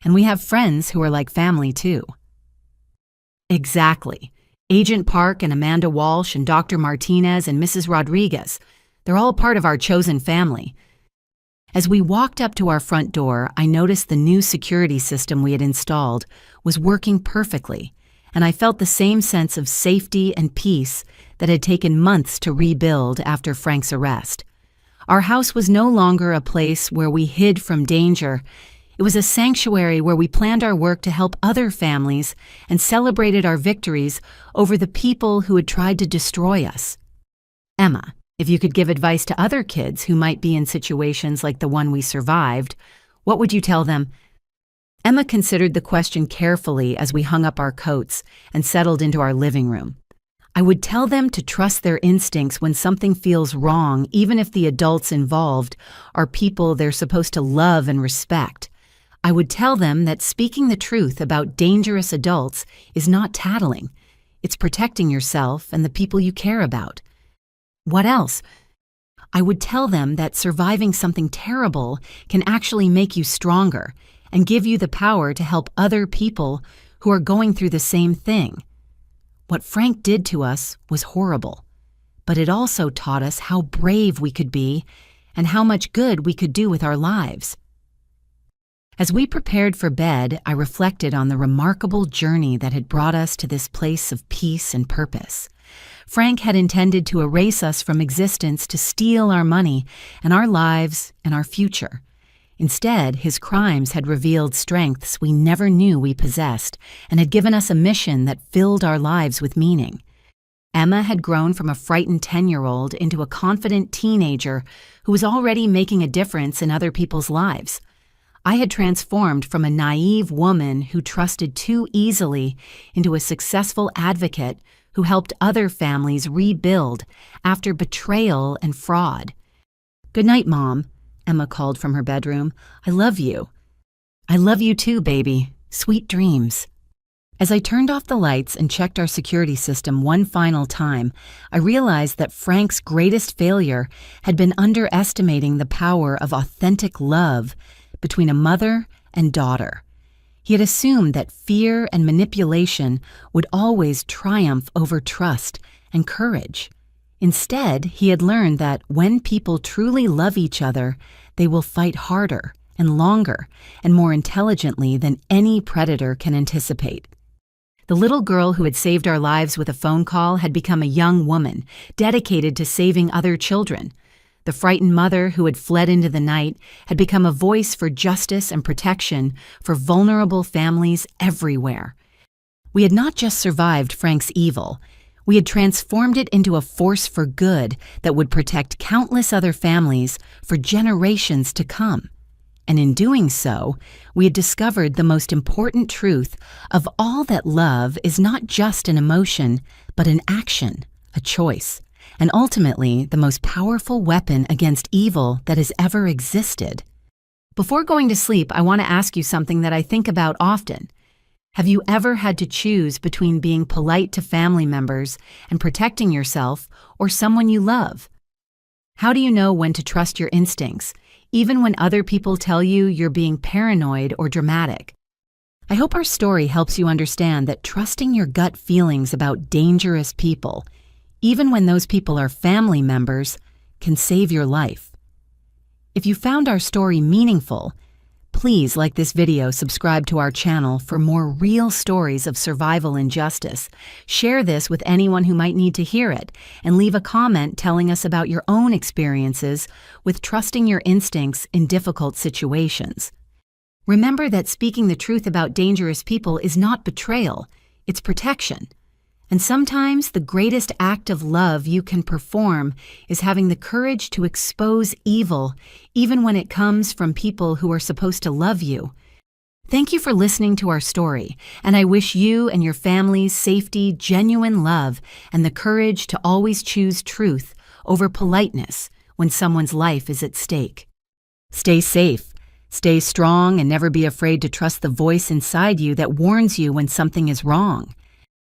And we have friends who are like family too. Exactly. Agent Park and Amanda Walsh and Dr. Martinez and Mrs. Rodriguez, they're all part of our chosen family. As we walked up to our front door, I noticed the new security system we had installed was working perfectly, and I felt the same sense of safety and peace that had taken months to rebuild after Frank's arrest. Our house was no longer a place where we hid from danger. It was a sanctuary where we planned our work to help other families and celebrated our victories over the people who had tried to destroy us. Emma, if you could give advice to other kids who might be in situations like the one we survived, what would you tell them? Emma considered the question carefully as we hung up our coats and settled into our living room. I would tell them to trust their instincts when something feels wrong, even if the adults involved are people they're supposed to love and respect. I would tell them that speaking the truth about dangerous adults is not tattling. It's protecting yourself and the people you care about. What else? I would tell them that surviving something terrible can actually make you stronger and give you the power to help other people who are going through the same thing. What Frank did to us was horrible, but it also taught us how brave we could be and how much good we could do with our lives. As we prepared for bed, I reflected on the remarkable journey that had brought us to this place of peace and purpose. Frank had intended to erase us from existence to steal our money and our lives and our future. Instead, his crimes had revealed strengths we never knew we possessed and had given us a mission that filled our lives with meaning. Emma had grown from a frightened 10-year-old into a confident teenager who was already making a difference in other people's lives. I had transformed from a naive woman who trusted too easily into a successful advocate who helped other families rebuild after betrayal and fraud. "Good night, Mom," Emma called from her bedroom. "I love you." "I love you too, baby. Sweet dreams." As I turned off the lights and checked our security system one final time, I realized that Frank's greatest failure had been underestimating the power of authentic love between a mother and daughter. He had assumed that fear and manipulation would always triumph over trust and courage. Instead, he had learned that when people truly love each other, they will fight harder and longer and more intelligently than any predator can anticipate. The little girl who had saved our lives with a phone call had become a young woman, dedicated to saving other children. The frightened mother who had fled into the night had become a voice for justice and protection for vulnerable families everywhere. We had not just survived Frank's evil, we had transformed it into a force for good that would protect countless other families for generations to come. And in doing so, we had discovered the most important truth of all, that love is not just an emotion, but an action, a choice, and ultimately the most powerful weapon against evil that has ever existed. Before going to sleep, I want to ask you something that I think about often. Have you ever had to choose between being polite to family members and protecting yourself or someone you love? How do you know when to trust your instincts, even when other people tell you you're being paranoid or dramatic? I hope our story helps you understand that trusting your gut feelings about dangerous people, even when those people are family members, can save your life. If you found our story meaningful, please like this video, subscribe to our channel for more real stories of survival and justice. Share this with anyone who might need to hear it, and leave a comment telling us about your own experiences with trusting your instincts in difficult situations. Remember that speaking the truth about dangerous people is not betrayal, it's protection. And sometimes the greatest act of love you can perform is having the courage to expose evil, even when it comes from people who are supposed to love you. Thank you for listening to our story, and I wish you and your families safety, genuine love, and the courage to always choose truth over politeness when someone's life is at stake. Stay safe, stay strong, and never be afraid to trust the voice inside you that warns you when something is wrong.